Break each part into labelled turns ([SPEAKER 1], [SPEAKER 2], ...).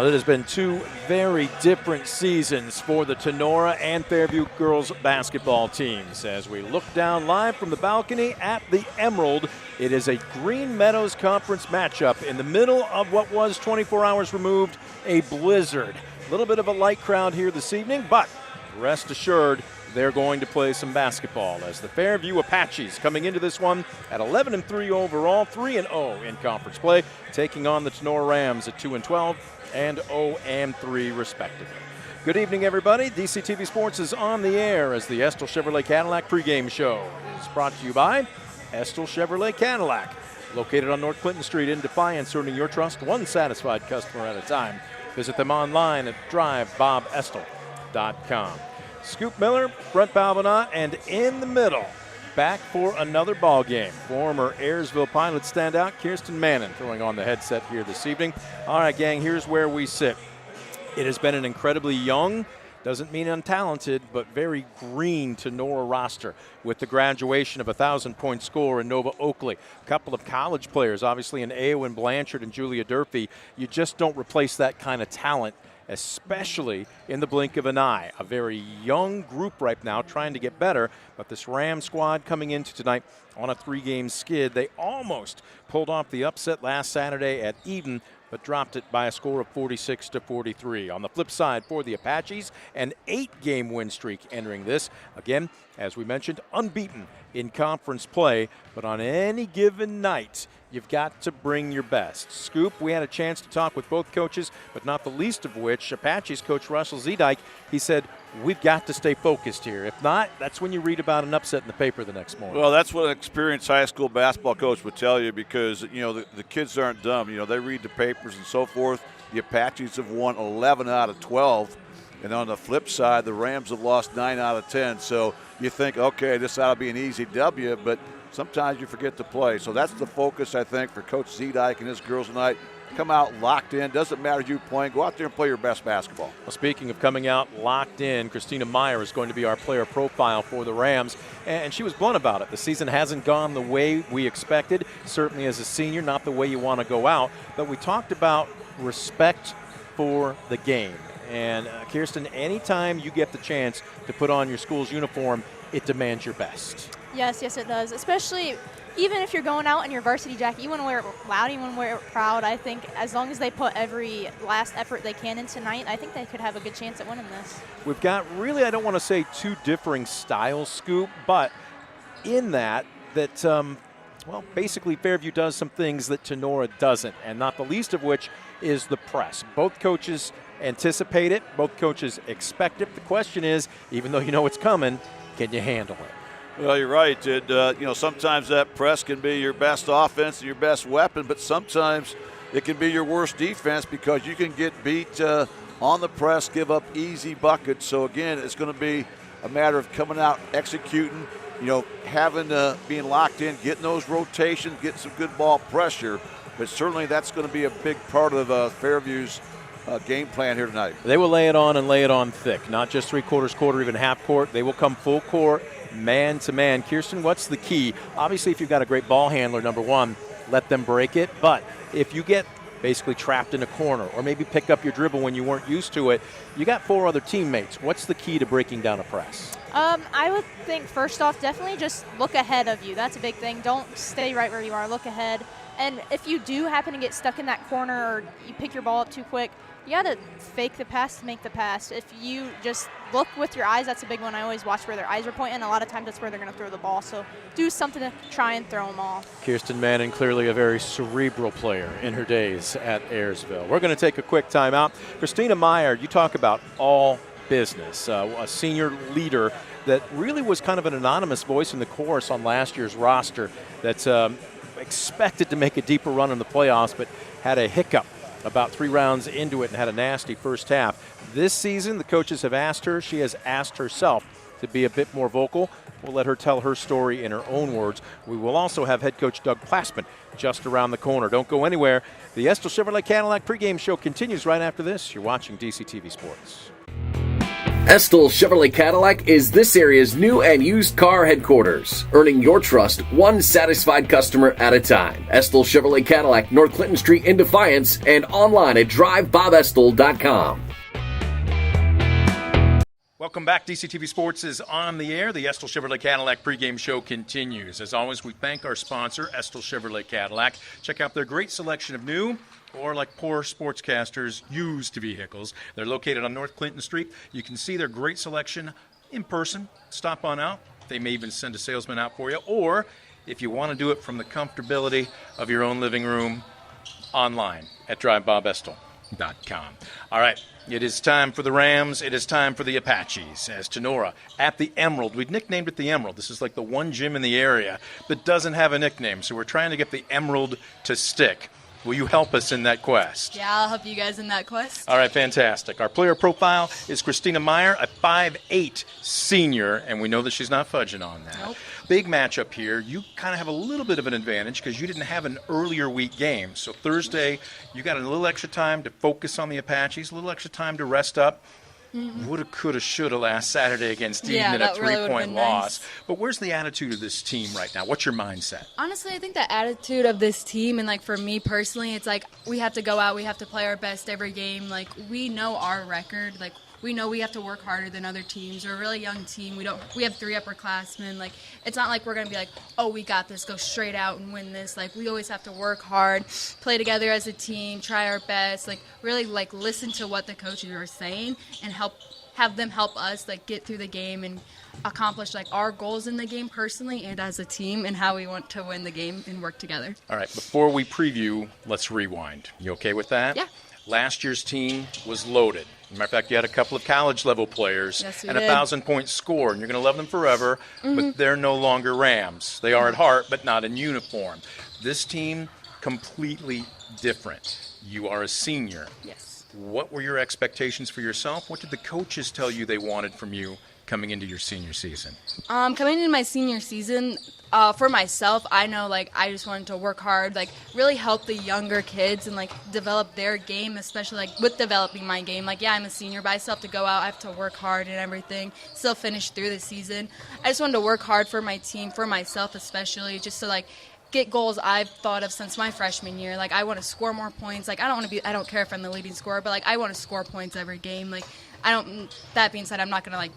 [SPEAKER 1] Well, it has been two very different seasons for the Tinora and Fairview girls basketball teams. As we look down live from the balcony at the Emerald, it is a Green Meadows Conference matchup in the middle of what was 24 hours removed, a blizzard. A little bit of a light crowd here this evening, but rest assured, they're going to play some basketball as the Fairview Apaches coming into this one at 11-3 overall, 3-0 in conference play, taking on the Tinora Rams at 2-12 and 0-3 respectively. Good evening, everybody. DCTV Sports is on the air as the Estill Chevrolet Cadillac pregame show is brought to you by Estill Chevrolet Cadillac, located on North Clinton Street in Defiance, earning your trust one satisfied customer at a time. Visit them online at drivebobestil.com. Scoop Miller, Brent Balbinot, and in the middle, back for another ball game. Former Ayersville Pilot standout Kirsten Mannon throwing on the headset here this evening. All right, gang, here's where we sit. It has been an incredibly young, doesn't mean untalented, but very green Tinora roster with the graduation of a 1,000-point scorer in Nova Oakley. A couple of college players, obviously in Eowyn Blanchard and Julia Durfee. You just don't replace that kind of talent, especially in the blink of an eye. A very young group right now trying to get better, but this Ram squad coming into tonight on a 3-game skid. They almost pulled off the upset last Saturday at Eden, but dropped it by a score of 46-43. On the flip side for the Apaches, an 8-game win streak entering this. Again, as we mentioned, unbeaten in conference play, but on any given night, you've got to bring your best. Scoop, we had a chance to talk with both coaches, but not the least of which, Apaches coach Russell Zedike, he said, we've got to stay focused here. If not, that's when you read about an upset in the paper the next morning.
[SPEAKER 2] Well, that's what an experienced high school basketball coach would tell you because, you know, the kids aren't dumb. You know, they read the papers and so forth. The Apaches have won 11 out of 12. And on the flip side, the Rams have lost 9 out of 10. So you think, okay, this ought to be an easy W, but sometimes you forget to play. So that's the focus, I think, for Coach Zedike and his girls tonight. Come out locked in. Doesn't matter who you're playing. Go out there and play your best basketball.
[SPEAKER 1] Well, speaking of coming out locked in, Christina Meyer is going to be our player profile for the Rams. And she was blunt about it. The season hasn't gone the way we expected. Certainly as a senior, not the way you want to go out. But we talked about respect for the game. And Kirsten, anytime you get the chance to put on your school's uniform, it demands your best.
[SPEAKER 3] Yes, it does. Especially even if you're going out in your varsity jacket, you want to wear it loud, you want to wear it proud. I think as long as they put every last effort they can in tonight, I think they could have a good chance at winning this.
[SPEAKER 1] We've got really, I don't want to say two differing styles, Scoop, but in that, well, basically Fairview does some things that Tinora doesn't, and not the least of which is the press. Both coaches anticipate it. Both coaches expect it. The question is, even though you know it's coming, can you handle it?
[SPEAKER 2] Well, you're right. And, you know, sometimes that press can be your best offense and your best weapon, but sometimes it can be your worst defense because you can get beat on the press, give up easy buckets. So, again, it's going to be a matter of coming out, executing, you know, being locked in, getting those rotations, getting some good ball pressure. But certainly that's going to be a big part of Fairview's game plan here tonight.
[SPEAKER 1] They will lay it on and lay it on thick, not just three-quarters, quarter, even half court. They will come full court, man-to-man. Kirsten, what's the key? Obviously, if you've got a great ball handler, number one, let them break it. But if you get basically trapped in a corner or maybe pick up your dribble when you weren't used to it, you got 4 other teammates. What's the key to breaking down a press?
[SPEAKER 3] I would think first off, definitely just look ahead of you. That's a big thing. Don't stay right where you are. Look ahead. And if you do happen to get stuck in that corner or you pick your ball up too quick, you got to fake the pass to make the pass. If you just look with your eyes, that's a big one. I always watch where their eyes are pointing. A lot of times that's where they're going to throw the ball. So do something to try and throw them off.
[SPEAKER 1] Kirsten Mannon, clearly a very cerebral player in her days at Ayersville. We're going to take a quick timeout. Christina Meyer, you talk about all business, a senior leader that really was kind of an anonymous voice in the chorus on last year's roster that's expected to make a deeper run in the playoffs, but had a hiccup about 3 rounds into it and had a nasty first half. This season, the coaches have asked her, she has asked herself to be a bit more vocal. We'll let her tell her story in her own words. We will also have head coach Doug Plassman just around the corner. Don't go anywhere. The Estill Chevrolet Cadillac pregame show continues right after this. You're watching DCTV Sports.
[SPEAKER 4] Estill Chevrolet Cadillac is this area's new and used car headquarters, earning your trust one satisfied customer at a time. Estill Chevrolet Cadillac, North Clinton Street in Defiance, and online at drivebobestill.com.
[SPEAKER 1] Welcome back. DCTV Sports is on the air. The Estill Chevrolet Cadillac pregame show continues. As always, we thank our sponsor, Estill Chevrolet Cadillac. Check out their great selection of new, or like poor sportscasters, used vehicles. They're located on North Clinton Street. You can see their great selection in person. Stop on out. They may even send a salesman out for you. Or if you want to do it from the comfortability of your own living room, online at drivebobestill.com. All right, it is time for the Rams. It is time for the Apaches. As Tinora at the Emerald. We've nicknamed it the Emerald. This is like the one gym in the area that doesn't have a nickname. So we're trying to get the Emerald to stick. Will you help us in that quest?
[SPEAKER 5] Yeah, I'll help you guys in that quest.
[SPEAKER 1] All right, fantastic. Our player profile is Christina Meyer, a 5'8" senior, and we know that she's not fudging on that.
[SPEAKER 5] Nope.
[SPEAKER 1] Big matchup here. You kind of have a little bit of an advantage because you didn't have an earlier week game. So Thursday, you got a little extra time to focus on the Apaches, a little extra time to rest up. Woulda, coulda, shoulda last Saturday against Eden in a three-point loss. Nice. But where's the attitude of this team right now? What's your mindset?
[SPEAKER 5] Honestly, I think the attitude of this team, and like for me personally, it's like we have to go out, we have to play our best every game. Like we know our record, like we know we have to work harder than other teams. We're a really young team. We have 3 upperclassmen. Like it's not like we're gonna be like, oh, we got this, go straight out and win this. Like we always have to work hard, play together as a team, try our best. Like really like listen to what the coaches are saying and have them help us like get through the game and accomplish like our goals in the game personally and as a team and how we want to win the game and work together. All
[SPEAKER 1] right, before we preview, let's rewind. You okay with that?
[SPEAKER 5] Yeah.
[SPEAKER 1] Last year's team was loaded. As a matter of fact, you had a couple of college-level players and a 1,000-point score, and you're going to love them forever, but they're no longer Rams. They are at heart, but not in uniform. This team, completely different. You are a senior.
[SPEAKER 5] Yes.
[SPEAKER 1] What were your expectations for yourself? What did the coaches tell you they wanted from you coming into your senior season?
[SPEAKER 5] Coming into my senior season, for myself, I know like I just wanted to work hard, like really help the younger kids and like develop their game, especially like with developing my game. Like yeah, I'm a senior, but I still have to go out, I have to work hard and everything, still finish through the season. I just wanted to work hard for my team, for myself especially, just to like get goals I've thought of since my freshman year. Like I want to score more points. Like I don't care if I'm the leading scorer, but like I want to score points every game. Like that being said, I'm not going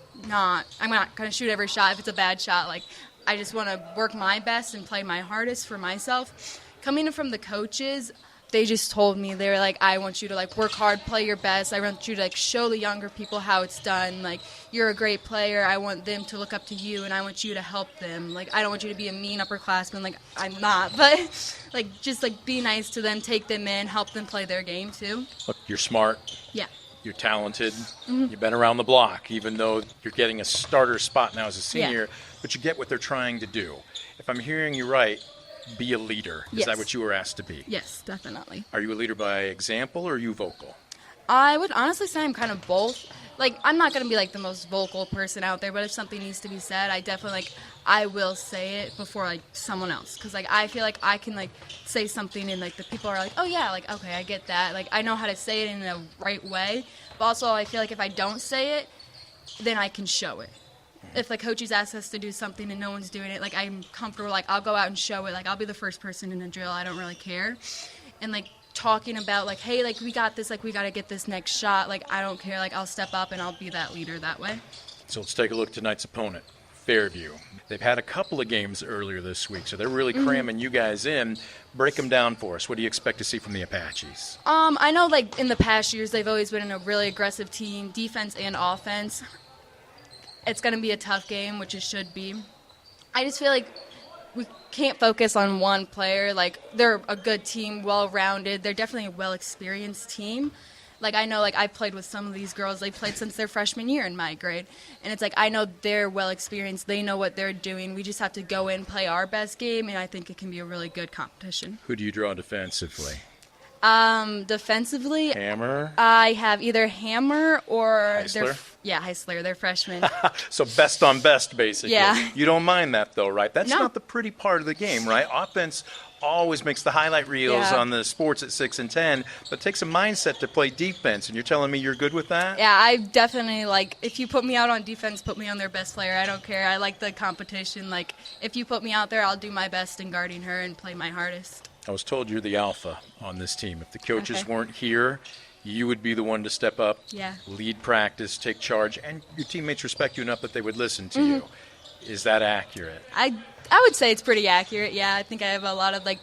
[SPEAKER 5] to shoot every shot if it's a bad shot. Like I just want to work my best and play my hardest for myself. Coming in from the coaches, they just told me, they were like, I want you to like work hard, play your best. I want you to like show the younger people how it's done. Like you're a great player. I want them to look up to you and I want you to help them. Like I don't want you to be a mean upperclassman. Like I'm not, but like just like be nice to them, take them in, help them play their game too.
[SPEAKER 1] Look, you're smart.
[SPEAKER 5] Yeah.
[SPEAKER 1] You're talented. You've been around the block, even though you're getting a starter spot now as a senior, but you get what they're trying to do. If I'm hearing you right, be a leader. Is that what you were asked to be?
[SPEAKER 5] Yes, definitely.
[SPEAKER 1] Are you a leader by example or are you vocal?
[SPEAKER 5] I would honestly say I'm kind of both. Like, I'm not going to be, like, the most vocal person out there, but if something needs to be said, I definitely, like, I will say it before, like, someone else. Because, like, I feel like I can, like, say something and, like, the people are like, oh, yeah, like, okay, I get that. Like, I know how to say it in a right way. But also, I feel like if I don't say it, then I can show it. If, like, coaches ask us to do something and no one's doing it, like, I'm comfortable, like, I'll go out and show it. Like, I'll be the first person in a drill. I don't really care. And, like, talking about like, hey, like we got this, like we got to get this next shot, like I don't care, like I'll step up and I'll be that leader that way.
[SPEAKER 1] So let's take a look at tonight's opponent, Fairview. They've had a couple of games earlier this week, so they're really cramming you guys in. Break them down for us. What do you expect to see from the Apaches?
[SPEAKER 5] I know like in the past years they've always been a really aggressive team, defense and offense. It's going to be a tough game, which it should be. I just feel like we can't focus on one player. Like, they're a good team, well-rounded. They're definitely a well-experienced team. Like, I know, like, I've played with some of these girls. They played since their freshman year in my grade. And it's like, I know they're well-experienced. They know what they're doing. We just have to go in, play our best game, and I think it can be a really good competition.
[SPEAKER 1] Who do you draw defensively?
[SPEAKER 5] Defensively,
[SPEAKER 1] Hammer?
[SPEAKER 5] I have either Hammer or
[SPEAKER 1] Heisler?
[SPEAKER 5] Yeah, Heisler, they're freshmen.
[SPEAKER 1] So best on best, basically.
[SPEAKER 5] Yeah.
[SPEAKER 1] You don't mind that, though, right? That's
[SPEAKER 5] No.
[SPEAKER 1] not the pretty part of the game, right? Offense always makes the highlight reels
[SPEAKER 5] Yeah.
[SPEAKER 1] on the sports at 6 and 10, but it takes a mindset to play defense, and you're telling me you're good with that?
[SPEAKER 5] Yeah, I definitely, like, if you put me out on defense, put me on their best player. I don't care. I like the competition. Like, if you put me out there, I'll do my best in guarding her and play my hardest.
[SPEAKER 1] I was told you're the alpha on this team. If the coaches
[SPEAKER 5] Okay.
[SPEAKER 1] weren't here, you would be the one to step up,
[SPEAKER 5] Yeah.
[SPEAKER 1] lead practice, take charge, and your teammates respect you enough that they would listen to
[SPEAKER 5] Mm-hmm.
[SPEAKER 1] you. Is that accurate?
[SPEAKER 5] I would say it's pretty accurate. Yeah, I think I have a lot of, like,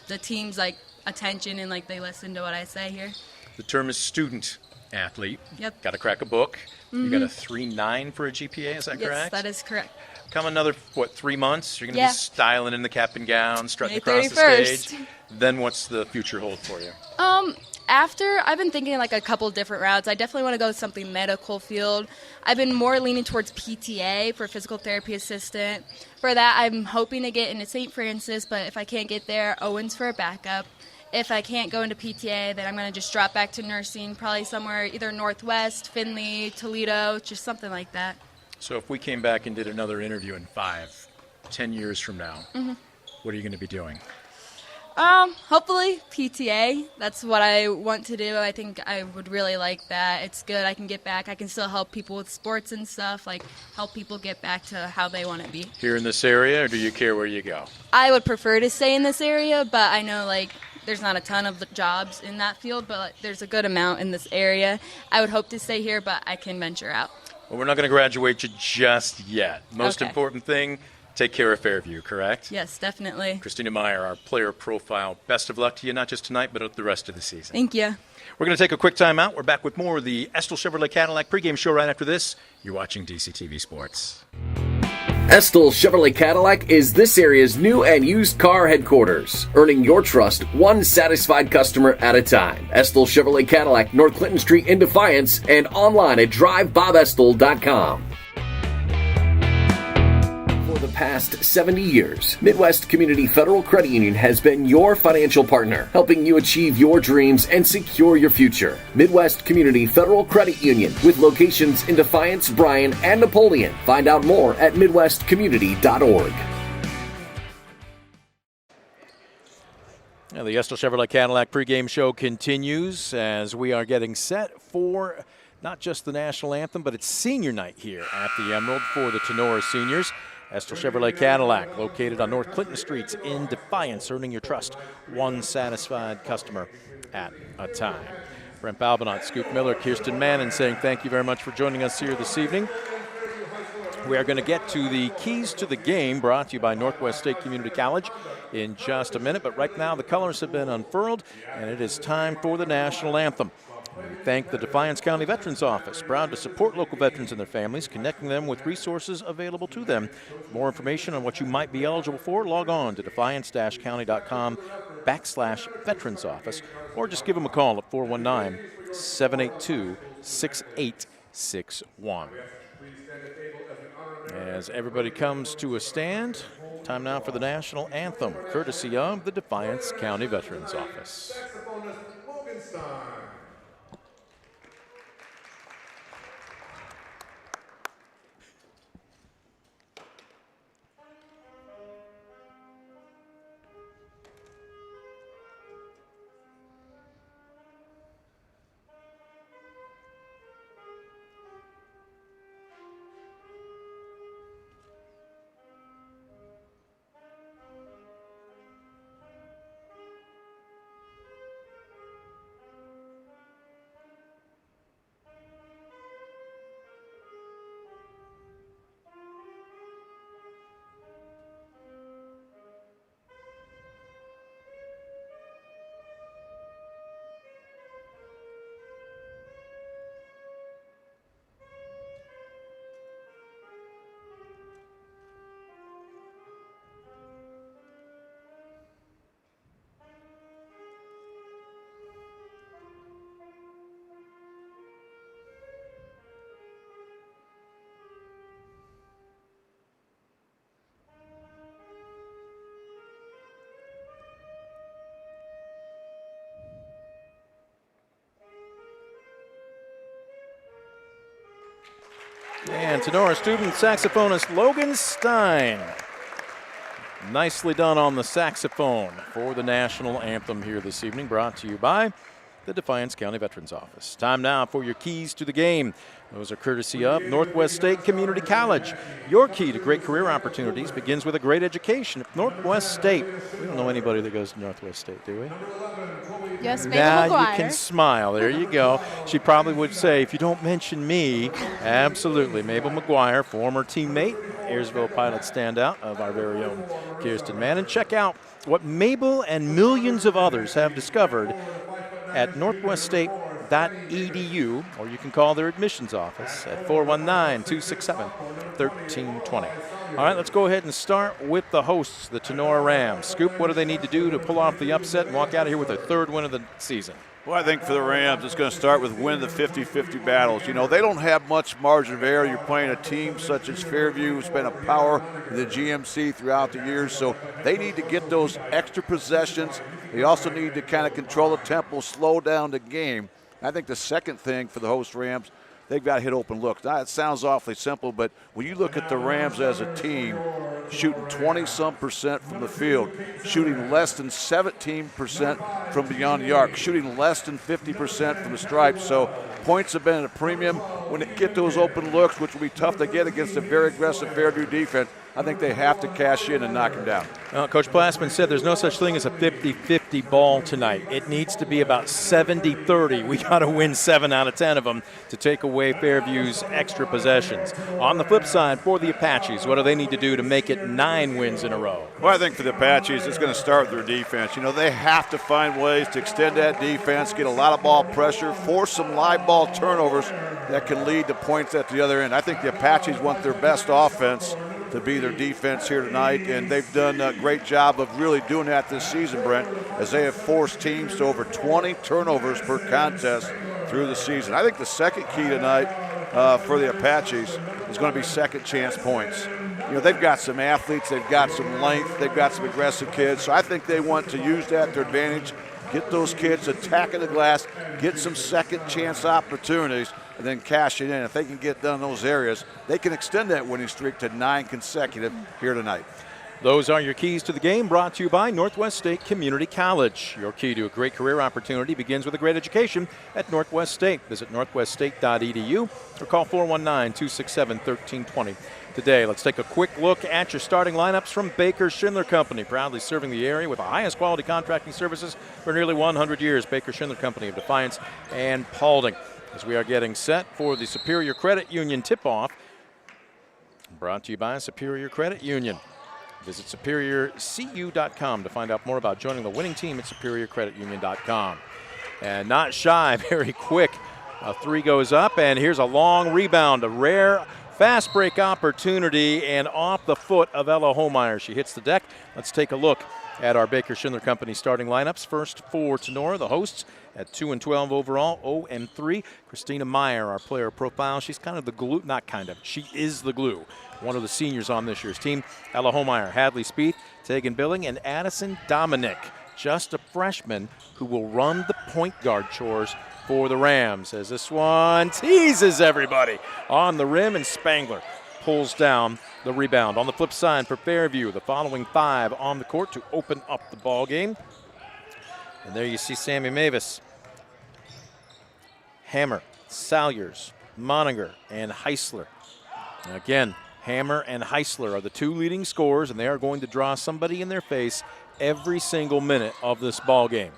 [SPEAKER 5] the team's, like, attention and, like, they listen to what I say here.
[SPEAKER 1] The term is student athlete.
[SPEAKER 5] Yep.
[SPEAKER 1] Got to crack a book. You got a 3.9 for a GPA, is that
[SPEAKER 5] Yes,
[SPEAKER 1] correct?
[SPEAKER 5] that is correct.
[SPEAKER 1] Come another, 3 months? You're going to
[SPEAKER 5] Yeah.
[SPEAKER 1] be styling in the cap and gown, strutting
[SPEAKER 5] May
[SPEAKER 1] across the
[SPEAKER 5] 31st.
[SPEAKER 1] stage. Then what's the future hold for you?
[SPEAKER 5] After, I've been thinking like a couple different routes. I definitely want to go with something medical field. I've been more leaning towards PTA for physical therapy assistant. For that, I'm hoping to get into St. Francis, but if I can't get there, Owens for a backup. If I can't go into PTA, then I'm going to just drop back to nursing, probably somewhere either Northwest, Findlay, Toledo, just something like that.
[SPEAKER 1] So if we came back and did another interview in 5, 10 years from now, what are you going to be doing?
[SPEAKER 5] Hopefully PTA. That's what I want to do. I think I would really like that. It's good. I can get back. I can still help people with sports and stuff, like help people get back to how they want to be.
[SPEAKER 1] Here in this area, or do you care where you go?
[SPEAKER 5] I would prefer to stay in this area, but I know like there's not a ton of jobs in that field, but like, there's a good amount in this area. I would hope to stay here, but I can venture out.
[SPEAKER 1] Well, we're not going to graduate you just yet. Most
[SPEAKER 5] Okay.
[SPEAKER 1] important thing, take care of Fairview, correct?
[SPEAKER 5] Yes, definitely.
[SPEAKER 1] Christina Meyer, our player profile. Best of luck to you, not just tonight, but the rest of the season.
[SPEAKER 5] Thank you.
[SPEAKER 1] We're going to take a quick time out. We're back with more of the Estill Chevrolet Cadillac pregame show right after this. You're watching DCTV Sports.
[SPEAKER 4] Estill Chevrolet Cadillac is this area's new and used car headquarters, earning your trust one satisfied customer at a time. Estill Chevrolet Cadillac, North Clinton Street in Defiance, and online at drivebobestill.com. For the past 70 years, Midwest Community Federal Credit Union has been your financial partner, helping you achieve your dreams and secure your future. Midwest Community Federal Credit Union, with locations in Defiance, Bryan, and Napoleon. Find out more at midwestcommunity.org.
[SPEAKER 1] Now, the Estill Chevrolet Cadillac pregame show continues as we are getting set for not just the national anthem, but it's senior night here at the Emerald for the Tinora seniors. Estill Chevrolet Cadillac, located on North Clinton Streets in Defiance, earning your trust one satisfied customer at a time. Brent Balbinot, Scoop Miller, Kirsten Mannon saying thank you very much for joining us here this evening. We are going to get to the keys to the game, brought to you by Northwest State Community College in just a minute. But right now, the colors have been unfurled, and it is time for the national anthem. We thank the Defiance County Veterans Office, proud to support local veterans and their families, connecting them with resources available to them. For more information on what you might be eligible for, log on to defiance-county.com/veterans office, or just give them a call at 419-782-6861. As everybody comes to a stand, time now for the national anthem, courtesy of the Defiance County Veterans Office. And Tinora student saxophonist Logan Stein. Nicely done on the saxophone for the national anthem here this evening, brought to you by the Defiance County Veterans Office. Time now for your keys to the game. Those are courtesy of Northwest State Community College. Your key to great career opportunities begins with a great education at Northwest State. We don't know anybody that goes to Northwest State, do we?
[SPEAKER 3] Yes, Mabel
[SPEAKER 1] Now
[SPEAKER 3] McGuire.
[SPEAKER 1] you can smile. There you go. She probably would say, if you don't mention me, absolutely. Mabel McGuire, former teammate, Ayersville Pilot standout of our very own Kirsten Mann. Check out what Mabel and millions of others have discovered at northweststate.edu, or you can call their admissions office at 419-267-1320. All right, let's go ahead and start with the hosts, the Tinora Rams. Scoop, what do they need to do to pull off the upset and walk out of here with their third win of the season?
[SPEAKER 2] Well, I think for the Rams, it's going to start with winning the 50-50 battles. You know, they don't have much margin of error. You're playing a team such as Fairview, who's been a power in the GMC throughout the years, so they need to get those extra possessions. They also need to kind of control the tempo, slow down the game. I think the second thing for the host Rams, they've got to hit open looks. Now, it sounds awfully simple, but when you look at the Rams as a team, shooting 20-some% from the field, shooting less than 17% from beyond the arc, shooting less than 50% from the stripes. So points have been at a premium. When they get those open looks, which will be tough to get against a very aggressive Fairview defense, I think they have to cash in and knock him down.
[SPEAKER 1] Coach Plassman said there's no such thing as a 50-50 ball tonight. It needs to be about 70-30. We got to win 7 out of 10 of them to take away Fairview's extra possessions. On the flip side, for the Apaches, what do they need to do to make it 9 wins in a row?
[SPEAKER 2] Well, I think for the Apaches, it's going to start with their defense. You know, they have to find ways to extend that defense, get a lot of ball pressure, force some live ball turnovers that can lead to points at the other end. I think the Apaches want their best offense to be their defense here tonight, and they've done a great job of really doing that this season, Brent, as they have forced teams to over 20 turnovers per contest through the season. I think the second key tonight for the Apaches is going to be second chance points. You know, they've got some athletes, they've got some length, they've got some aggressive kids, so I think they want to use that to their advantage, get those kids attacking the glass, get some second chance opportunities, and then cash it in. If they can get done in those areas, they can extend that winning streak to 9 consecutive here tonight.
[SPEAKER 1] Those are your keys to the game, brought to you by Northwest State Community College. Your key to a great career opportunity begins with a great education at Northwest State. Visit northweststate.edu or call 419-267-1320. Today, let's take a quick look at your starting lineups from Baker Schindler Company, proudly serving the area with the highest quality contracting services for nearly 100 years. Baker Schindler Company of Defiance and Paulding. As we are getting set for the Superior Credit Union tip-off, brought to you by Superior Credit Union. Visit superiorcu.com to find out more about joining the winning team at superiorcreditunion.com. And not shy, very quick. A 3 goes up, and here's a long rebound, a rare fast break opportunity, and off the foot of Ella Holmeyer. She hits the deck. Let's take a look at our Baker Schindler Company starting lineups. First for Tinora, the hosts, at 2-12 overall, 0-3. Christina Meyer, our player profile. She's kind of the glue, not kind of, she is the glue. One of the seniors on this year's team. Ella Holmeyer, Hadley Spieth, Tegan Billing, and Addison Dominic, just a freshman who will run the point guard chores for the Rams, as this one teases everybody on the rim, and Spangler pulls down the rebound. On the flip side for Fairview, the following 5 on the court to open up the ball game. And there you see Sammy Mavis, Hammer, Salyers, Moninger, and Heisler. And again, Hammer and Heisler are the 2 leading scorers, and they are going to draw somebody in their face every single minute of this ball game.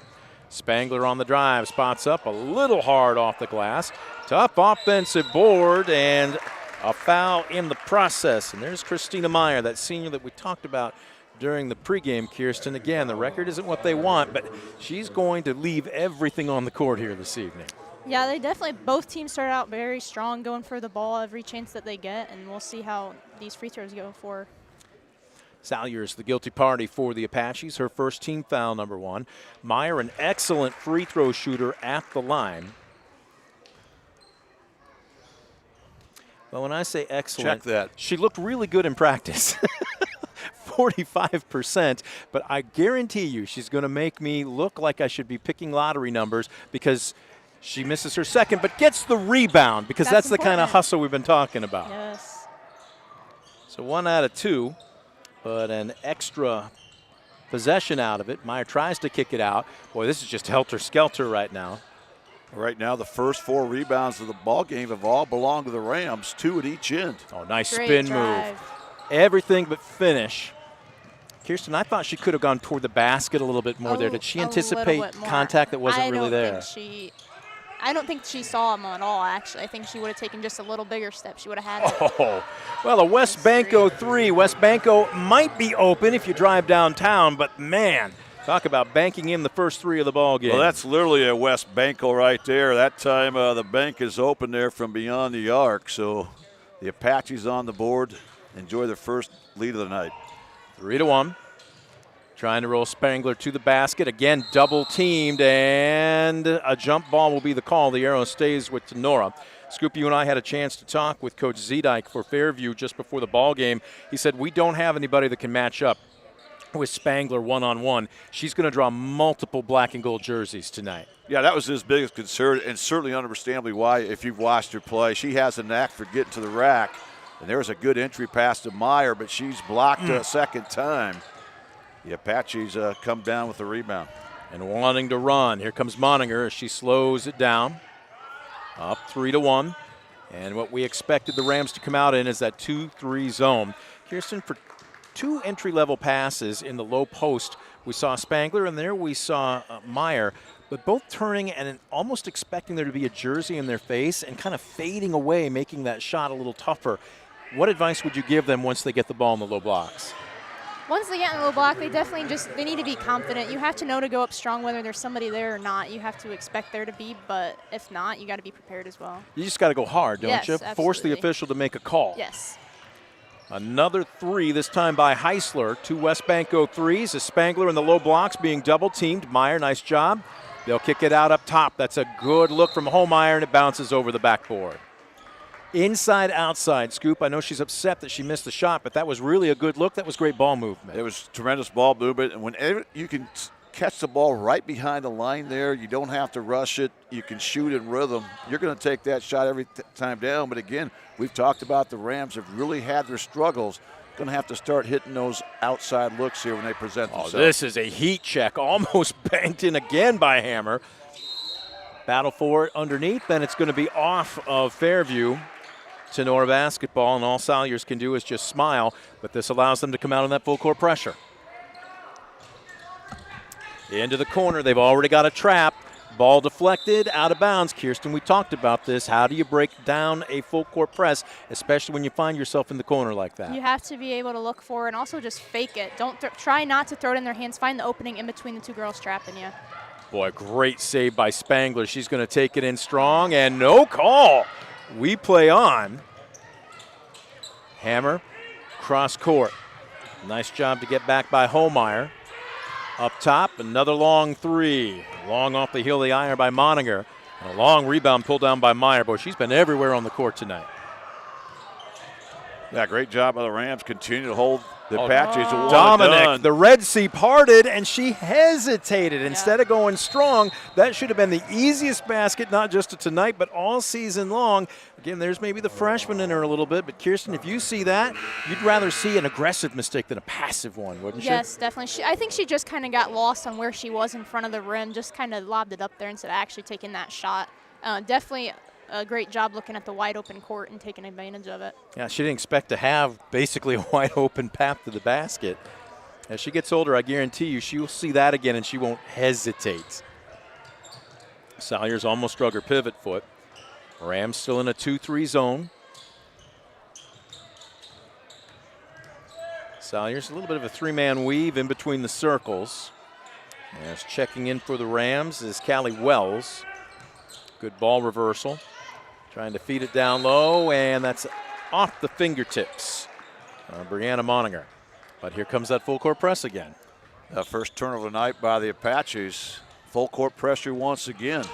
[SPEAKER 1] Spangler on the drive, spots up a little hard off the glass. Tough offensive board, and a foul in the process. And there's Christina Meyer, that senior that we talked about during the pregame, Kirsten. Again, the record isn't what they want, but she's going to leave everything on the court here this evening.
[SPEAKER 3] Yeah, they definitely, both teams started out very strong, going for the ball every chance that they get, and we'll see how these free throws go for.
[SPEAKER 1] Salyers, the guilty party for the Apaches, her first team foul, number 1. Meyer, an excellent free throw shooter at the line. Well, when I say excellent,
[SPEAKER 2] check that.
[SPEAKER 1] She looked really good in practice. 45%, but I guarantee you she's going to make me look like I should be picking lottery numbers, because She misses her second, but gets the rebound because that's the kind of hustle we've been talking about.
[SPEAKER 3] Yes.
[SPEAKER 1] So 1 out of 2, but an extra possession out of it. Meyer tries to kick it out. Boy, this is just helter-skelter right now.
[SPEAKER 2] Right now, the first 4 rebounds of the ball game have all belonged to the Rams, 2 at each end.
[SPEAKER 1] Oh, nice
[SPEAKER 3] Great
[SPEAKER 1] spin
[SPEAKER 3] drive.
[SPEAKER 1] move. Everything but finish. Kirsten, I thought she could have gone toward the basket a little bit more there. Did she anticipate contact that wasn't really there?
[SPEAKER 3] I don't think she saw him at all, actually. I think she would have taken just a little bigger step. She would have had it.
[SPEAKER 1] Oh, well, a West Banco 3. West Banco might be open if you drive downtown, but man, talk about banking in the first 3 of the ball game.
[SPEAKER 2] Well, that's literally a West Banco right there. That time the bank is open there from beyond the arc. So the Apaches on the board enjoy their first lead of the night.
[SPEAKER 1] 3-1. Trying to roll Spangler to the basket. Again, double teamed, and a jump ball will be the call. The arrow stays with Tinora. Scoop, you and I had a chance to talk with Coach Zedike for Fairview just before the ball game. He said, we don't have anybody that can match up with Spangler one-on-one. She's going to draw multiple black and gold jerseys tonight.
[SPEAKER 2] Yeah, that was his biggest concern, and certainly understandably why, if you've watched her play. She has a knack for getting to the rack, and there was a good entry pass to Meyer, but she's blocked a second time. The Apaches come down with the rebound.
[SPEAKER 1] And wanting to run. Here comes Moninger as she slows it down. Up 3-1. And what we expected the Rams to come out in is that 2-3 zone. Kirsten, for 2 entry-level passes in the low post, we saw Spangler, and there we saw Meyer, but both turning and almost expecting there to be a jersey in their face and kind of fading away, making that shot a little tougher. What advice would you give them once they get the ball in the low blocks?
[SPEAKER 3] Once they get in the low block, they definitely they need to be confident. You have to know to go up strong whether there's somebody there or not. You have to expect there to be, but if not, you got to be prepared as well.
[SPEAKER 1] You just got to go hard, don't
[SPEAKER 3] Yes,
[SPEAKER 1] you?
[SPEAKER 3] absolutely.
[SPEAKER 1] Force the official to make a call.
[SPEAKER 3] Yes.
[SPEAKER 1] Another 3, this time by Heisler. 2 West Banco 3s. A Spangler in the low blocks being double teamed. Meyer, nice job. They'll kick it out up top. That's a good look from Holmeyer, and it bounces over the backboard. Inside, outside. Scoop, I know she's upset that she missed the shot, but that was really a good look. That was great ball movement.
[SPEAKER 2] It was tremendous ball movement, and whenever you can catch the ball right behind the line there, you don't have to rush it. You can shoot in rhythm. You're going to take that shot every time down, but again, we've talked about the Rams have really had their struggles. Going to have to start hitting those outside looks here when they present themselves.
[SPEAKER 1] This is a heat check, almost banked in again by Hammer. Battle for it underneath, then it's going to be off of Fairview. Tinora basketball, and all Salyers can do is just smile, but this allows them to come out in that full court pressure. Into the corner, they've already got a trap. Ball deflected, out of bounds. Kirsten, we talked about this. How do you break down a full court press, especially when you find yourself in the corner like that?
[SPEAKER 3] You have to be able to look for it and also just fake it. Don't try not to throw it in their hands. Find the opening in between the 2 girls trapping you.
[SPEAKER 1] Boy, great save by Spangler. She's going to take it in strong, and no call. We play on. Hammer, cross court. Nice job to get back by Holmeyer. Up top, another long 3. Long off the heel of the iron by Moninger. And a long rebound pulled down by Meyer. Boy, she's been everywhere on the court tonight.
[SPEAKER 2] Yeah, great job by the Rams. Continue to hold the Apaches.
[SPEAKER 1] Dominic, the Red Sea parted, and she hesitated. Instead of going strong, that should have been the easiest basket, not just tonight, but all season long. Again, there's maybe the freshman in her a little bit, but Kirsten, if you see that, you'd rather see an aggressive mistake than a passive one, wouldn't you?
[SPEAKER 3] Yes, definitely. I think she just kind of got lost on where she was in front of the rim, just kind of lobbed it up there instead of actually taking that shot. Definitely a great job looking at the wide open court and taking advantage of it.
[SPEAKER 1] Yeah, she didn't expect to have basically a wide open path to the basket. As she gets older, I guarantee you she'll see that again and she won't hesitate. Salyers almost struck her pivot foot. Rams still in a 2-3 zone. Salyers a little bit of a 3-man weave in between the circles. As checking in for the Rams is Callie Wells. Good ball reversal. Trying to feed it down low, and that's off the fingertips. Brianna Moninger. But here comes that full court press again.
[SPEAKER 2] First turnover of the night by the Apaches. Full court pressure once again.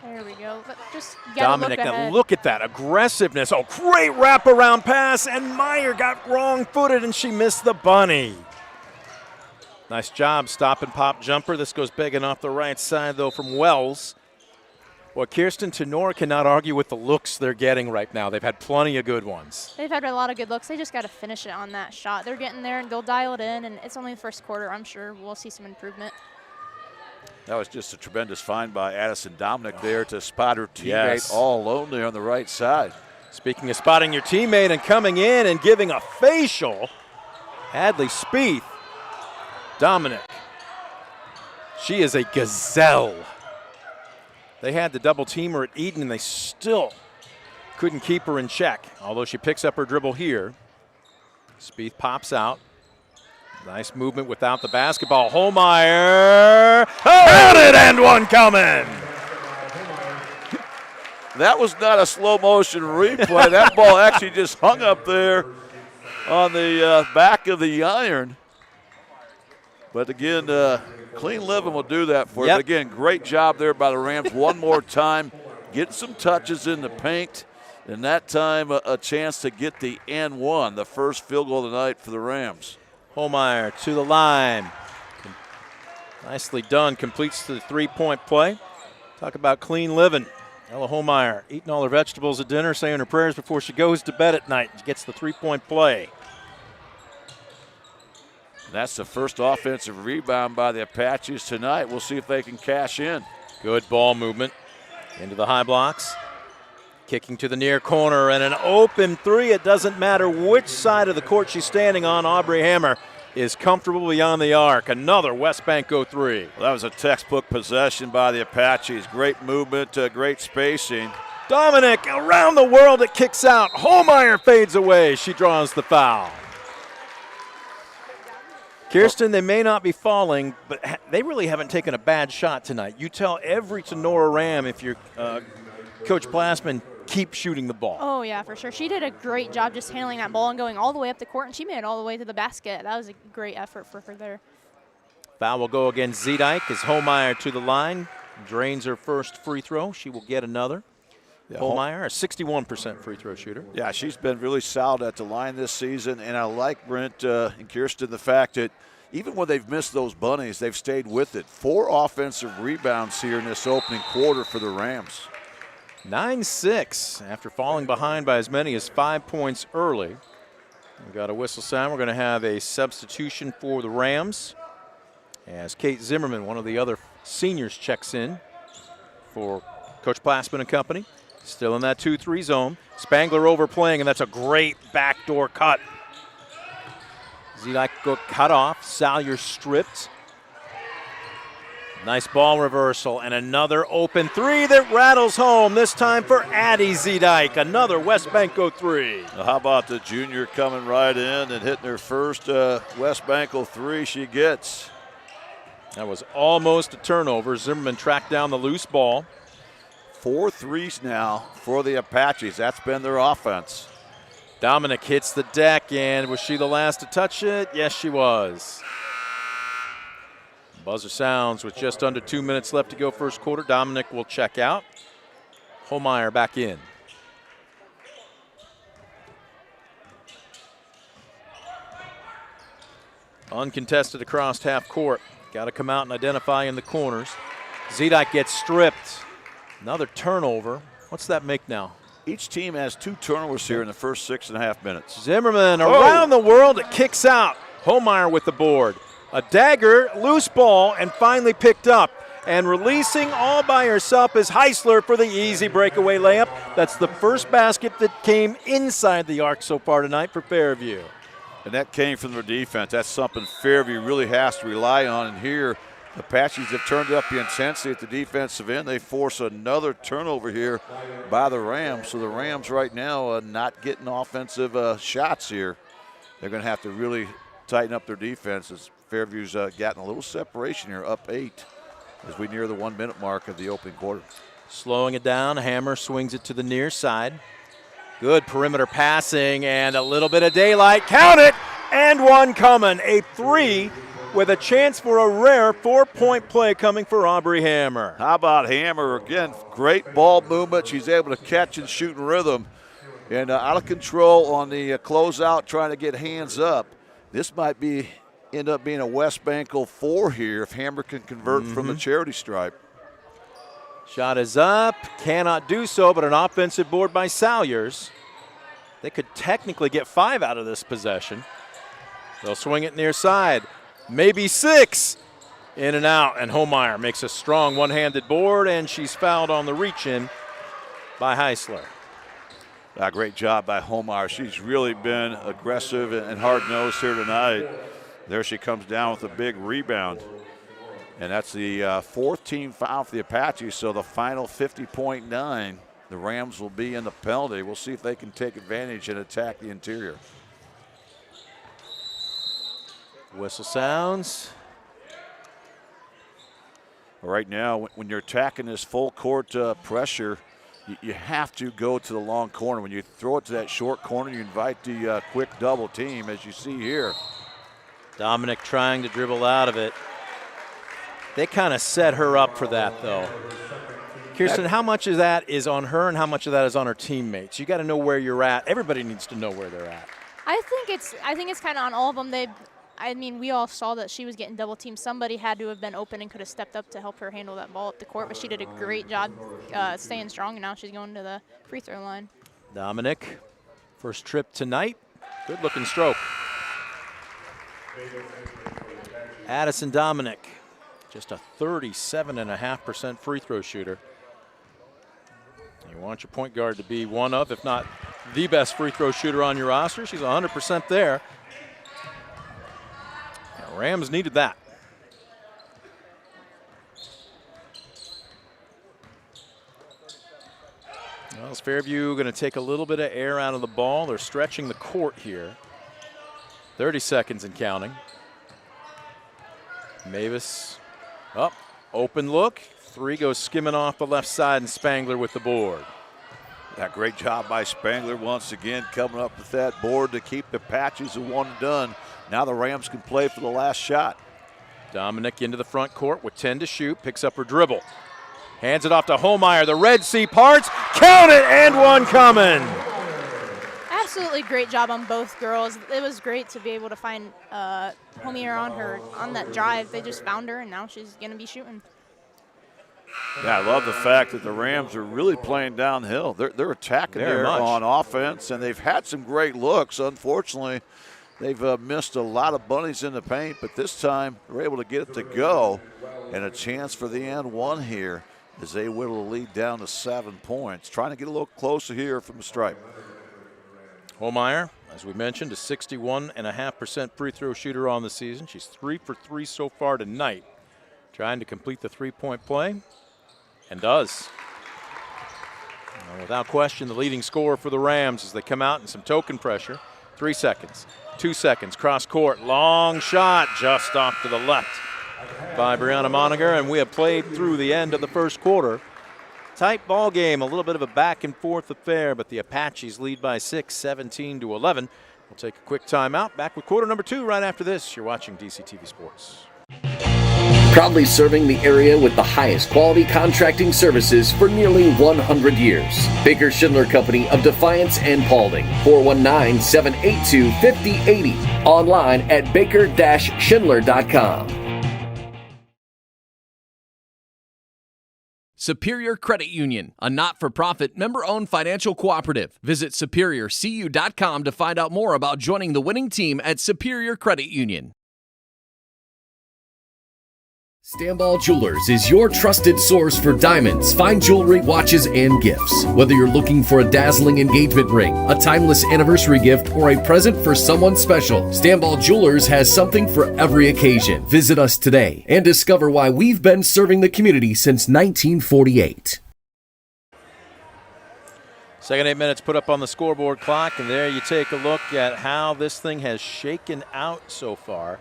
[SPEAKER 3] There we go. But just gotta
[SPEAKER 1] Dominic,
[SPEAKER 3] look
[SPEAKER 1] now
[SPEAKER 3] ahead.
[SPEAKER 1] look at that aggressiveness. Oh, great wraparound pass, and Meyer got wrong-footed, and she missed the bunny. Nice job, stop and pop jumper. This goes big and off the right side, though, from Wells. Well, Kirsten, Tinora cannot argue with the looks they're getting right now. They've had plenty of good ones.
[SPEAKER 3] They've had a lot of good looks. They just got to finish it on that shot. They're getting there, and they'll dial it in, and it's only the first quarter. I'm sure we'll see some improvement.
[SPEAKER 2] That was just a tremendous find by Addison Dominic there to spot her teammate
[SPEAKER 1] Yes.
[SPEAKER 2] all alone there on the right side.
[SPEAKER 1] Speaking of spotting your teammate and coming in and giving a facial, Adley Spieth. Dominic. She is a gazelle. They had the double teamer at Eden, and they still couldn't keep her in check, although she picks up her dribble here. Spieth pops out. Nice movement without the basketball. Holmeyer. Counted and one coming.
[SPEAKER 2] That was not a slow motion replay. That ball actually just hung up there on the back of the iron. But again, clean living will do that for you. But again, great job there by the Rams one more time. Get some touches in the paint. And that time, a chance to get the N1, the first field goal of the night for the Rams.
[SPEAKER 1] Holmeyer to the line. Nicely done. Completes the three-point play. Talk about clean living. Ella Holmeyer eating all her vegetables at dinner, saying her prayers before she goes to bed at night. She gets the three-point play.
[SPEAKER 2] That's the first offensive rebound by the Apaches tonight. We'll see if they can cash in.
[SPEAKER 1] Good ball movement into the high blocks. Kicking to the near corner and an open three. It doesn't matter which side of the court she's standing on. Aubrey Hammer is comfortable beyond the arc. Another West Banco three.
[SPEAKER 2] Well, that was a textbook possession by the Apaches. Great movement, great spacing.
[SPEAKER 1] Dominic around the world. It kicks out. Holmeyer fades away. She draws the foul. Kirsten, they may not be falling, but they really haven't taken a bad shot tonight. You tell every Tinora Ram, if you're Coach Plassman, keep shooting the ball.
[SPEAKER 3] Oh, yeah, for sure. She did a great job just handling that ball and going all the way up the court, and she made it all the way to the basket. That was a great effort for her there.
[SPEAKER 1] Foul will go against Zedike as Holmeyer to the line. Drains her first free throw. She will get another. Yeah, Holmeyer, a 61% free throw shooter.
[SPEAKER 2] Yeah, she's been really solid at the line this season, and I like Brent and Kirsten the fact that even when they've missed those bunnies, they've stayed with it. 4 offensive rebounds here in this opening quarter for the Rams.
[SPEAKER 1] 9-6 after falling behind by as many as 5 points early. We've got a whistle sound. We're going to have a substitution for the Rams as Kate Zimmerman, one of the other seniors, checks in for Coach Plassman and company. Still in that 2-3 zone. Spangler overplaying, and that's a great backdoor cut. Zedike got cut off. Salyer stripped. Nice ball reversal, and another open three that rattles home, this time for Addie Zedike. Another West Banco three.
[SPEAKER 2] Now how about the junior coming right in and hitting her first West Banco three she gets.
[SPEAKER 1] That was almost a turnover. Zimmerman tracked down the loose ball.
[SPEAKER 2] 4 threes now for the Apaches. That's been their offense.
[SPEAKER 1] Dominic hits the deck, and was she the last to touch it? Yes, she was. Buzzer sounds with just under 2 minutes left to go first quarter. Dominic will check out. Holmeyer back in. Uncontested across half court. Got to come out and identify in the corners. Zedike gets stripped. Another turnover. What's that make now?
[SPEAKER 2] Each team has 2 turnovers here in the first 6.5 minutes.
[SPEAKER 1] Zimmerman around the world. It kicks out. Holmeyer with the board. A dagger, loose ball, and finally picked up. And releasing all by herself is Heisler for the easy breakaway layup. That's the first basket that came inside the arc so far tonight for Fairview.
[SPEAKER 2] And that came from their defense. That's something Fairview really has to rely on. And here, the Apaches have turned up the intensity at the defensive end. They force another turnover here by the Rams. So the Rams right now not getting offensive shots here. They're going to have to really tighten up their defense as Fairview's gotten a little separation here, up 8 as we near the 1 minute mark of the opening quarter.
[SPEAKER 1] Slowing it down, Hammer swings it to the near side. Good perimeter passing and a little bit of daylight. Count it! And one coming. A 3 with a chance for a rare 4-point play coming for Aubrey Hammer.
[SPEAKER 2] How about Hammer? Again, great ball movement. She's able to catch and shoot in rhythm. And out of control on the closeout, trying to get hands up. This might be end up being a West Banco 4 here if Hammer can convert from the charity stripe.
[SPEAKER 1] Shot is up, cannot do so, but an offensive board by Salyers. They could technically get 5 out of this possession. They'll swing it near side, maybe 6. In and out, and Holmeyer makes a strong one-handed board, and she's fouled on the reach-in by Heisler.
[SPEAKER 2] A great job by Holmeyer. She's really been aggressive and hard-nosed here tonight. There she comes down with a big rebound. And that's the 4th team foul for the Apaches, so the final 50.9. The Rams will be in the penalty. We'll see if they can take advantage and attack the interior.
[SPEAKER 1] Whistle sounds.
[SPEAKER 2] Right now, when you're attacking this full court pressure, you have to go to the long corner. When you throw it to that short corner, you invite the quick double team, as you see here.
[SPEAKER 1] Dominic trying to dribble out of it. They kind of set her up for that, though. Kirsten, how much of that is on her and how much of that is on her teammates? You got to know where you're at. Everybody needs to know where they're at.
[SPEAKER 3] I think it's kind of on all of them. We all saw that she was getting double teamed. Somebody had to have been open and could have stepped up to help her handle that ball up the court, but she did a great job staying strong, and now she's going to the free throw line.
[SPEAKER 1] Dominic, first trip tonight. Good looking stroke. Addison Dominic, just a 37.5% free throw shooter. You want your point guard to be one of, if not the best free throw shooter on your roster. She's 100% there. And Rams needed that. Well, is Fairview going to take a little bit of air out of the ball? They're stretching the court here. 30 seconds and counting. Mavis up, open look. 3 goes skimming off the left side, and Spangler with the board.
[SPEAKER 2] Yeah, great job by Spangler once again coming up with that board to keep the Apaches to 1 and done. Now the Rams can play for the last shot.
[SPEAKER 1] Dominic into the front court with 10 to shoot, picks up her dribble. Hands it off to Holmeyer. The Red Sea parts. Count it, and one coming.
[SPEAKER 3] Absolutely great job on both girls. It was great to be able to find Holmeyer on that drive. They just found her, and now she's going to be shooting.
[SPEAKER 2] Yeah, I love the fact that the Rams are really playing downhill. They're attacking there on offense, and they've had some great looks. Unfortunately, they've missed a lot of bunnies in the paint, but this time they're able to get it to go, and a chance for the and one here as they whittle the lead down to 7 points. Trying to get a little closer here from the stripe.
[SPEAKER 1] Holmeyer, as we mentioned, a 61.5% free throw shooter on the season. She's 3 for 3 so far tonight. Trying to complete the three-point play, and does. Without question, the leading scorer for the Rams as they come out in some token pressure. 3 seconds, 2 seconds, cross court, long shot, just off to the left by Brianna Moniger, and we have played through the end of the first quarter. Tight ball game, a little bit of a back and forth affair, but the Apaches lead by 6, 17-11. We'll take a quick timeout. Back with quarter number 2 right after this. You're watching DCTV Sports.
[SPEAKER 4] Proudly serving the area with the highest quality contracting services for nearly 100 years. Baker Schindler Company of Defiance and Paulding. 419-782-5080. Online at baker-schindler.com.
[SPEAKER 6] Superior Credit Union, a not-for-profit, member-owned financial cooperative. Visit superiorcu.com to find out more about joining the winning team at Superior Credit Union.
[SPEAKER 4] Stanball Jewelers is your trusted source for diamonds, fine jewelry, watches, and gifts. Whether you're looking for a dazzling engagement ring, a timeless anniversary gift, or a present for someone special, Stanball Jewelers has something for every occasion. Visit us today and discover why we've been serving the community since 1948.
[SPEAKER 1] Second 8 minutes put up on the scoreboard clock, and there you take a look at how this thing has shaken out so far.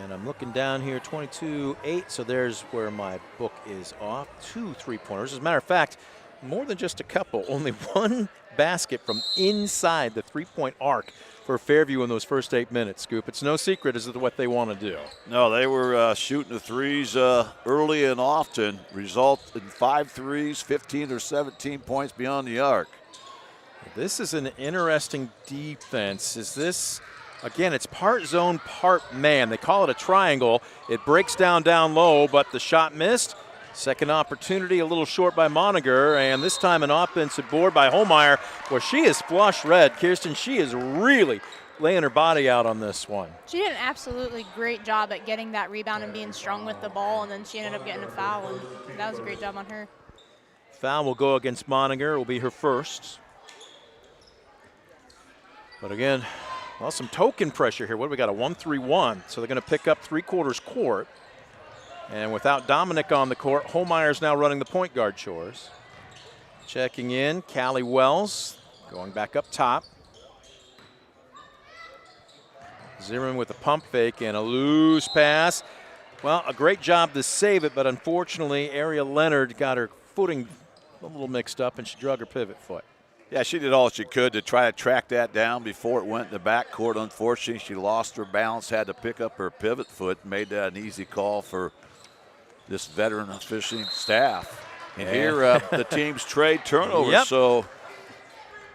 [SPEAKER 1] And I'm looking down here, 22-8, so there's where my book is off. 2 3-pointers. As a matter of fact, more than just a couple. Only 1 basket from inside the 3-point arc for Fairview in those first 8 minutes, Scoop. It's no secret as to what they want to do.
[SPEAKER 2] No, they were shooting the threes early and often. Result in 5 threes, 15 or 17 points beyond the arc.
[SPEAKER 1] This is an interesting defense. Is this Again, it's part zone, part man. They call it a triangle. It breaks down low, but the shot missed. Second opportunity, a little short by Moniger, and this time an offensive board by Holmeyer, where she is flush red. Kirsten, she is really laying her body out on this one.
[SPEAKER 3] She did an absolutely great job at getting that rebound and being strong with the ball, and then she ended up getting a foul, and that was a great job on her.
[SPEAKER 1] Foul will go against Moniger. It will be her first. But again, well, some token pressure here. What do we got? A 1-3-1. So they're going to pick up three-quarters court. And without Dominic on the court, Holmeyer's now running the point guard chores. Checking in, Callie Wells going back up top. Zimmerman with a pump fake and a loose pass. Well, a great job to save it, but unfortunately, Ariel Leonard got her footing a little mixed up and she drug her pivot foot.
[SPEAKER 2] Yeah, she did all she could to try to track that down before it went in the backcourt. Unfortunately, she lost her balance, had to pick up her pivot foot, made that an easy call for this veteran officiating staff. And here the teams trade turnovers.
[SPEAKER 1] Yep.
[SPEAKER 2] So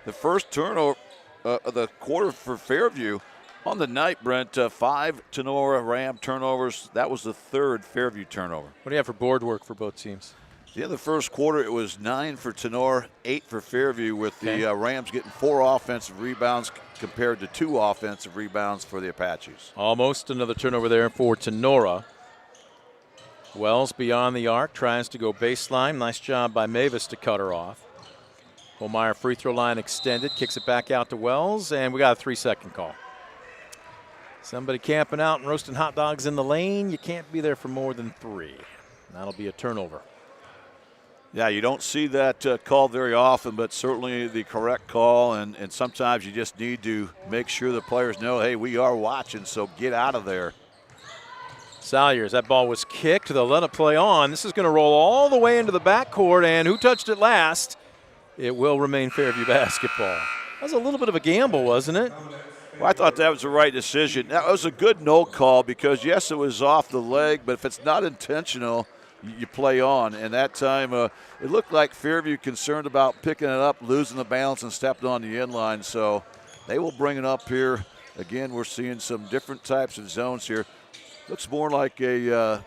[SPEAKER 2] the first turnover of the quarter for Fairview on the night, Brent, 5 Tinora Ram turnovers. That was the third Fairview turnover.
[SPEAKER 1] What do you have for board work for both teams?
[SPEAKER 2] Yeah, the first quarter it was 9 for Tinora, 8 for Fairview, with the Rams getting 4 offensive rebounds compared to 2 offensive rebounds for the Apaches.
[SPEAKER 1] Almost another turnover there for Tinora. Wells beyond the arc, tries to go baseline. Nice job by Mavis to cut her off. Holmeyer free throw line extended, kicks it back out to Wells, and we got a 3-second call. Somebody camping out and roasting hot dogs in the lane. You can't be there for more than 3. That'll be a turnover.
[SPEAKER 2] Yeah, you don't see that call very often, but certainly the correct call, and sometimes you just need to make sure the players know, hey, we are watching, so get out of there.
[SPEAKER 1] Salyers, that ball was kicked. They'll let it play on. This is going to roll all the way into the backcourt, and who touched it last? It will remain Fairview basketball. That was a little bit of a gamble, wasn't it?
[SPEAKER 2] Well, I thought that was the right decision. That was a good no call because, yes, it was off the leg, but if it's not intentional, you play on. And that time it looked like Fairview concerned about picking it up, losing the balance, and stepped on the inline. So they will bring it up here. Again, we're seeing some different types of zones here. Looks more like a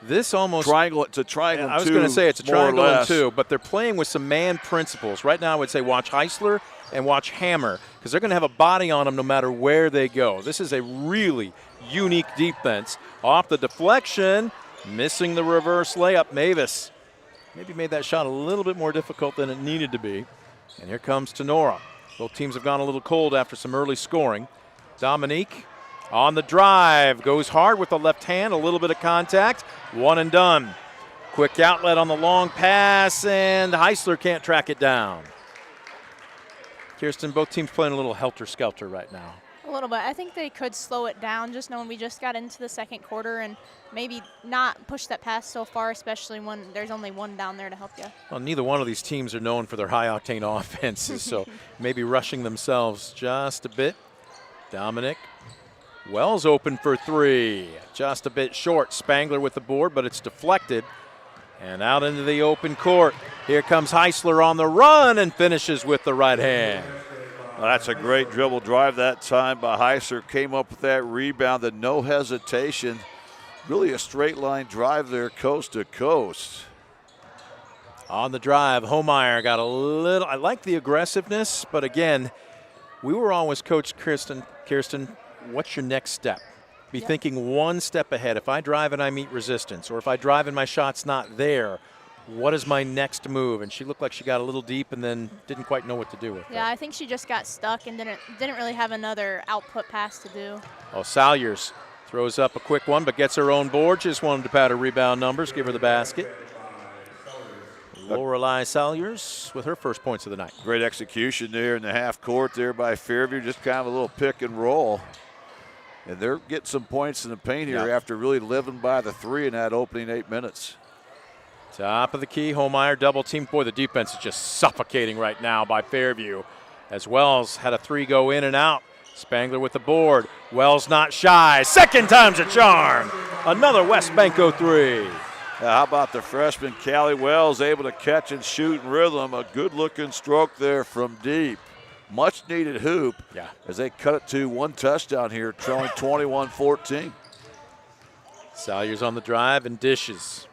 [SPEAKER 1] this almost
[SPEAKER 2] triangle. It's a triangle.
[SPEAKER 1] I was going to say it's a triangle and 2, but they're playing with some man principles. Right now I would say watch Heisler and watch Hammer because they're going to have a body on them no matter where they go. This is a really unique defense. Off the deflection, missing the reverse layup. Mavis maybe made that shot a little bit more difficult than it needed to be. And here comes Tinora. Both teams have gone a little cold after some early scoring. Dominique on the drive, goes hard with the left hand, a little bit of contact, one and done. Quick outlet on the long pass, and Heisler can't track it down. Kirsten, both teams playing a little helter-skelter right now.
[SPEAKER 3] A little bit. I think they could slow it down, just knowing we just got into the second quarter and maybe not push that pass so far, especially when there's only one down there to help you.
[SPEAKER 1] Well, neither one of these teams are known for their high-octane offenses, so maybe rushing themselves just a bit. Dominic. Wells open for 3. Just a bit short. Spangler with the board, but it's deflected. And out into the open court. Here comes Heisler on the run and finishes with the right hand.
[SPEAKER 2] Well, that's a great dribble drive that time by Heisler. Came up with that rebound, and no hesitation. Really a straight line drive there, coast to coast.
[SPEAKER 1] On the drive, Holmeyer got a little, I like the aggressiveness, but again, we were always Coach Kirsten, what's your next step? Be thinking one step ahead. If I drive and I meet resistance, or if I drive and my shot's not there, what is my next move? And she looked like she got a little deep and then didn't quite know what to do with it.
[SPEAKER 3] Yeah, I think she just got stuck and didn't really have another output pass to do.
[SPEAKER 1] Oh, Salyers throws up a quick one, but gets her own board. Just wanted to pad her rebound numbers, give her the basket. Lorelei Salyers with her first points of the night.
[SPEAKER 2] Great execution there in the half court there by Fairview. Just kind of a little pick and roll. And they're getting some points in the paint here after really living by the 3 in that opening 8 minutes.
[SPEAKER 1] Top of the key, Holmeyer double team. Boy, the defense is just suffocating right now by Fairview. As Wells had a 3 go in and out. Spangler with the board. Wells not shy. Second time's a charm. Another West Banco 3.
[SPEAKER 2] How about the freshman Callie Wells able to catch and shoot in rhythm? A good-looking stroke there from deep. much-needed hoop
[SPEAKER 1] Yeah.
[SPEAKER 2] as they cut it to 1 touchdown here, trailing 21-14.
[SPEAKER 1] Salyers on the drive and dishes.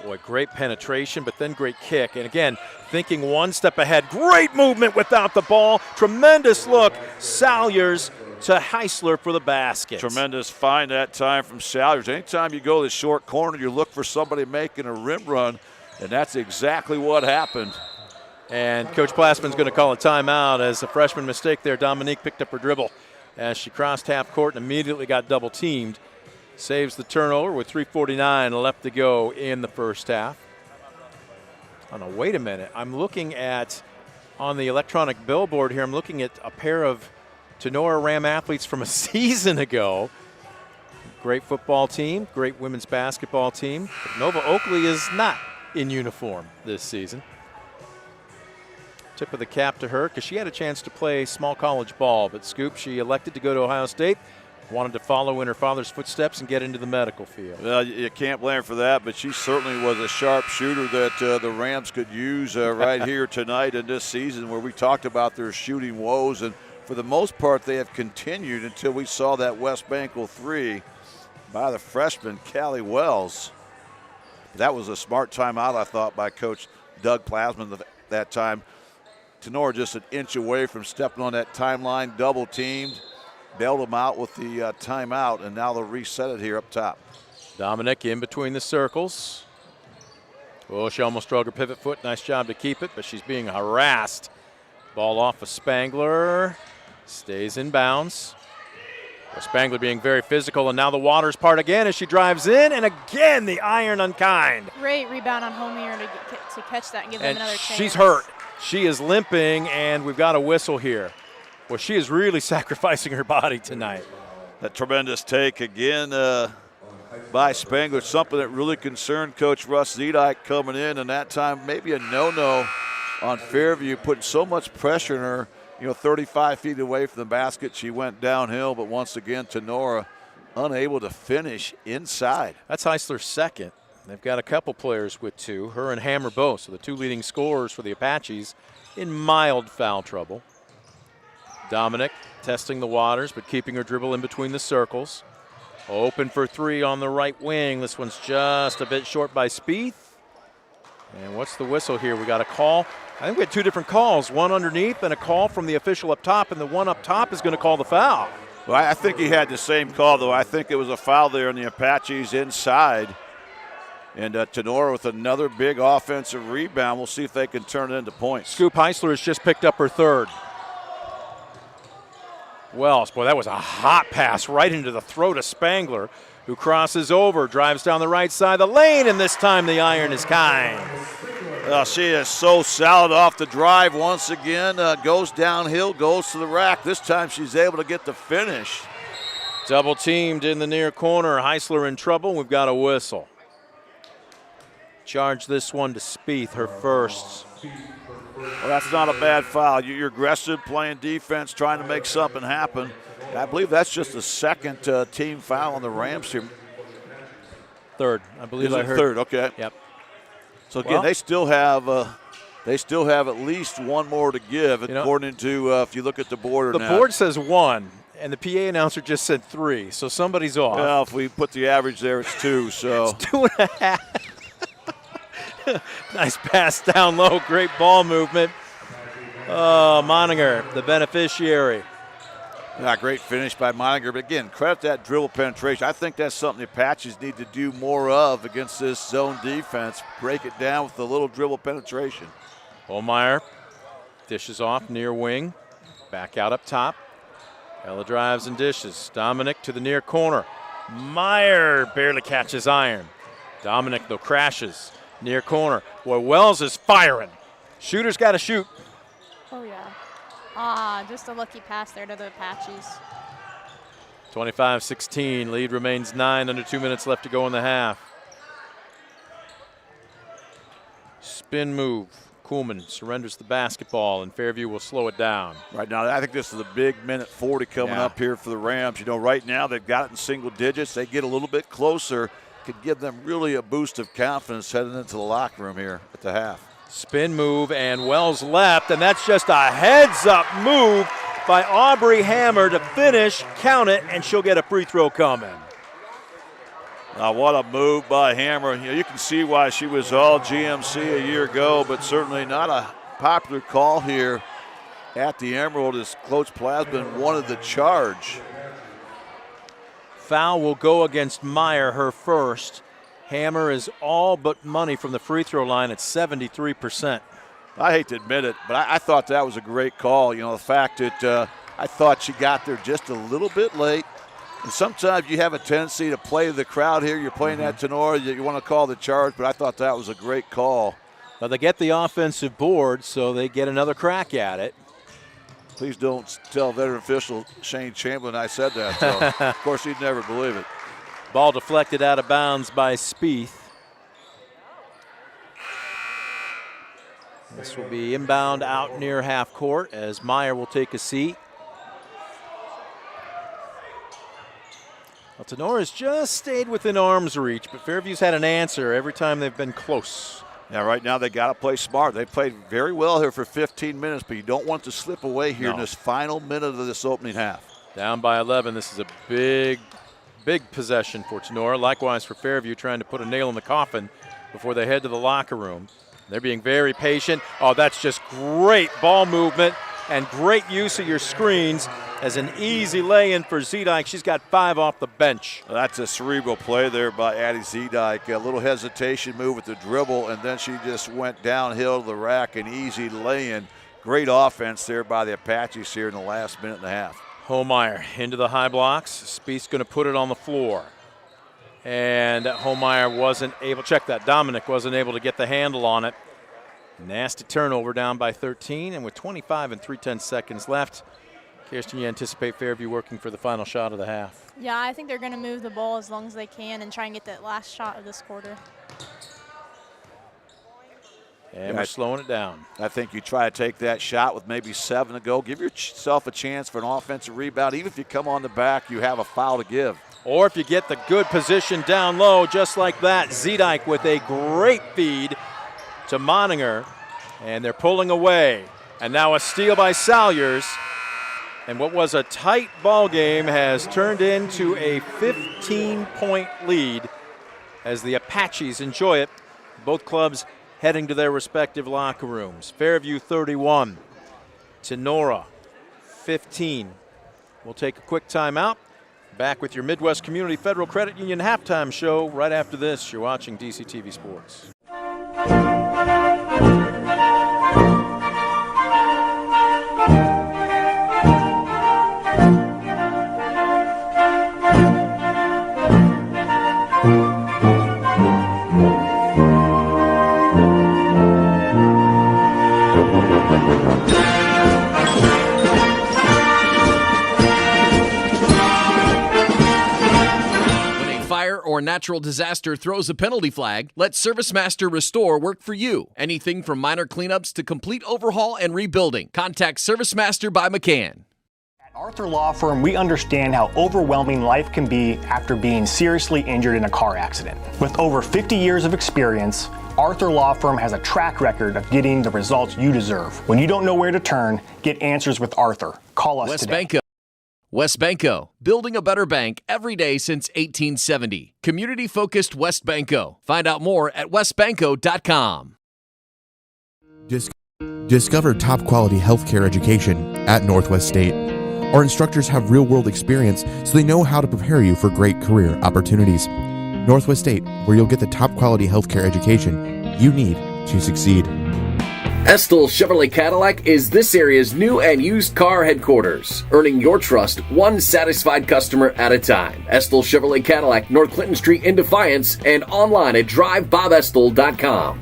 [SPEAKER 1] Boy, great penetration, but then great kick. And again, thinking one step ahead. Great movement without the ball. Tremendous look. Salyers to Heisler for the basket.
[SPEAKER 2] Tremendous find that time from Salyers. Anytime you go to the short corner, you look for somebody making a rim run, and that's exactly what happened.
[SPEAKER 1] And Coach Plassman's going to call a timeout as a freshman mistake there. Dominique picked up her dribble as she crossed half court and immediately got double teamed. Saves the turnover with 3:49 left to go in the first half. Oh, no, wait a minute. I'm looking at, on the electronic billboard here, I'm looking at a pair of Tinora Ram athletes from a season ago. Great football team, great women's basketball team. But Nova Oakley is not in uniform this season. Tip of the cap to her because she had a chance to play small college ball, but Scoop, she elected to go to Ohio State. Wanted to follow in her father's footsteps and get into the medical field.
[SPEAKER 2] Well, you can't blame her for that, but she certainly was a sharp shooter that the Rams could use right here tonight in this season, where we talked about their shooting woes. And for the most part, they have continued until we saw that West Banco 3 by the freshman, Callie Wells. That was a smart timeout, I thought, by Coach Doug Plasman that time. Tinora just an inch away from stepping on that timeline, double teamed. Bailed them out with the timeout, and now they'll reset it here up top.
[SPEAKER 1] Dominic in between the circles. Oh, she almost drug her pivot foot. Nice job to keep it, but she's being harassed. Ball off of Spangler. Stays in bounds. Well, Spangler being very physical, and now the waters part again as she drives in, and again the iron unkind.
[SPEAKER 3] Great rebound on Homier to catch that and give them
[SPEAKER 1] And
[SPEAKER 3] another chance.
[SPEAKER 1] she's hurt. She is limping, and we've got a whistle here. Well, she is really sacrificing her body tonight.
[SPEAKER 2] That tremendous take again by Spangler, something that really concerned Coach Russ Zedike coming in, and that time maybe a no-no on Fairview, putting so much pressure on her, 35 feet away from the basket. She went downhill, but once again, Tinora unable to finish inside.
[SPEAKER 1] That's Heisler's second. They've got a couple players with 2, her and Hammer both, so the 2 leading scorers for the Apaches in mild foul trouble. Dominic testing the waters, but keeping her dribble in between the circles. Open for 3 on the right wing. This one's just a bit short by Spieth. And what's the whistle here? We got a call. I think we had 2 different calls, one underneath and a call from the official up top, and the one up top is going to call the foul.
[SPEAKER 2] Well, I think he had the same call, though. I think it was a foul there on the Apaches inside. And Tinora with another big offensive rebound. We'll see if they can turn it into points.
[SPEAKER 1] Scoop Heisler has just picked up her 3rd. Wells, boy, that was a hot pass right into the throat of Spangler, who crosses over, drives down the right side of the lane, and this time the iron is kind.
[SPEAKER 2] She is so solid off the drive once again. Goes downhill, goes to the rack. This time she's able to get the finish.
[SPEAKER 1] Double teamed in the near corner. Heisler in trouble. We've got a whistle. Charge this one to Spieth, her first.
[SPEAKER 2] Well, that's not a bad foul. You're aggressive, playing defense, trying to make something happen. I believe that's just the second team foul on the Rams here.
[SPEAKER 1] 3rd, I believe.
[SPEAKER 2] Is
[SPEAKER 1] I
[SPEAKER 2] it
[SPEAKER 1] heard.
[SPEAKER 2] 3rd? Okay.
[SPEAKER 1] Yep.
[SPEAKER 2] So again, they still have at least one more to give, according to if you look at the board.
[SPEAKER 1] The board says 1, and the PA announcer just said 3. So somebody's off.
[SPEAKER 2] Well, if we put the average there, it's 2. So
[SPEAKER 1] it's 2.5. Nice pass down low. Great ball movement. Oh, Moninger, the beneficiary.
[SPEAKER 2] Yeah, great finish by Moninger. But again, credit that dribble penetration. I think that's something the Apaches need to do more of against this zone defense. Break it down with a little dribble penetration.
[SPEAKER 1] Holmeyer dishes off near wing. Back out up top. Ella drives and dishes. Dominic to the near corner. Meyer barely catches iron. Dominic, though, crashes. Near corner. Boy, Wells is firing. Shooter's got to shoot.
[SPEAKER 3] Oh, yeah. Just a lucky pass there to the Apaches.
[SPEAKER 1] 25-16. Lead remains 9, under 2 minutes left to go in the half. Spin move. Kuhlman surrenders the basketball, and Fairview will slow it down.
[SPEAKER 2] Right now, I think this is a big minute 40 coming up here for the Rams. Right now they've got it in single digits. They get a little bit closer, could give them really a boost of confidence heading into the locker room here at the half.
[SPEAKER 1] Spin move and Wells left, and that's just a heads-up move by Aubrey Hammer to finish, count it, and she'll get a free throw coming.
[SPEAKER 2] Now, what a move by Hammer. You can see why she was all GMC a year ago, but certainly not a popular call here at the Emerald as Coach Plasman wanted the charge.
[SPEAKER 1] Foul will go against Meyer, her first. Hammer is all but money from the free throw line at 73%.
[SPEAKER 2] I hate to admit it, but I thought that was a great call. The fact that I thought she got there just a little bit late. And sometimes you have a tendency to play the crowd here. You're playing at Tinora, you want to call the charge, but I thought that was a great call.
[SPEAKER 1] Well, they get the offensive board, so they get another crack at it.
[SPEAKER 2] Please don't tell veteran official Shane Chamberlain I said that. So. Of course, he'd never believe it.
[SPEAKER 1] Ball deflected out of bounds by Spieth. This will be inbound out near half court as Meyer will take a seat. Well, Tenora's just stayed within arm's reach, but Fairview's had an answer every time they've been close.
[SPEAKER 2] Yeah, right now they got to play smart. They played very well here for 15 minutes, but you don't want to slip away here in this final minute of this opening half.
[SPEAKER 1] Down by 11. This is a big possession for Tinora. Likewise for Fairview, trying to put a nail in the coffin before they head to the locker room. They're being very patient. Oh, that's just great ball movement and great use of your screens as an easy lay-in for Zedike. She's got 5 off the bench.
[SPEAKER 2] That's a cerebral play there by Addie Zedike. A little hesitation move with the dribble, and then she just went downhill to the rack, an easy lay-in. Great offense there by the Apaches here in the last minute and a half.
[SPEAKER 1] Homeyer into the high blocks. Spieth's going to put it on the floor. And Homeyer wasn't able, check that, Dominic wasn't able to get the handle on it. Nasty turnover down by 13, and with 25 and 3/10 seconds left, Kirsten, you anticipate Fairview working for the final shot of the half?
[SPEAKER 3] Yeah, I think they're going to move the ball as long as they can and try and get that last shot of this quarter.
[SPEAKER 1] And we're slowing it down.
[SPEAKER 2] I think you try to take that shot with maybe 7 to go. Give yourself a chance for an offensive rebound. Even if you come on the back, you have a foul to give.
[SPEAKER 1] Or if you get the good position down low, just like that, Zedike with a great feed to Moninger. And they're pulling away. And now a steal by Salyers. And what was a tight ball game has turned into a 15-point lead as the Apaches enjoy it. Both clubs heading to their respective locker rooms. Fairview 31, Tinora 15. We'll take a quick timeout. Back with your Midwest Community Federal Credit Union halftime show right after this. You're watching DCTV Sports.
[SPEAKER 6] Or natural disaster throws a penalty flag, let ServiceMaster Restore work for you. Anything from minor cleanups to complete overhaul and rebuilding. Contact ServiceMaster by McCann.
[SPEAKER 7] At Arthur Law Firm, we understand how overwhelming life can be after being seriously injured in a car accident. With over 50 years of experience, Arthur Law Firm has a track record of getting the results you deserve. When you don't know where to turn, get answers with Arthur. Call us today.
[SPEAKER 6] West Banco, building a better bank every day since 1870. Community-focused West Banco. Find out more at westbanco.com.
[SPEAKER 8] Discover top-quality healthcare education at Northwest State. Our instructors have real-world experience, so they know how to prepare you for great career opportunities. Northwest State, where you'll get the top-quality healthcare education you need to succeed.
[SPEAKER 4] Estill Chevrolet Cadillac is this area's new and used car headquarters, earning your trust one satisfied customer at a time. Estill Chevrolet Cadillac, North Clinton Street in Defiance, and online at drivebobestill.com.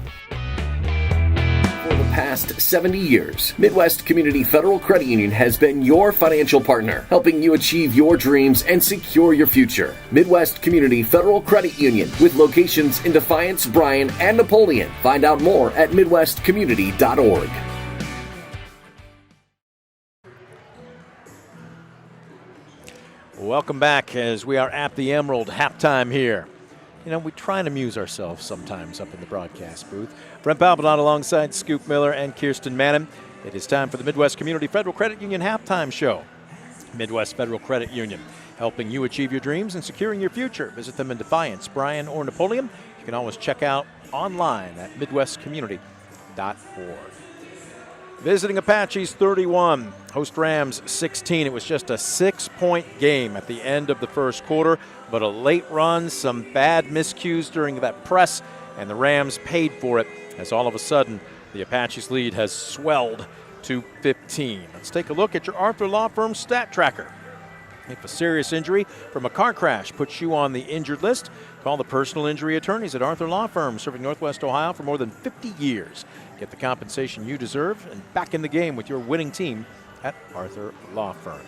[SPEAKER 4] For the past 70 years, Midwest Community Federal Credit Union has been your financial partner, helping you achieve your dreams and secure your future. Midwest Community Federal Credit Union, with locations in Defiance, Bryan, and Napoleon. Find out more at midwestcommunity.org.
[SPEAKER 1] Welcome back as we are at the Emerald halftime here. we try and amuse ourselves sometimes up in the broadcast booth. Brent Balbinot alongside Scoop Miller and Kirsten Mannon. It is time for the Midwest Community Federal Credit Union Halftime Show. Midwest Federal Credit Union, helping you achieve your dreams and securing your future. Visit them in Defiance, Bryan, or Napoleon. You can always check out online at midwestcommunity.org. Visiting Apaches 31, host Rams 16. It was just a 6-point game at the end of the first quarter, but a late run, some bad miscues during that press, and the Rams paid for it as all of a sudden the Apaches lead has swelled to 15. Let's take a look at your Arthur Law Firm stat tracker. If a serious injury from a car crash puts you on the injured list, call the personal injury attorneys at Arthur Law Firm, serving Northwest Ohio for more than 50 years. Get the compensation you deserve and back in the game with your winning team at Arthur Law Firm.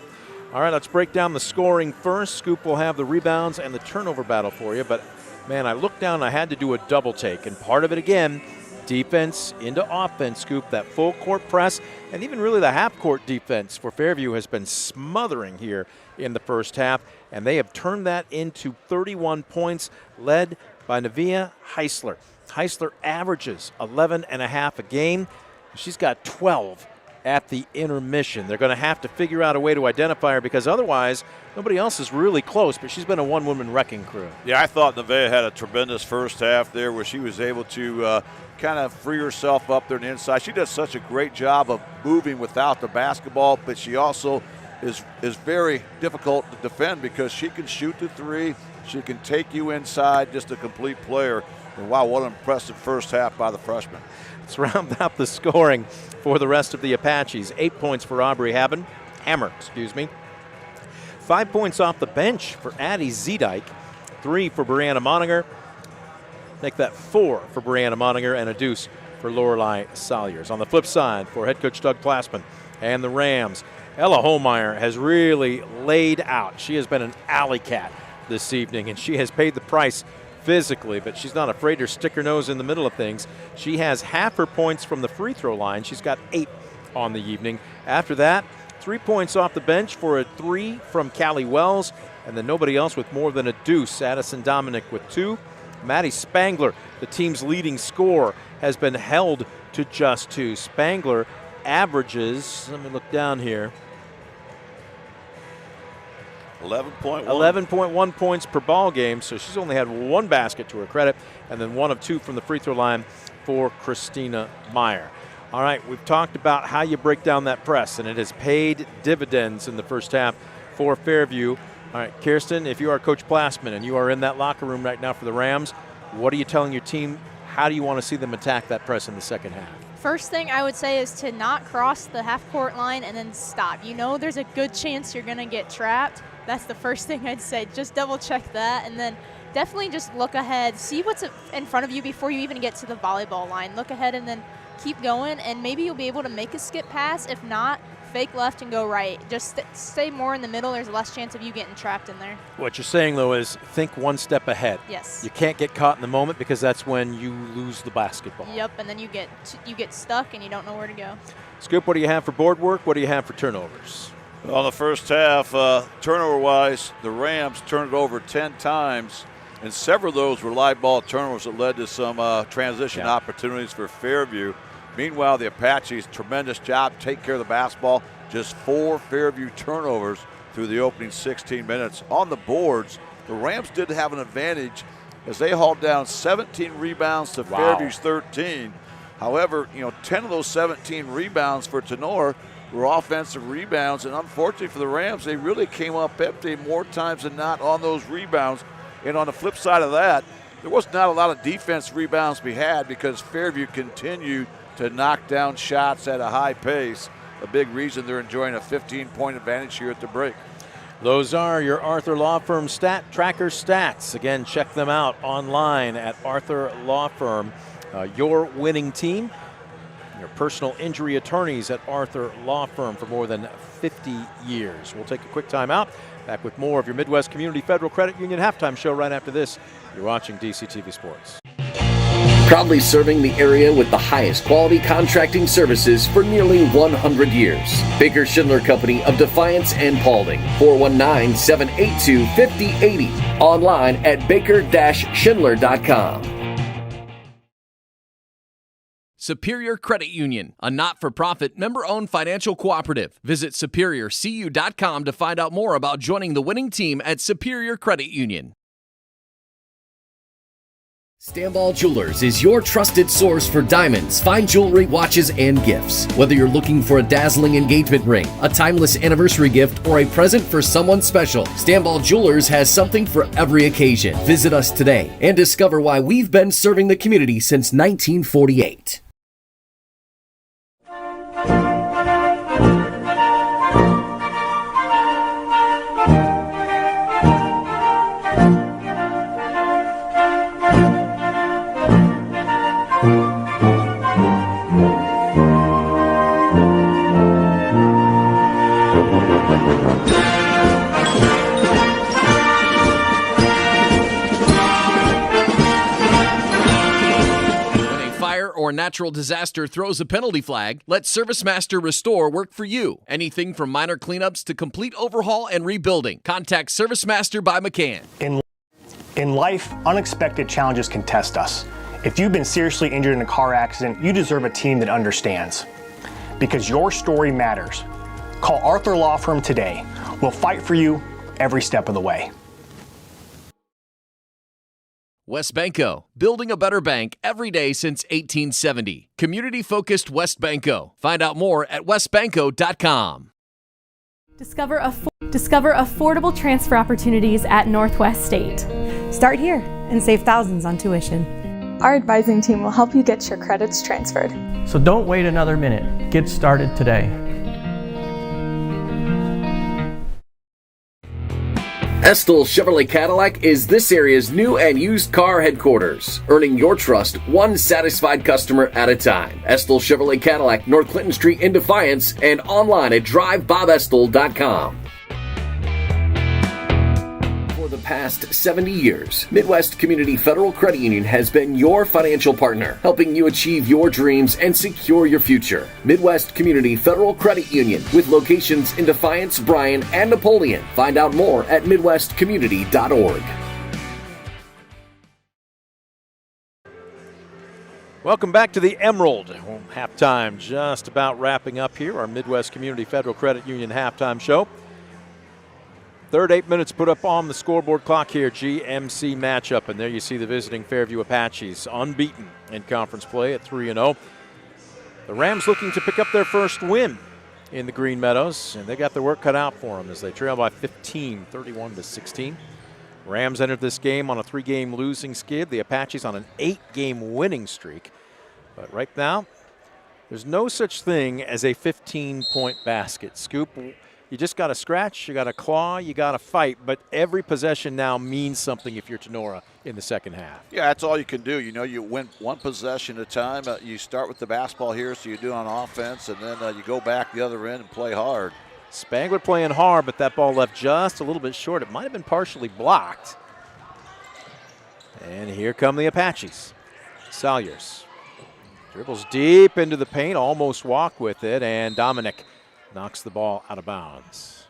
[SPEAKER 1] All right, let's break down the scoring first. Scoop will have the rebounds and the turnover battle for you, but man, I looked down and I had to do a double take, and part of it again, defense into offense, Scoop. That full court press and even really the half court defense for Fairview has been smothering here in the first half, and they have turned that into 31 points, led by Nevaeh Heisler. Heisler averages 11.5 a game. She's got 12 at the intermission. They're going to have to figure out a way to identify her because otherwise nobody else is really close, but she's been a one-woman wrecking crew.
[SPEAKER 2] Yeah, I thought Nevaeh had a tremendous first half there where she was able to kind of free herself up there on the inside. She does such a great job of moving without the basketball, but she also is very difficult to defend because she can shoot the three. She can take you inside, just a complete player. And wow, what an impressive first half by the freshman.
[SPEAKER 1] Let's round out the scoring for the rest of the Apaches. 8 points for Aubrey Hammer. 5 points off the bench for Addie Zedike. 3 for Brianna Moninger. Make that 4 for Brianna Moninger and a deuce for Lorelei Salyers. On the flip side, for head coach Doug Plassman and the Rams, Ella Holmeyer has really laid out. She has been an alley cat this evening, and she has paid the price physically, but she's not afraid to stick her nose in the middle of things. She has half her points from the free throw line. She's got 8 on the evening. After that, 3 points off the bench for a 3 from Callie Wells, and then nobody else with more than a deuce. Addison Dominic with 2. Maddie Spangler, the team's leading scorer, has been held to just 2. Spangler averages, let me look down here, 11.1 points per ball game, so she's only had 1 basket to her credit, and then 1 of 2 from the free throw line for Christina Meyer. All right, we've talked about how you break down that press, and it has paid dividends in the first half for Fairview. All right, Kirsten, if you are Coach Plassman and you are in that locker room right now for the Rams, what are you telling your team? How do you want to see them attack that press in the second half?
[SPEAKER 3] First thing I would say is to not cross the half-court line and then stop. You know there's a good chance you're going to get trapped. That's the first thing I'd say. Just double-check that, and then definitely just look ahead. See what's in front of you before you even get to the volleyball line. Look ahead and then keep going, and maybe you'll be able to make a skip pass. If not, fake left and go right. Just stay more in the middle. There's less chance of you getting trapped in there.
[SPEAKER 1] What you're saying, though, is think one step ahead.
[SPEAKER 3] Yes.
[SPEAKER 1] You can't get caught in the moment because that's when you lose the basketball.
[SPEAKER 3] Yep, and then you get stuck and you don't know where to go.
[SPEAKER 1] Scoop, what do you have for board work? What do you have for turnovers?
[SPEAKER 2] On the first half, turnover-wise, the Rams turned it over 10 times, and several of those were live ball turnovers that led to some transition opportunities for Fairview. Meanwhile, the Apaches, tremendous job, take care of the basketball. Just 4 Fairview turnovers through the opening 16 minutes. On the boards, the Rams did have an advantage as they hauled down 17 rebounds to Fairview's 13. However, 10 of those 17 rebounds for Tinora were offensive rebounds, and unfortunately for the Rams, they really came up empty more times than not on those rebounds. And on the flip side of that, there was not a lot of defense rebounds to be had because Fairview continued to knock down shots at a high pace. A big reason they're enjoying a 15-point advantage here at the break.
[SPEAKER 1] Those are your Arthur Law Firm Stat Tracker stats. Again, check them out online at Arthur Law Firm. Your winning team, your personal injury attorneys at Arthur Law Firm for more than 50 years. We'll take a quick time out. Back with more of your Midwest Community Federal Credit Union halftime show right after this. You're watching DCTV Sports.
[SPEAKER 4] Proudly serving the area with the highest quality contracting services for nearly 100 years. Baker Schindler Company of Defiance and Paulding. 419-782-5080. Online at baker-schindler.com.
[SPEAKER 6] Superior Credit Union, a not-for-profit, member-owned financial cooperative. Visit superiorcu.com to find out more about joining the winning team at Superior Credit Union.
[SPEAKER 4] Stanball Jewelers is your trusted source for diamonds, fine jewelry, watches, and gifts. Whether you're looking for a dazzling engagement ring, a timeless anniversary gift, or a present for someone special, Stanball Jewelers has something for every occasion. Visit us today and discover why we've been serving the community since 1948.
[SPEAKER 6] Or natural disaster throws a penalty flag, let ServiceMaster Restore work for you. Anything from minor cleanups to complete overhaul and rebuilding. Contact ServiceMaster by McCann.
[SPEAKER 7] In life, unexpected challenges can test us. If you've been seriously injured in a car accident, you deserve a team that understands. Because your story matters. Call Arthur Law Firm today. We'll fight for you every step of the way.
[SPEAKER 6] WestBanco, building a better bank every day since 1870. Community-focused WestBanco. Find out more at westbanco.com.
[SPEAKER 9] Discover affordable transfer opportunities at Northwest State.
[SPEAKER 10] Start here and save thousands on tuition.
[SPEAKER 11] Our advising team will help you get your credits transferred.
[SPEAKER 12] So don't wait another minute. Get started today.
[SPEAKER 4] Estill Chevrolet Cadillac is this area's new and used car headquarters, earning your trust one satisfied customer at a time. Estill Chevrolet Cadillac, North Clinton Street in Defiance, and online at drivebobestill.com. For the past 70 years, Midwest Community Federal Credit Union has been your financial partner, helping you achieve your dreams and secure your future. Midwest Community Federal Credit Union, with locations in Defiance, Bryan, and Napoleon. Find out more at midwestcommunity.org.
[SPEAKER 1] Welcome back to the Emerald. Halftime just about wrapping up here, our Midwest Community Federal Credit Union halftime show. Third 8 minutes put up on the scoreboard clock here, GMC matchup. And there you see the visiting Fairview Apaches, unbeaten in conference play at 3-0. The Rams looking to pick up their first win in the Green Meadows, and they got their work cut out for them as they trail by 15, 31-16. Rams entered this game on a 3-game losing skid. The Apaches on an 8-game winning streak. But right now, there's no such thing as a 15-point basket. Scoop, you just got to scratch, you got to claw, you got to fight, but every possession now means something if you're Tinora in the second half.
[SPEAKER 2] Yeah, that's all you can do. You know, you win one possession at a time. You start with the basketball here, so you do on offense, and then you go back the other end and play hard.
[SPEAKER 1] Spangler playing hard, but that ball left just a little bit short. It might have been partially blocked. And here come the Apaches. Salyers dribbles deep into the paint, almost walked with it, and Dominic knocks the ball out of bounds.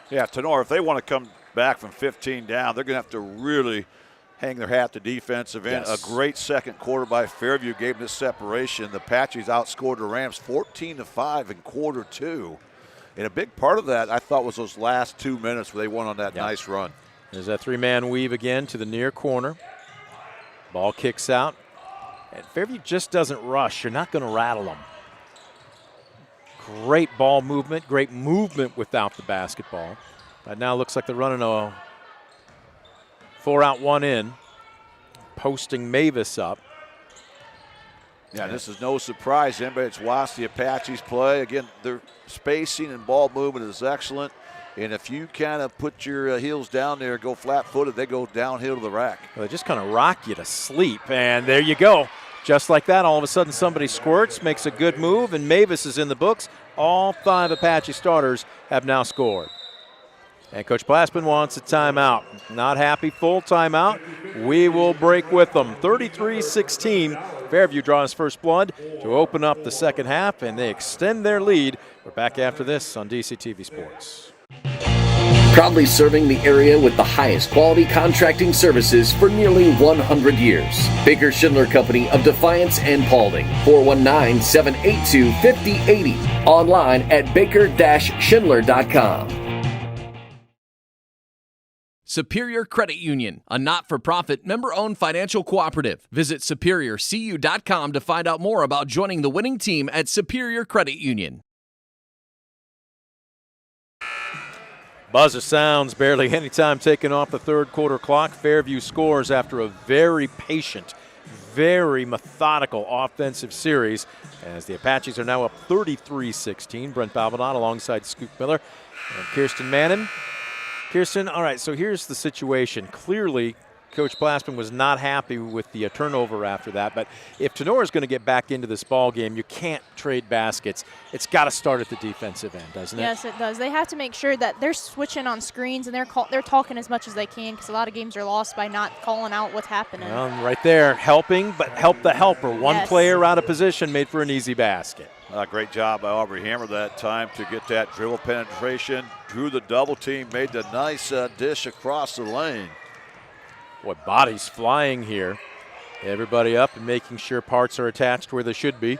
[SPEAKER 2] Yeah, Tinora, if they want to come back from 15 down, they're going to have to really hang their hat to defensive end.
[SPEAKER 1] Yes.
[SPEAKER 2] A great second quarter by Fairview gave them this separation. The Apaches outscored the Rams 14-5 in quarter two. And a big part of that, I thought, was those last 2 minutes where they went on that nice run.
[SPEAKER 1] There's that three-man weave again to the near corner. Ball kicks out. And Fairview just doesn't rush. You're not going to rattle them. Great ball movement, great movement without the basketball. But now looks like they're running a 4-out, 1-in, posting Mavis up.
[SPEAKER 2] Yeah, this is no surprise. Anybody's watched the Apaches play. Again, their spacing and ball movement is excellent. And if you kind of put your heels down there, go flat-footed, they go downhill to the rack.
[SPEAKER 1] Well, they just kind of rock you to sleep. And there you go. Just like that, all of a sudden somebody squirts, makes a good move, and Mavis is in the books. All 5 Apache starters have now scored. And Coach Plassman wants a timeout. Not happy, full timeout. We will break with them. 33-16. Fairview draws first blood to open up the second half, and they extend their lead. We're back after this on DCTV Sports.
[SPEAKER 4] Proudly serving the area with the highest quality contracting services for nearly 100 years. Baker Schindler Company of Defiance and Paulding. 419-782-5080. Online at baker-schindler.com.
[SPEAKER 6] Superior Credit Union, a not-for-profit member-owned financial cooperative. Visit superiorcu.com to find out more about joining the winning team at Superior Credit Union.
[SPEAKER 1] Buzzer sounds barely any time taken off the third quarter clock. Fairview scores after a very patient, very methodical offensive series as the Apaches are now up 33-16. Brent Balbinot alongside Scoop Miller and Kirsten Mannon. Kirsten, all right, so here's the situation. Clearly, Coach Plassman was not happy with the turnover after that, but if Tinora is going to get back into this ball game, you can't trade baskets. It's got to start at the defensive end, doesn't it?
[SPEAKER 3] Yes, it does. They have to make sure that they're switching on screens and they're talking as much as they can, because a lot of games are lost by not calling out what's happening.
[SPEAKER 1] Well, right there, helping, but help the helper. One player out of position made for an easy basket.
[SPEAKER 2] Great job by Aubrey Hammer that time to get that dribble penetration. Drew the double team, made the nice dish across the lane.
[SPEAKER 1] Boy, bodies flying here. Everybody up and making sure parts are attached where they should be.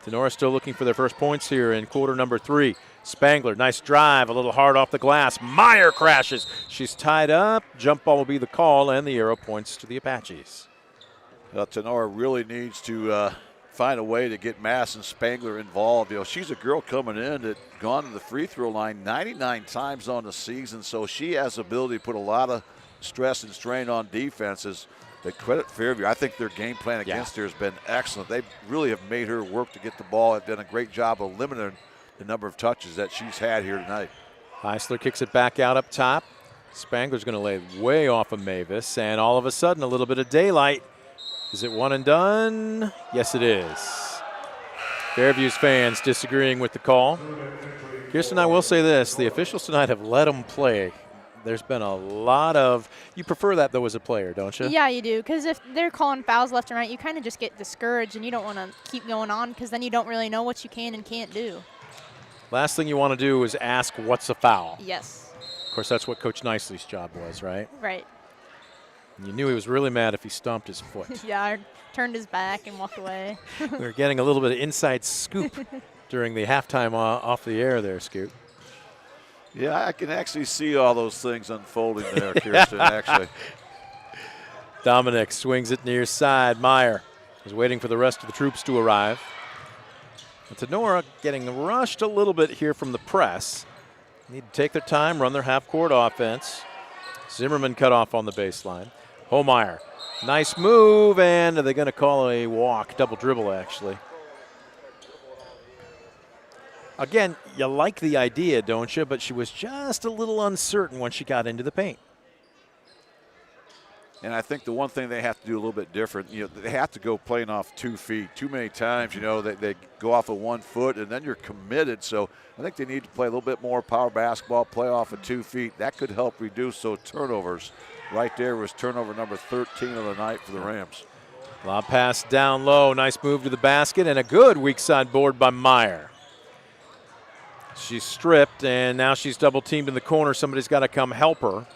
[SPEAKER 1] Tinora still looking for their first points here in quarter number 3. Spangler, nice drive, a little hard off the glass. Meyer crashes. She's tied up. Jump ball will be the call, and the arrow points to the Apaches.
[SPEAKER 2] Tinora really needs to find a way to get Mass and Spangler involved. You know, she's a girl coming in that gone to the free throw line 99 times on the season, so she has the ability to put a lot of stress and strain on defenses. They credit Fairview. I think their game plan against her has been excellent. They really have made her work to get the ball. Have done a great job of limiting the number of touches that she's had here tonight.
[SPEAKER 1] Heisler kicks it back out up top. Spangler's going to lay way off of Mavis, and all of a sudden a little bit of daylight. Is it one and done? Yes, it is. Fairview's fans disagreeing with the call. Kirsten, I will say this. The officials tonight have let them play. There's been a lot of – you prefer that, though, as a player, don't you?
[SPEAKER 3] Yeah, you do, because if they're calling fouls left and right, you kind of just get discouraged, and you don't want to keep going on, because then you don't really know what you can and can't do.
[SPEAKER 1] Last thing you want to do is ask what's a foul.
[SPEAKER 3] Yes.
[SPEAKER 1] Of course, that's what Coach Nicely's job was, right?
[SPEAKER 3] Right.
[SPEAKER 1] And you knew he was really mad if he stomped his foot.
[SPEAKER 3] Yeah, I turned his back and walked away.
[SPEAKER 1] We were getting a little bit of inside scoop during the halftime off the air there, Scoop.
[SPEAKER 2] Yeah, I can actually see all those things unfolding there, Kirsten, actually.
[SPEAKER 1] Dominic swings it near side. Meyer is waiting for the rest of the troops to arrive. And Tinora getting rushed a little bit here from the press. Need to take their time, run their half-court offense. Zimmerman cut off on the baseline. Homeyer, nice move, and are they going to call a walk? Double dribble, actually. Again, you like the idea, don't you? But she was just a little uncertain when she got into the paint.
[SPEAKER 2] And I think the one thing they have to do a little bit different, you know, they have to go playing off 2 feet. Too many times, you know, they go off of 1 foot and then you're committed. So I think they need to play a little bit more power basketball, play off of 2 feet. That could help reduce those turnovers. Right there was turnover number 13 of the night for the Rams.
[SPEAKER 1] Lob pass down low. Nice move to the basket and a good weak side board by Meyer. She's stripped and now she's double teamed in the corner. Somebody's got to come help her.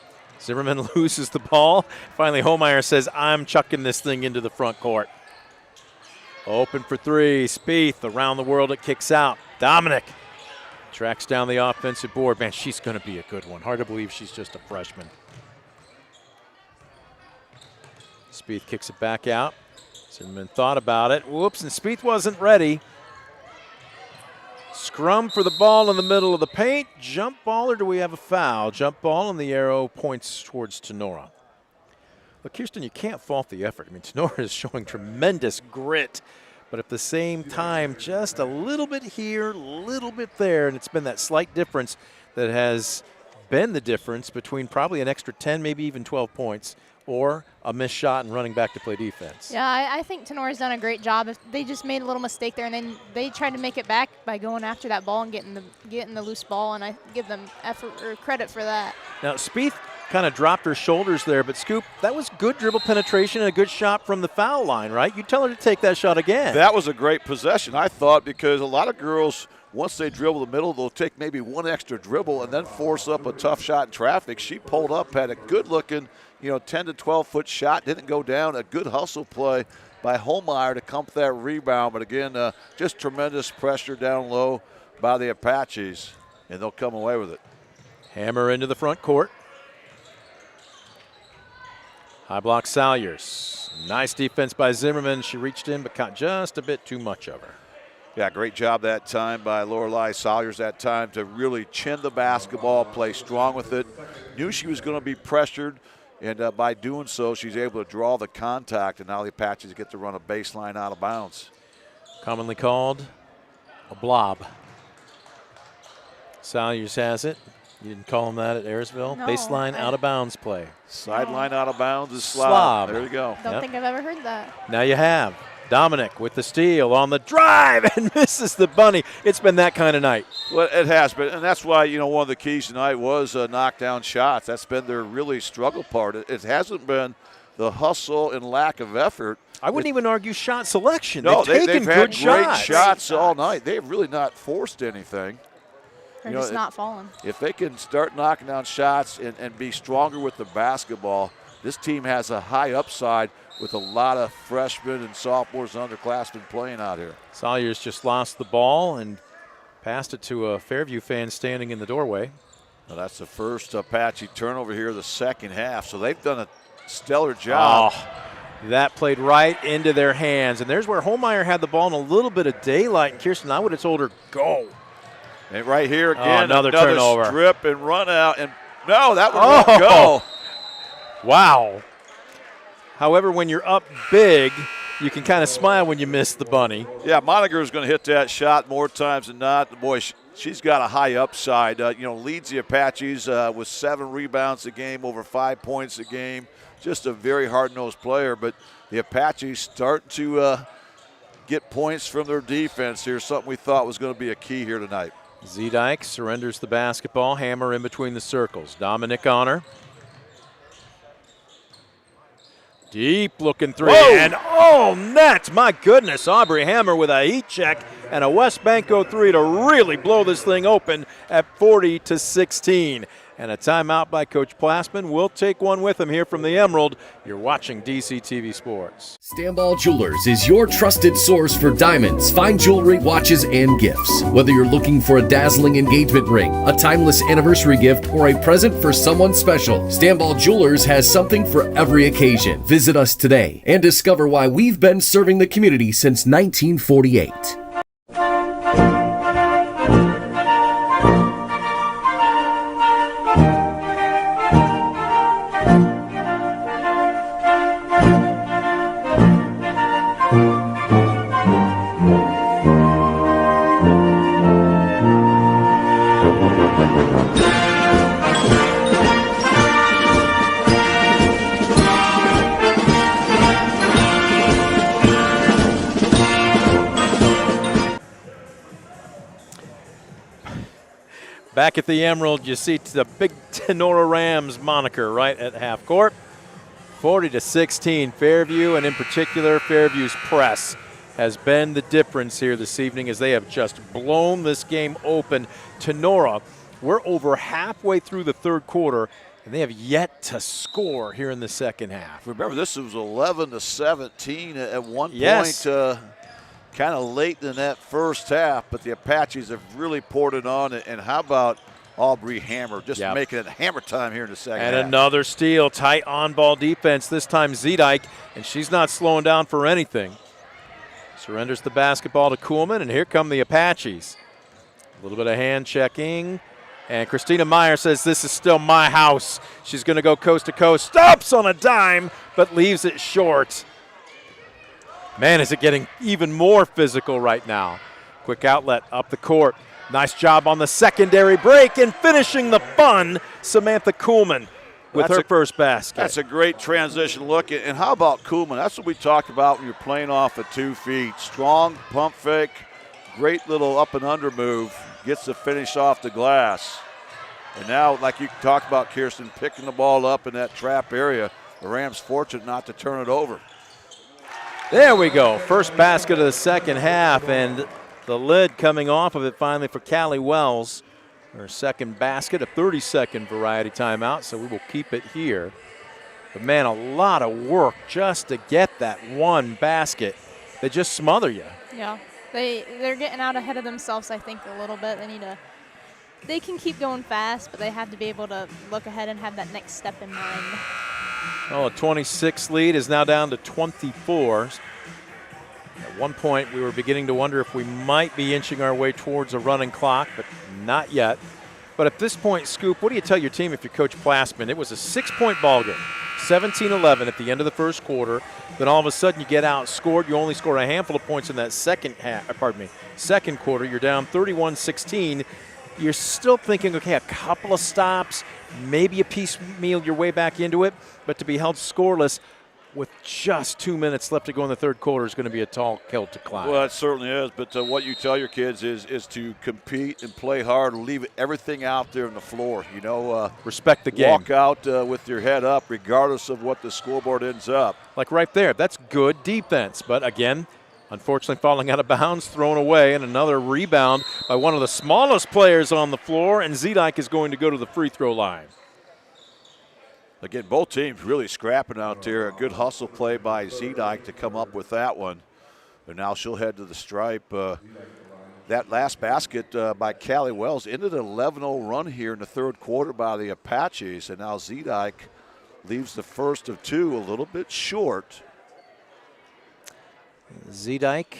[SPEAKER 1] Zimmerman loses the ball. Finally, Homeyer says, I'm chucking this thing into the front court. Open for three. Spieth around the world. It kicks out. Dominic tracks down the offensive board. Man, she's going to be a good one. Hard to believe she's just a freshman. Spieth kicks it back out. Zimmerman thought about it. Whoops, and Spieth wasn't ready. Scrum for the ball in the middle of the paint. Jump ball, or do we have a foul? Jump ball, and the arrow points towards Tinora. Look, Kirsten, you can't fault the effort. I mean, Tinora is showing tremendous grit, but at the same time, just a little bit here, a little bit there, and it's been that slight difference that has been the difference between probably an extra 10, maybe even 12 points or a missed shot and running back to play defense.
[SPEAKER 3] Yeah, I think Tenora's done a great job. If they just made a little mistake there, and then they tried to make it back by going after that ball and getting the loose ball, and I give them effort or credit for that.
[SPEAKER 1] Now, Spieth kind of dropped her shoulders there, but Scoop, that was good dribble penetration and a good shot from the foul line, right? You tell her to take that shot again.
[SPEAKER 2] That was a great possession, I thought, because a lot of girls, once they dribble the middle, they'll take maybe one extra dribble and then force up a tough shot in traffic. She pulled up, had a good-looking, 10 to 12-foot shot, didn't go down. A good hustle play by Holmeyer to come with that rebound. But again, just tremendous pressure down low by the Apaches, and they'll come away with it.
[SPEAKER 1] Hammer into the front court. High block Salyers. Nice defense by Zimmerman. She reached in but caught just a bit too much of her.
[SPEAKER 2] Yeah, great job that time by Lorelei Salyers that time to really chin the basketball, play strong with it. Knew she was going to be pressured, and by doing so, she's able to draw the contact, and now the Apaches get to run a baseline out of bounds.
[SPEAKER 1] Commonly called a blob. Salyers has it. You didn't call him that at Ayersville?
[SPEAKER 3] No,
[SPEAKER 1] baseline out of bounds play.
[SPEAKER 2] Sideline out of bounds is slob. There you go.
[SPEAKER 3] Don't think I've ever heard that.
[SPEAKER 1] Now you have. Dominic with the steal on the drive and misses the bunny. It's been that kind of night.
[SPEAKER 2] Well, it has been, and that's why, one of the keys tonight was knockdown shots. That's been their really struggle part. It hasn't been the hustle and lack of effort.
[SPEAKER 1] I wouldn't even argue shot selection.
[SPEAKER 2] No,
[SPEAKER 1] they've
[SPEAKER 2] had
[SPEAKER 1] good
[SPEAKER 2] great shots all night. They've really not forced anything.
[SPEAKER 3] They're just not falling.
[SPEAKER 2] If they can start knocking down shots and be stronger with the basketball, this team has a high upside with a lot of freshmen and sophomores and underclassmen playing out here.
[SPEAKER 1] Salyers just lost the ball and passed it to a Fairview fan standing in the doorway.
[SPEAKER 2] Well, that's the first Apache turnover here of the second half, so they've done a stellar job.
[SPEAKER 1] Oh, that played right into their hands. And there's where Holmeyer had the ball in a little bit of daylight, and Kirsten, I would have told her, go.
[SPEAKER 2] And right here again,
[SPEAKER 1] another turnover.
[SPEAKER 2] Strip and run out. And no, that would go.
[SPEAKER 1] Wow. However, when you're up big, you can kind of smile when you miss the bunny.
[SPEAKER 2] Yeah, Moniger is going to hit that shot more times than not. Boy, she's got a high upside. Leads the Apaches with 7 rebounds a game, over 5 points a game. Just a very hard-nosed player. But the Apaches start to get points from their defense here, something we thought was going to be a key here tonight.
[SPEAKER 1] Zedike surrenders the basketball. Hammer in between the circles. Dominic on her. Deep looking three.
[SPEAKER 2] Whoa.
[SPEAKER 1] And net. My goodness. Aubrey Hammer with a heat check and a West Banco three to really blow this thing open at 40-16. And a timeout by Coach Plassman. We'll take one with him here from the Emerald. You're watching DCTV Sports.
[SPEAKER 4] Stanball Jewelers is your trusted source for diamonds, fine jewelry, watches, and gifts. Whether you're looking for a dazzling engagement ring, a timeless anniversary gift, or a present for someone special, Stanball Jewelers has something for every occasion. Visit us today and discover why we've been serving the community since 1948.
[SPEAKER 1] Back at the Emerald, you see the big Tinora Rams moniker right at half court. 40-16, Fairview, and in particular, Fairview's press has been the difference here this evening as they have just blown this game open. Tinora, we're over halfway through the third quarter, and they have yet to score here in the second half.
[SPEAKER 2] Remember, this was 11-17 at one
[SPEAKER 1] yes.
[SPEAKER 2] point. Kind of late in that first half, but the Apaches have really poured it on. And how about Aubrey Hammer just making it hammer time here in the second half.
[SPEAKER 1] And another steal, tight on-ball defense, this time Zedike, and she's not slowing down for anything. Surrenders the basketball to Kuhlman, and here come the Apaches. A little bit of hand checking, and Christina Meyer says, this is still my house. She's going to go coast to coast, stops on a dime, but leaves it short. Man, is it getting even more physical right now. Quick outlet up the court. Nice job on the secondary break and finishing the fun, Samantha Kuhlman. with her first basket.
[SPEAKER 2] That's a great transition look. And how about Kuhlman? That's what we talked about when you're playing off of 2 feet. Strong pump fake, great little up and under move, gets the finish off the glass. And now, like you talked about, Kirsten, picking the ball up in that trap area. The Rams fortunate not to turn it over.
[SPEAKER 1] There we go. First basket of the second half, and the lid coming off of it finally for Callie Wells. Her second basket, a 30-second variety timeout, so we will keep it here. But, man, a lot of work just to get that one basket. They just smother you.
[SPEAKER 3] Yeah, they're getting out ahead of themselves, I think, a little bit. They can keep going fast, but they have to be able to look ahead and have that next step in mind.
[SPEAKER 1] Well, a 26 lead is now down to 24. At one point, we were beginning to wonder if we might be inching our way towards a running clock, but not yet. But at this point, Scoop, what do you tell your team if you're Coach Plassman? It was a 6-point ball game, 17-11 at the end of the first quarter. Then all of a sudden you get outscored. You only score a handful of points in that second quarter. You're down 31-16. You're still thinking, okay, a couple of stops, maybe a piecemeal your way back into it, but to be held scoreless with just 2 minutes left to go in the third quarter is going to be a tall hill to climb.
[SPEAKER 2] Well, it certainly is, but what you tell your kids is to compete and play hard and leave everything out there on the floor.
[SPEAKER 1] Respect the game.
[SPEAKER 2] Walk out with your head up regardless of what the scoreboard ends up.
[SPEAKER 1] Like right there, that's good defense, but again, unfortunately falling out of bounds, thrown away, and another rebound by one of the smallest players on the floor, and Zedike is going to go to the free throw line.
[SPEAKER 2] Again, both teams really scrapping out there. A good hustle play by Zedike to come up with that one. And now she'll head to the stripe. That last basket by Callie Wells ended an 11-0 run here in the third quarter by the Apaches, and now Zedike leaves the first of two a little bit short.
[SPEAKER 1] Zedike.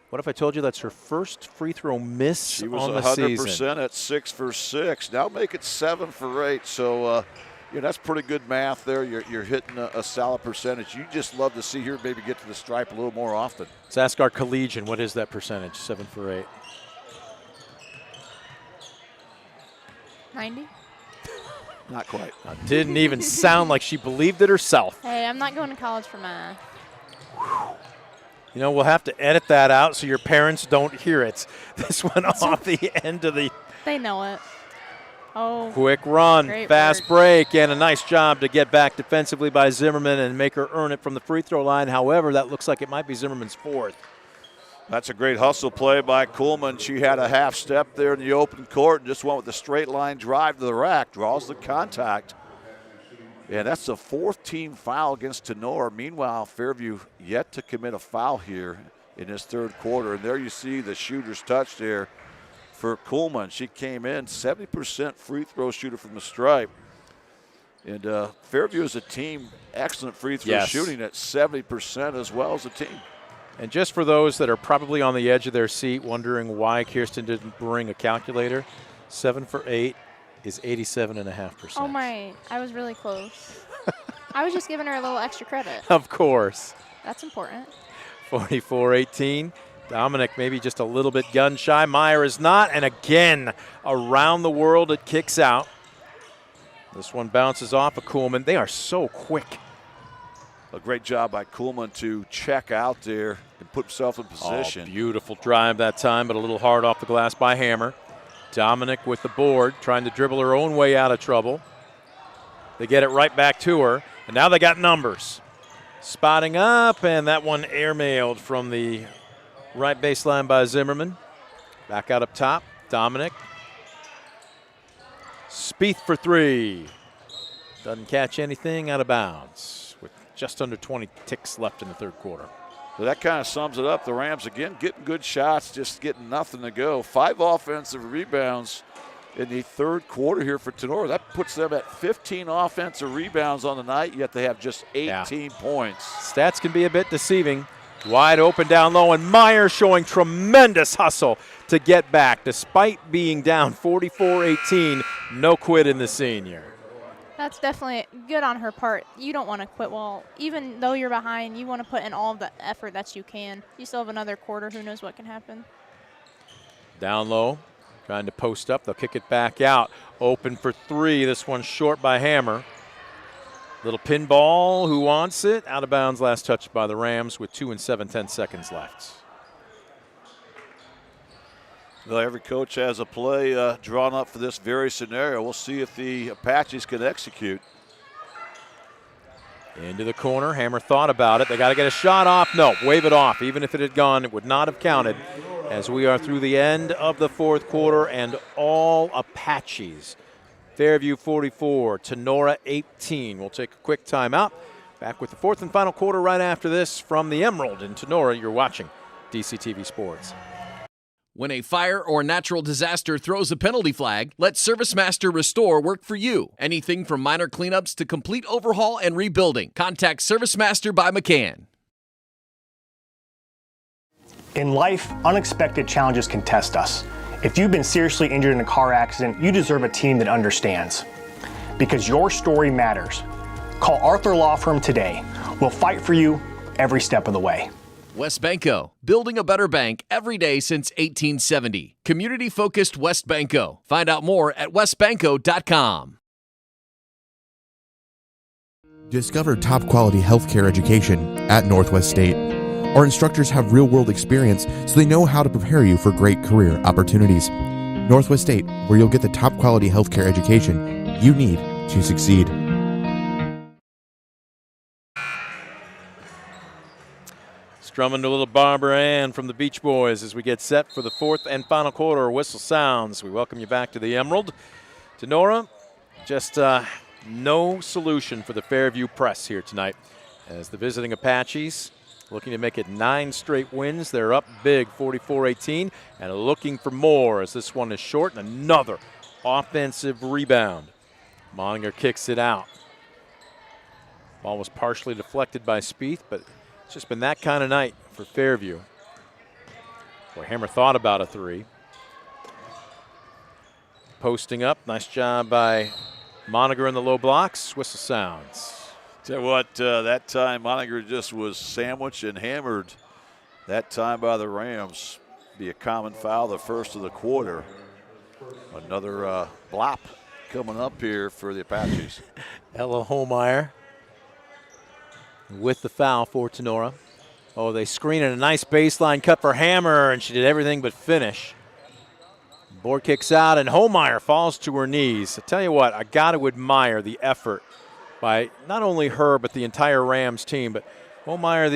[SPEAKER 1] What if I told you that's her first free throw miss on the season?
[SPEAKER 2] She was 100% at 6 for 6. Now make it 7 for 8. So, that's pretty good math there. You're hitting a solid percentage. You just love to see her maybe get to the stripe a little more often.
[SPEAKER 1] Let's ask our collegian, what is that percentage, 7 for 8?
[SPEAKER 3] 90?
[SPEAKER 2] Not quite.
[SPEAKER 1] Didn't even sound like she believed it herself.
[SPEAKER 3] Hey, I'm not going to college for math.
[SPEAKER 1] We'll have to edit that out so your parents don't hear it. This went off the end of the.
[SPEAKER 3] They know it. Oh.
[SPEAKER 1] Quick run, fast break, and a nice job to get back defensively by Zimmerman and make her earn it from the free throw line. However, that looks like it might be Zimmerman's fourth.
[SPEAKER 2] That's a great hustle play by Kuhlman. She had a half step there in the open court and just went with the straight line drive to the rack, draws the contact. And that's the fourth team foul against Tinora. Meanwhile, Fairview yet to commit a foul here in this third quarter. And there you see the shooter's touch there for Kuhlman. She came in 70% free throw shooter from the stripe. And Fairview as a team, excellent free throw shooting at 70% as well as a team.
[SPEAKER 1] And just for those that are probably on the edge of their seat wondering why Kirsten didn't bring a calculator, 7 for 8 is 87.5%.
[SPEAKER 3] Oh my, I was really close. I was just giving her a little extra credit.
[SPEAKER 1] Of course.
[SPEAKER 3] That's important.
[SPEAKER 1] 44-18. Dominic maybe just a little bit gun shy. Meyer is not. And again, around the world it kicks out. This one bounces off of Kuhlman. They are so quick.
[SPEAKER 2] A great job by Kuhlman to check out there and put himself in position.
[SPEAKER 1] Oh, beautiful drive that time, but a little hard off the glass by Hammer. Dominic with the board, trying to dribble her own way out of trouble. They get it right back to her, and now they got numbers. Spotting up, and that one airmailed from the right baseline by Zimmerman. Back out up top, Dominic. Spieth for three. Doesn't catch anything, out of bounds with just under 20 ticks left in the third quarter.
[SPEAKER 2] So that kind of sums it up. The Rams, again, getting good shots, just getting nothing to go. 5 offensive rebounds in the third quarter here for Tinora. That puts them at 15 offensive rebounds on the night, yet they have just 18 points.
[SPEAKER 1] Stats can be a bit deceiving. Wide open down low, and Meyer showing tremendous hustle to get back. Despite being down 44-18, no quit in the senior.
[SPEAKER 3] That's definitely good on her part. You don't want to quit. Well, even though you're behind, you want to put in all of the effort that you can. You still have another quarter. Who knows what can happen.
[SPEAKER 1] Down low. Trying to post up. They'll kick it back out. Open for three. This one's short by Hammer. Little pinball. Who wants it? Out of bounds. Last touch by the Rams with 2 7/10 seconds left.
[SPEAKER 2] Well, every coach has a play drawn up for this very scenario. We'll see if the Apaches can execute.
[SPEAKER 1] Into the corner. Hammer thought about it. They got to get a shot off. No, wave it off. Even if it had gone, it would not have counted, as we are through the end of the fourth quarter and all Apaches. Fairview 44, Tinora 18. We'll take a quick timeout. Back with the fourth and final quarter right after this from the Emerald in Tinora. You're watching DCTV Sports.
[SPEAKER 6] When a fire or natural disaster throws a penalty flag, let ServiceMaster Restore work for you. Anything from minor cleanups to complete overhaul and rebuilding. Contact ServiceMaster by McCann.
[SPEAKER 7] In life, unexpected challenges can test us. If you've been seriously injured in a car accident, you deserve a team that understands. Because your story matters. Call Arthur Law Firm today. We'll fight for you every step of the way.
[SPEAKER 6] WestBanco, building a better bank every day since 1870. Community-focused WestBanco. Find out more at westbanco.com.
[SPEAKER 8] Discover top quality healthcare education at Northwest State. Our instructors have real-world experience, so they know how to prepare you for great career opportunities. Northwest State, where you'll get the top quality healthcare education you need to succeed.
[SPEAKER 1] Strumming to a little Barbara Ann from the Beach Boys as we get set for the fourth and final quarter. Whistle sounds. We welcome you back to the Emerald. Tinora, just no solution for the Fairview press here tonight, as the visiting Apaches looking to make it 9 straight wins. They're up big, 44-18, and looking for more as this one is short, and another offensive rebound. Moninger kicks it out. Ball was partially deflected by Spieth, but it's just been that kind of night for Fairview. Boy, Hammer thought about a three. Posting up, nice job by Moninger in the low blocks. Whistle sounds.
[SPEAKER 2] Tell you what, that time Moninger just was sandwiched and hammered that time by the Rams. Be a common foul, the first of the quarter. Another blop coming up here for the Apaches.
[SPEAKER 1] Ella Holmeyer with the foul for Tinora. Oh, they screen and a nice baseline cut for Hammer, and she did everything but finish. Board kicks out, and Holmeyer falls to her knees. I tell you what, I got to admire the effort by not only her but the entire Rams team. But Holmeyer,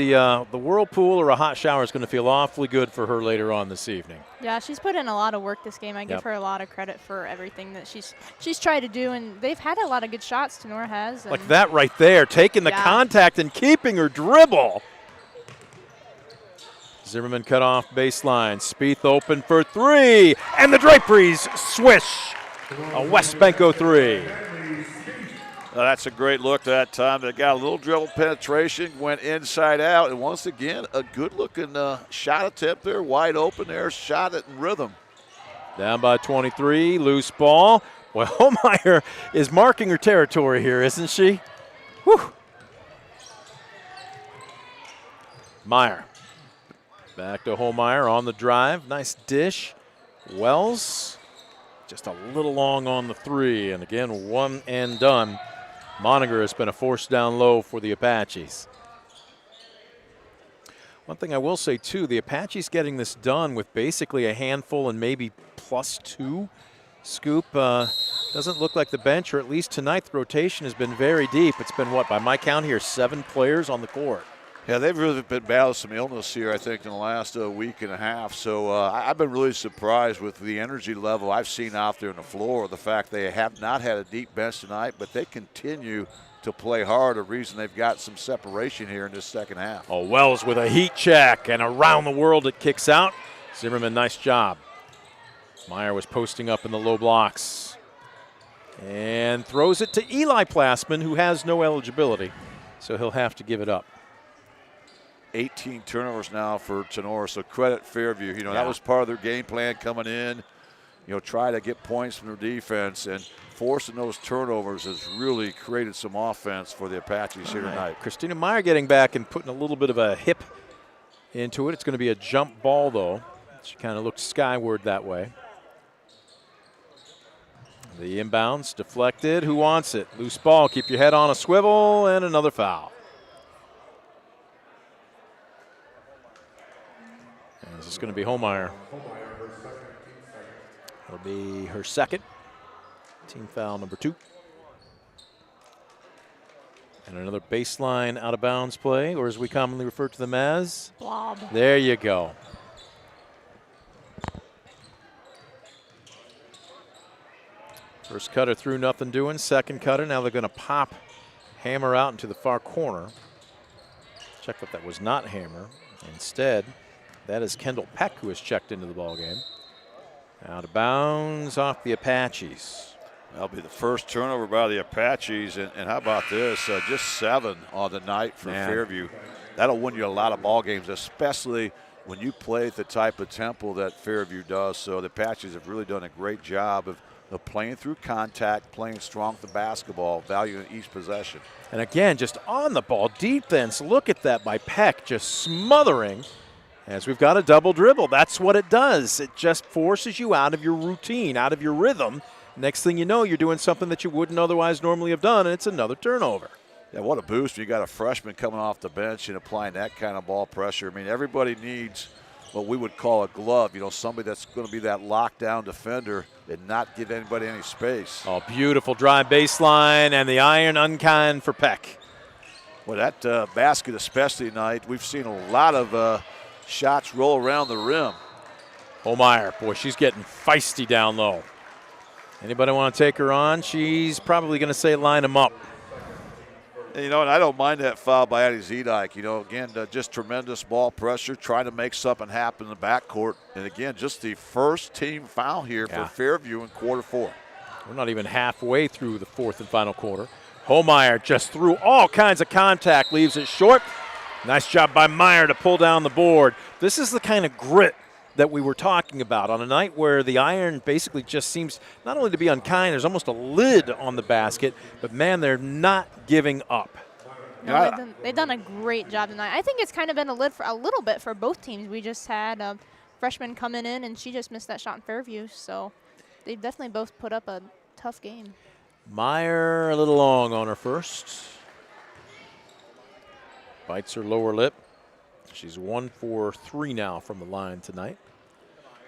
[SPEAKER 1] the whirlpool or a hot shower is going to feel awfully good for her later on this evening.
[SPEAKER 3] Yeah, she's put in a lot of work this game. I give her a lot of credit for everything that she's tried to do, and they've had a lot of good shots, Tinora has.
[SPEAKER 1] Like that right there, taking the contact and keeping her dribble. Zimmerman cut off baseline. Spieth open for three, and the Draperies swish. A WestBanco three.
[SPEAKER 2] That's a great look that time. They got a little dribble penetration, went inside out, and once again, a good-looking shot attempt there, wide open there, shot it in rhythm.
[SPEAKER 1] Down by 23, loose ball. Well, Holmeyer is marking her territory here, isn't she? Whew. Meyer. Back to Holmeyer on the drive. Nice dish. Wells just a little long on the three, and again, one and done. Moninger has been a force down low for the Apaches. One thing I will say, too, the Apaches getting this done with basically a handful and maybe +2. Scoop doesn't look like the bench, or at least tonight, the rotation has been very deep. It's been, what, by my count here, 7 players on the court.
[SPEAKER 2] Yeah, they've really been battling some illness here, I think, in the last week and a half. So I've been really surprised with the energy level I've seen out there on the floor. The fact they have not had a deep bench tonight, but they continue to play hard, a reason they've got some separation here in this second half.
[SPEAKER 1] Oh, Wells with a heat check, and around the world it kicks out. Zimmerman, nice job. Meyer was posting up in the low blocks and throws it to Eli Plassman, who has no eligibility, so he'll have to give it up.
[SPEAKER 2] 18 turnovers now for Tinora, so credit Fairview. You know, that was part of their game plan coming in. You know, try to get points from their defense, and forcing those turnovers has really created some offense for the Apaches here tonight.
[SPEAKER 1] Christina Meyer getting back and putting a little bit of a hip into it. It's going to be a jump ball, though. She kind of looked skyward that way. The inbounds deflected. Who wants it? Loose ball. Keep your head on a swivel, and another foul. And this is going to be Holmeyer. It'll be her second. Team foul number 2. And another baseline out of bounds play, or as we commonly refer to them as,
[SPEAKER 3] blob.
[SPEAKER 1] There you go. First cutter through, nothing doing. Second cutter, now they're going to pop Hammer out into the far corner. Check that was not Hammer. Instead, that is Kendall Peck who has checked into the ball game. Out of bounds off the Apaches.
[SPEAKER 2] That'll be the first turnover by the Apaches. And how about this? Just 7 on the night for Fairview. That'll win you a lot of ball games, especially when you play at the type of tempo that Fairview does. So the Apaches have really done a great job of playing through contact, playing strong with the basketball, valuing each possession.
[SPEAKER 1] And again, just on the ball, defense. Look at that by Peck, just smothering. As we've got a double dribble, that's what it does. It just forces you out of your routine, out of your rhythm. Next thing you know, you're doing something that you wouldn't otherwise normally have done, and it's another turnover.
[SPEAKER 2] Yeah, what a boost. You got a freshman coming off the bench and applying that kind of ball pressure. I mean, everybody needs what we would call a glove, somebody that's going to be that lockdown defender and not give anybody any space.
[SPEAKER 1] Oh, beautiful drive baseline, and the iron unkind for Peck.
[SPEAKER 2] Well, that basket especially tonight, we've seen a lot of shots roll around the rim.
[SPEAKER 1] Holmeyer, boy, she's getting feisty down low. Anybody want to take her on? She's probably going to say line them up.
[SPEAKER 2] And, and I don't mind that foul by Addie Zedike. Again, just tremendous ball pressure, trying to make something happen in the backcourt. And, again, just the first team foul here for Fairview in quarter 4.
[SPEAKER 1] We're not even halfway through the 4th and final quarter. Holmeyer just threw all kinds of contact, leaves it short. Nice job by Meyer to pull down the board. This is the kind of grit that we were talking about on a night where the iron basically just seems not only to be unkind, there's almost a lid on the basket, but man, they're not giving up.
[SPEAKER 3] No, they've done a great job tonight. I think it's kind of been a lid for a little bit for both teams. We just had a freshman coming in, and she just missed that shot in Fairview, so they've definitely both put up a tough game.
[SPEAKER 1] Meyer a little long on her first. Bites her lower lip. She's 1 for 3 now from the line tonight.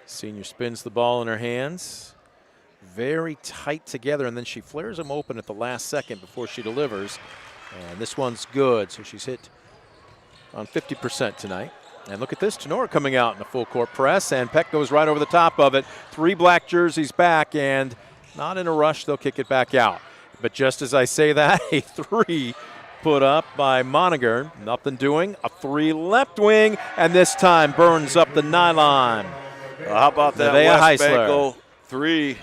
[SPEAKER 1] Senior spins the ball in her hands. Very tight together, and then she flares them open at the last second before she delivers. And this one's good, so she's hit on 50% tonight. And look at this, Tinora coming out in a full court press, and Peck goes right over the top of it. 3 black jerseys back, and not in a rush, they'll kick it back out. But just as I say that, a 3 put up by Moniger. Nothing doing. A 3 left wing, and this time burns up the nylon.
[SPEAKER 2] How about that West Banco 3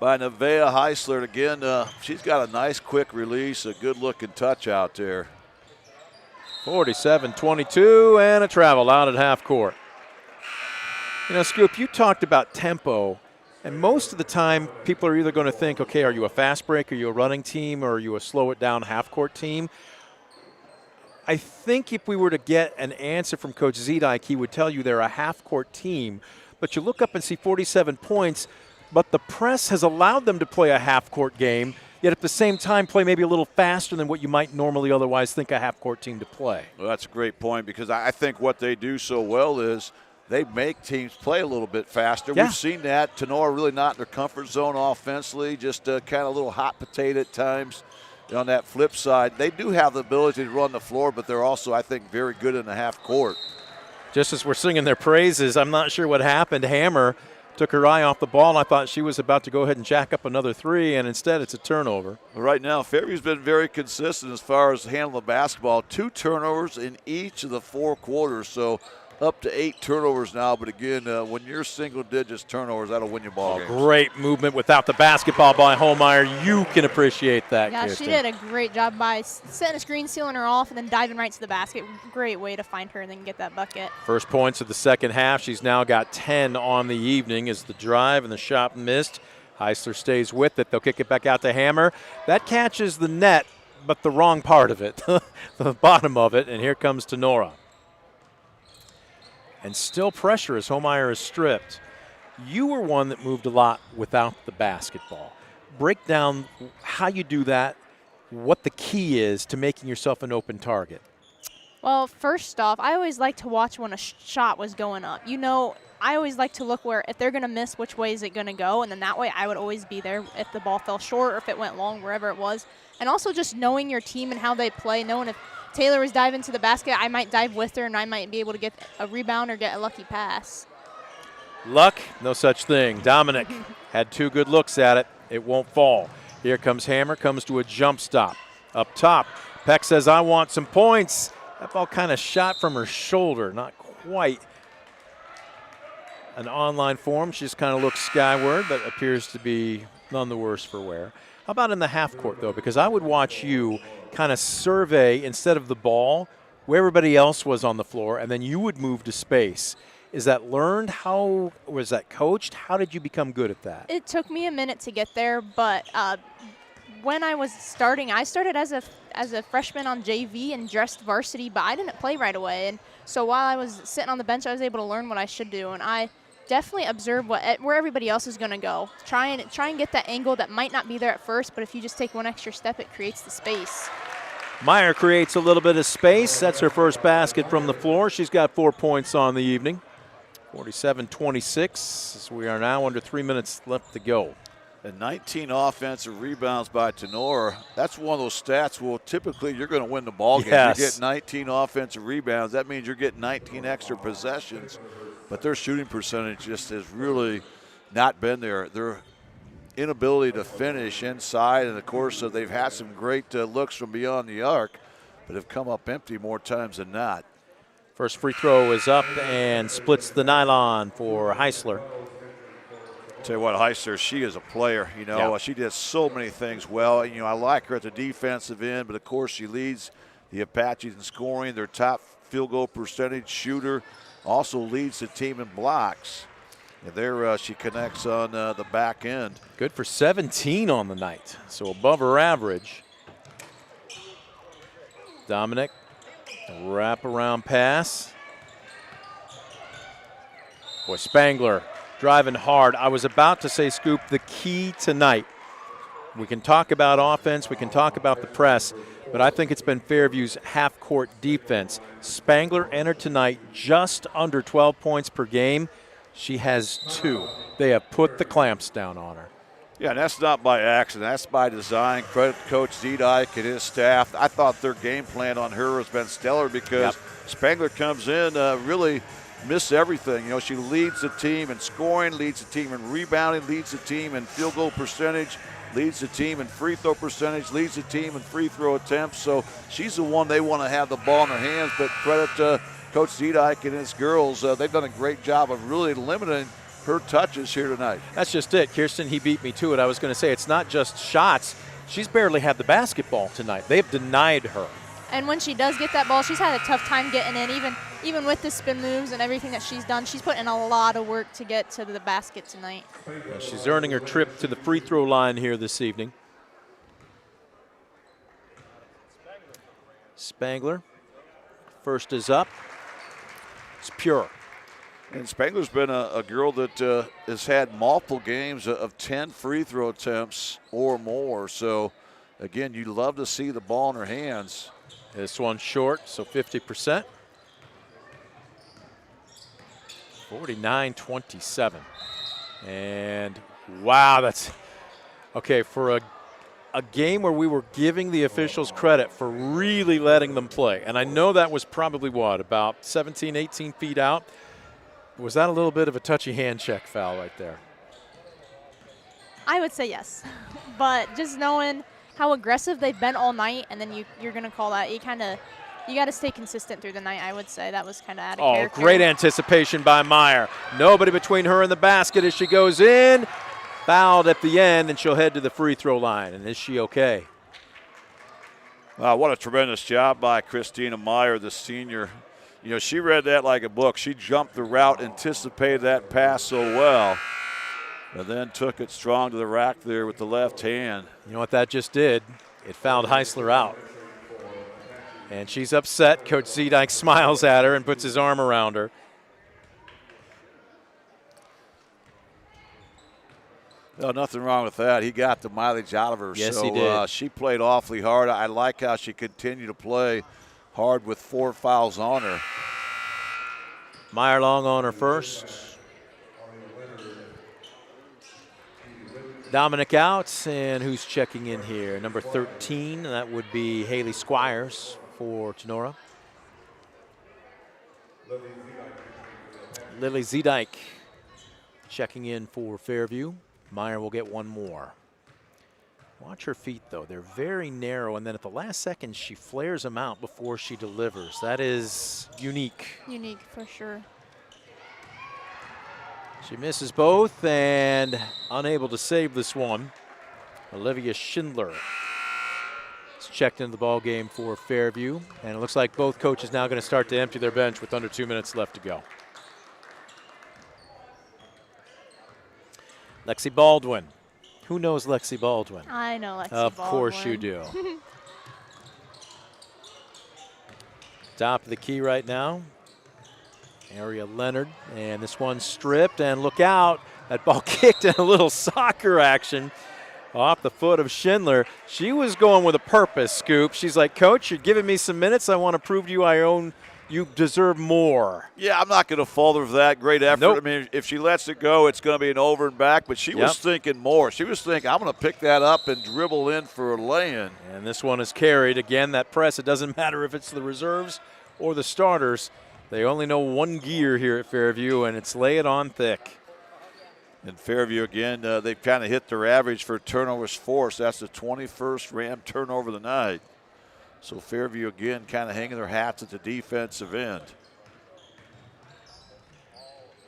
[SPEAKER 2] by Nevaeh Heisler? Again, she's got a nice quick release, a good-looking touch out there.
[SPEAKER 1] 47-22, and a travel out at half court. Scoop, you talked about tempo. And most of the time, people are either going to think, okay, are you a fast break, are you a running team, or are you a slow it down half-court team? I think if we were to get an answer from Coach Zedike, he would tell you they're a half-court team. But you look up and see 47 points, but the press has allowed them to play a half-court game, yet at the same time play maybe a little faster than what you might normally otherwise think a half-court team to play.
[SPEAKER 2] Well, that's a great point, because I think what they do so well is they make teams play a little bit faster.
[SPEAKER 1] Yeah.
[SPEAKER 2] We've seen that. Tinora really not in their comfort zone offensively, just kind of a little hot potato at times. On that flip side, they do have the ability to run the floor, but they're also, I think, very good in the half court.
[SPEAKER 1] Just as we're singing their praises, I'm not sure what happened. Hammer took her eye off the ball, and I thought she was about to go ahead and jack up another 3, and instead it's a turnover.
[SPEAKER 2] Right now, Fairview's been very consistent as far as handling the basketball. 2 turnovers in each of the 4 quarters, so up to 8 turnovers now. But again, when you're single digits turnovers, that'll win you ball games.
[SPEAKER 1] Great movement without the basketball by Holmeyer. You can appreciate that,
[SPEAKER 3] Yeah,
[SPEAKER 1] Kirsten.
[SPEAKER 3] she did a great job by setting a screen, sealing her off, and then diving right to the basket. Great way to find her and then get that bucket.
[SPEAKER 1] First points of the second half. She's now got 10 on the evening as the drive and the shot missed. Heisler stays with it. They'll kick it back out to Hammer. That catches the net, but the wrong part of it, the bottom of it, and here comes Tinora. And still pressure as Holmeyer is stripped. You were one that moved a lot without the basketball. break down how you do that, what the key is to making yourself an open target.
[SPEAKER 3] Well, first off, I always like to watch when a shot was going up. You know, I always like to look where if they're going to miss, which way is it going to go, and then that way I would always be there if the ball fell short or if it went long, wherever it was. And also just knowing your team and how they play, knowing if Taylor was diving to the basket, I might dive with her and I might be able to get a rebound or get a lucky pass.
[SPEAKER 1] Luck, no such thing. Dominic had 2 good looks at it. It won't fall. Here comes Hammer, comes to a jump stop. Up top, Peck says, I want some points. That ball kind of shot from her shoulder, not quite an online form. She just kind of looks skyward, but appears to be none the worse for wear. How about in the half court, though? Because I would watch you kind of survey, instead of the ball, where everybody else was on the floor, and then you would move to space. Is that learned? How was that coached? How did you become good at that?
[SPEAKER 3] It took me a minute to get there, but when I was starting, I started as a freshman on JV and dressed varsity, but I didn't play right away. And so while I was sitting on the bench, I was able to learn what I should do. And I definitely observe where everybody else is going to go. Try and get that angle that might not be there at first, but if you just take one extra step, it creates the space.
[SPEAKER 1] Meyer creates a little bit of space. That's her first basket from the floor. She's got 4 points on the evening. 47-26, as we are now under 3 minutes left to go.
[SPEAKER 2] And 19 offensive rebounds by Tinora. That's one of those stats. Well, typically you're going to win the ball game.
[SPEAKER 1] Yes.
[SPEAKER 2] You get 19 offensive rebounds. That means you're getting 19 extra possessions. But their shooting percentage just has really not been there. Their inability to finish inside, and of course they've had some great looks from beyond the arc, but have come up empty more times than not.
[SPEAKER 1] First free throw is up and splits the nylon for Heisler.
[SPEAKER 2] Tell you what, Heisler, she is a player. You know, She does so many things well. You know, I like her at the defensive end, but of course she leads the Apaches in scoring. Their top field goal percentage shooter, also leads the team in blocks. And there she connects on the back end.
[SPEAKER 1] Good for 17 on the night, so above her average. Dominic, a wraparound pass. Boy, Spangler driving hard. I was about to say, Scoop, the key tonight. We can talk about offense, we can talk about the press, but I think it's been Fairview's half-court defense. Spangler entered tonight just under 12 points per game. She has 2. They have put the clamps down on her.
[SPEAKER 2] Yeah, and that's not by accident. That's by design. Credit to Coach Zedike and his staff. I thought their game plan on her has been stellar because Spangler comes in really miss everything. You know, she leads the team in scoring, leads the team in rebounding, leads the team in field goal percentage, leads the team in free throw percentage, leads the team in free throw attempts. So she's the one they want to have the ball in their hands, but credit to Coach Zedike and his girls. They've done a great job of really limiting her touches here tonight.
[SPEAKER 1] That's just it. Kirsten, he beat me to it. I was going to say it's not just shots. She's barely had the basketball tonight. They've denied her.
[SPEAKER 3] And when she does get that ball, she's had a tough time getting in. Even with the spin moves and everything that she's done, she's put in a lot of work to get to the basket tonight.
[SPEAKER 1] Well, she's earning her trip to the free throw line here this evening. Spangler, first is up. It's pure.
[SPEAKER 2] And Spangler's been a girl that has had multiple games of 10 free throw attempts or more. So, again, you love to see the ball in her hands.
[SPEAKER 1] This one's short, so 50%. 49-27. And, wow, that's – okay, for a game where we were giving the officials credit for really letting them play, and I know that was probably, what, about 17, 18 feet out. Was that a little bit of a touchy hand check foul right there?
[SPEAKER 3] I would say yes. But just knowing how aggressive they've been all night, and then you're going to call that, you got to stay consistent through the night, I would say. That was kind of out of character.
[SPEAKER 1] Great anticipation by Meyer. Nobody between her and the basket as she goes in. Fouled at the end, and she'll head to the free throw line. And is she okay?
[SPEAKER 2] What a tremendous job by Christina Meyer, the senior. You know, she read that like a book. She jumped the route, anticipated that pass so well, and then took it strong to the rack there with the left hand.
[SPEAKER 1] You know what that just did? It fouled Heisler out. And she's upset. Coach Zedike smiles at her and puts his arm around her.
[SPEAKER 2] No, nothing wrong with that. He got the mileage out of her.
[SPEAKER 1] Yes,
[SPEAKER 2] so,
[SPEAKER 1] he did.
[SPEAKER 2] She played awfully hard. I like how she continued to play hard with 4 fouls on her.
[SPEAKER 1] Meyer Long on her first. Dominic out, and who's checking in here? Number 13, that would be Haley Squires for Tinora. Lily Zedike checking in for Fairview. Meyer will get one more. Watch her feet, though. They're very narrow, and then at the last second, she flares them out before she delivers. That is unique.
[SPEAKER 3] Unique for sure.
[SPEAKER 1] She misses both and unable to save this one. Olivia Schindler is checked into the ball game for Fairview, and it looks like both coaches now going to start to empty their bench with under 2 minutes left to go. Lexi Baldwin. Who knows Lexi Baldwin?
[SPEAKER 3] I know Lexi
[SPEAKER 1] Of
[SPEAKER 3] Baldwin.
[SPEAKER 1] course you do. Top of the key right now. Aria Leonard, and this one's stripped, and look out, that ball kicked in a little soccer action off the foot of Schindler. She was going with a purpose, Scoop. She's like, Coach, you're giving me some minutes. I want to prove to you you deserve more.
[SPEAKER 2] Yeah, I'm not going to fault her for that. Great effort.
[SPEAKER 1] Nope.
[SPEAKER 2] I mean, if she lets it go, it's going to be an over and back, but she was thinking more. She was thinking, I'm going to pick that up and dribble in for a lay-in.
[SPEAKER 1] And this one is carried. Again, that press, it doesn't matter if it's the reserves or the starters. They only know one gear here at Fairview, and it's lay it on thick.
[SPEAKER 2] And Fairview, again, they've kind of hit their average for turnovers forced. That's the 21st Ram turnover of the night. So Fairview, again, kind of hanging their hats at the defensive end.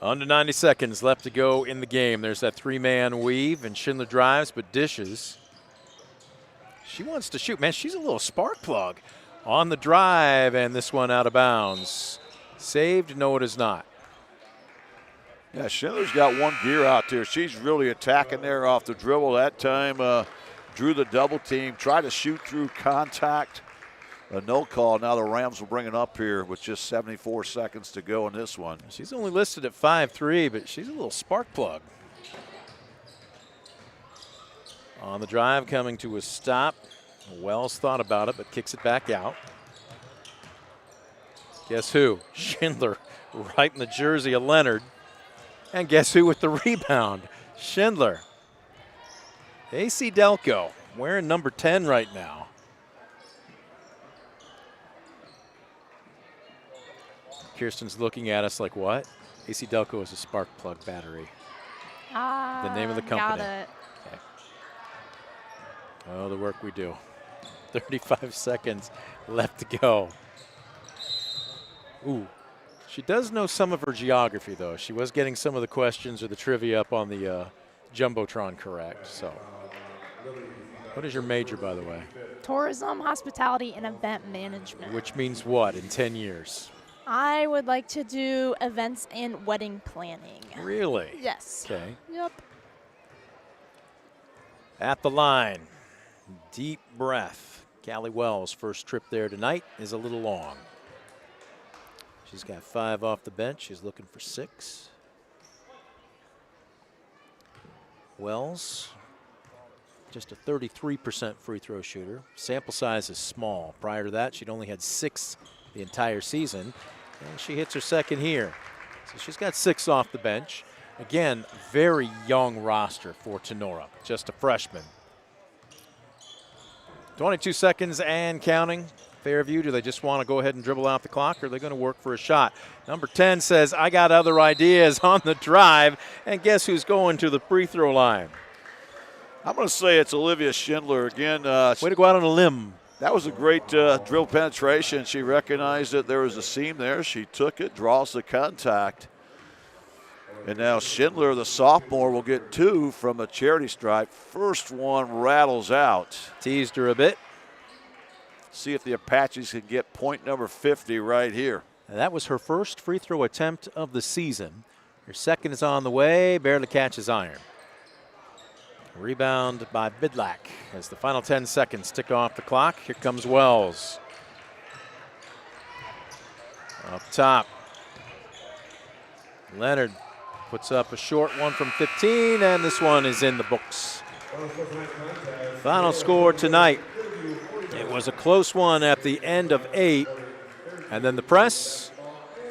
[SPEAKER 1] Under 90 seconds left to go in the game. There's that three-man weave, and Schindler drives but dishes. She wants to shoot. Man, she's a little spark plug on the drive, and this one out of bounds. Saved? No, it is not.
[SPEAKER 2] Yeah, Schindler's got one gear out there. She's really attacking there off the dribble. That time drew the double team, tried to shoot through contact. A no call. Now the Rams will bring it up here with just 74 seconds to go in this one.
[SPEAKER 1] She's only listed at 5'3", but she's a little spark plug. On the drive, coming to a stop. Wells thought about it, but kicks it back out. Guess who? Schindler right in the jersey of Leonard. And guess who with the rebound? Schindler. AC Delco wearing number 10 right now. Kirsten's looking at us like, what? AC Delco is a spark plug battery. The name of the company.
[SPEAKER 3] Got it.
[SPEAKER 1] Okay. Oh, the work we do. 35 seconds left to go. Ooh. She does know some of her geography, though. She was getting some of the questions or the trivia up on the Jumbotron correct. So, what is your major, by the way?
[SPEAKER 3] Tourism, hospitality, and event management.
[SPEAKER 1] Which means what in 10 years?
[SPEAKER 3] I would like to do events and wedding planning.
[SPEAKER 1] Really?
[SPEAKER 3] Yes.
[SPEAKER 1] Okay.
[SPEAKER 3] Yep.
[SPEAKER 1] At the line, deep breath. Callie Wells' first trip there tonight is a little long. She's got 5 off the bench. She's looking for 6. Wells, just a 33% free throw shooter. Sample size is small. Prior to that, she'd only had 6 the entire season, and she hits her second here. So she's got 6 off the bench. Again, very young roster for Tinora, just a freshman. 22 seconds and counting. Fairview, do they just want to go ahead and dribble out the clock, or are they going to work for a shot? Number 10 says, I got other ideas on the drive, and guess who's going to the free throw line?
[SPEAKER 2] I'm going to say it's Olivia Schindler again.
[SPEAKER 1] Way to go out on a limb.
[SPEAKER 2] That was a great drill penetration. She recognized that there was a seam there. She took it, draws the contact. And now Schindler, the sophomore, will get 2 from a charity stripe. First one rattles out.
[SPEAKER 1] Teased her a bit.
[SPEAKER 2] See if the Apaches can get point number 50 right here.
[SPEAKER 1] And that was her first free throw attempt of the season. Her second is on the way, barely catches iron. Rebound by Bidlack as the final 10 seconds tick off the clock. Here comes Wells. Up top. Leonard puts up a short one from 15, and this one is in the books. Final score tonight. It was a close one at the end of 8, and then the press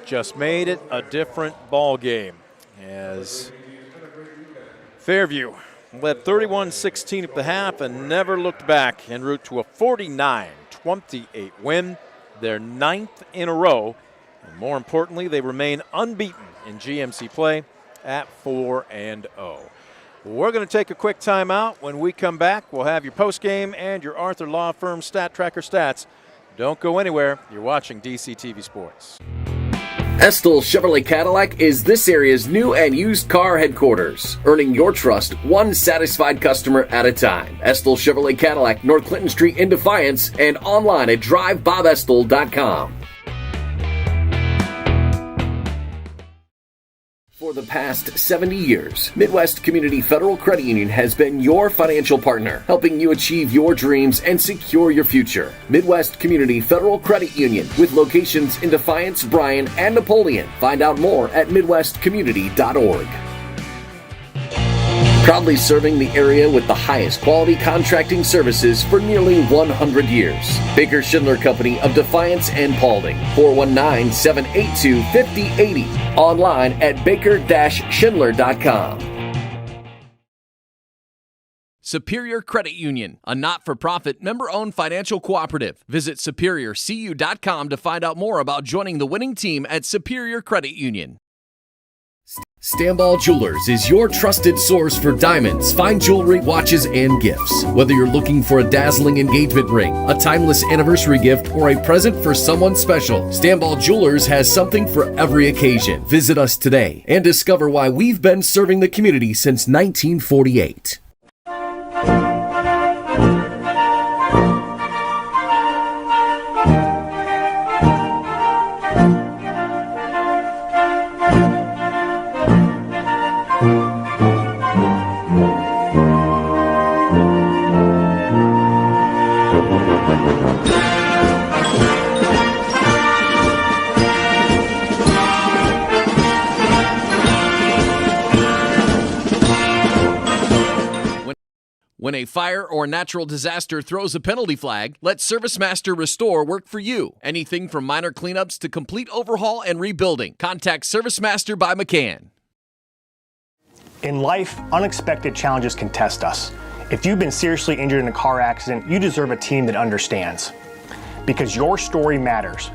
[SPEAKER 1] just made it a different ball game as Fairview led 31-16 at the half and never looked back en route to a 49-28 win, their 9th in a row. And more importantly, they remain unbeaten in GMC play at 4-0. We're going to take a quick timeout. When we come back, we'll have your postgame and your Arthur Law Firm Stat Tracker stats. Don't go anywhere. You're watching DCTV Sports.
[SPEAKER 4] Estill Chevrolet Cadillac is this area's new and used car headquarters, earning your trust one satisfied customer at a time. Estill Chevrolet Cadillac, North Clinton Street in Defiance, and online at drivebobestill.com. For the past 70 years, Midwest Community Federal Credit Union has been your financial partner, helping you achieve your dreams and secure your future. Midwest Community Federal Credit Union, with locations in Defiance, Bryan, and Napoleon. Find out more at midwestcommunity.org. Proudly serving the area with the highest quality contracting services for nearly 100 years. Baker Schindler Company of Defiance and Paulding. 419-782-5080. Online at baker-schindler.com.
[SPEAKER 6] Superior Credit Union, a not-for-profit, member-owned financial cooperative. Visit superiorcu.com to find out more about joining the winning team at Superior Credit Union.
[SPEAKER 4] Stamball Jewelers is your trusted source for diamonds, fine jewelry, watches, and gifts. Whether you're looking for a dazzling engagement ring, a timeless anniversary gift, or a present for someone special, Stamball Jewelers has something for every occasion. Visit us today and discover why we've been serving the community since 1948.
[SPEAKER 6] When a fire or natural disaster throws a penalty flag, let ServiceMaster Restore work for you. Anything from minor cleanups to complete overhaul and rebuilding. Contact ServiceMaster by McCann.
[SPEAKER 7] In life, unexpected challenges can test us. If you've been seriously injured in a car accident, you deserve a team that understands. Because your story matters.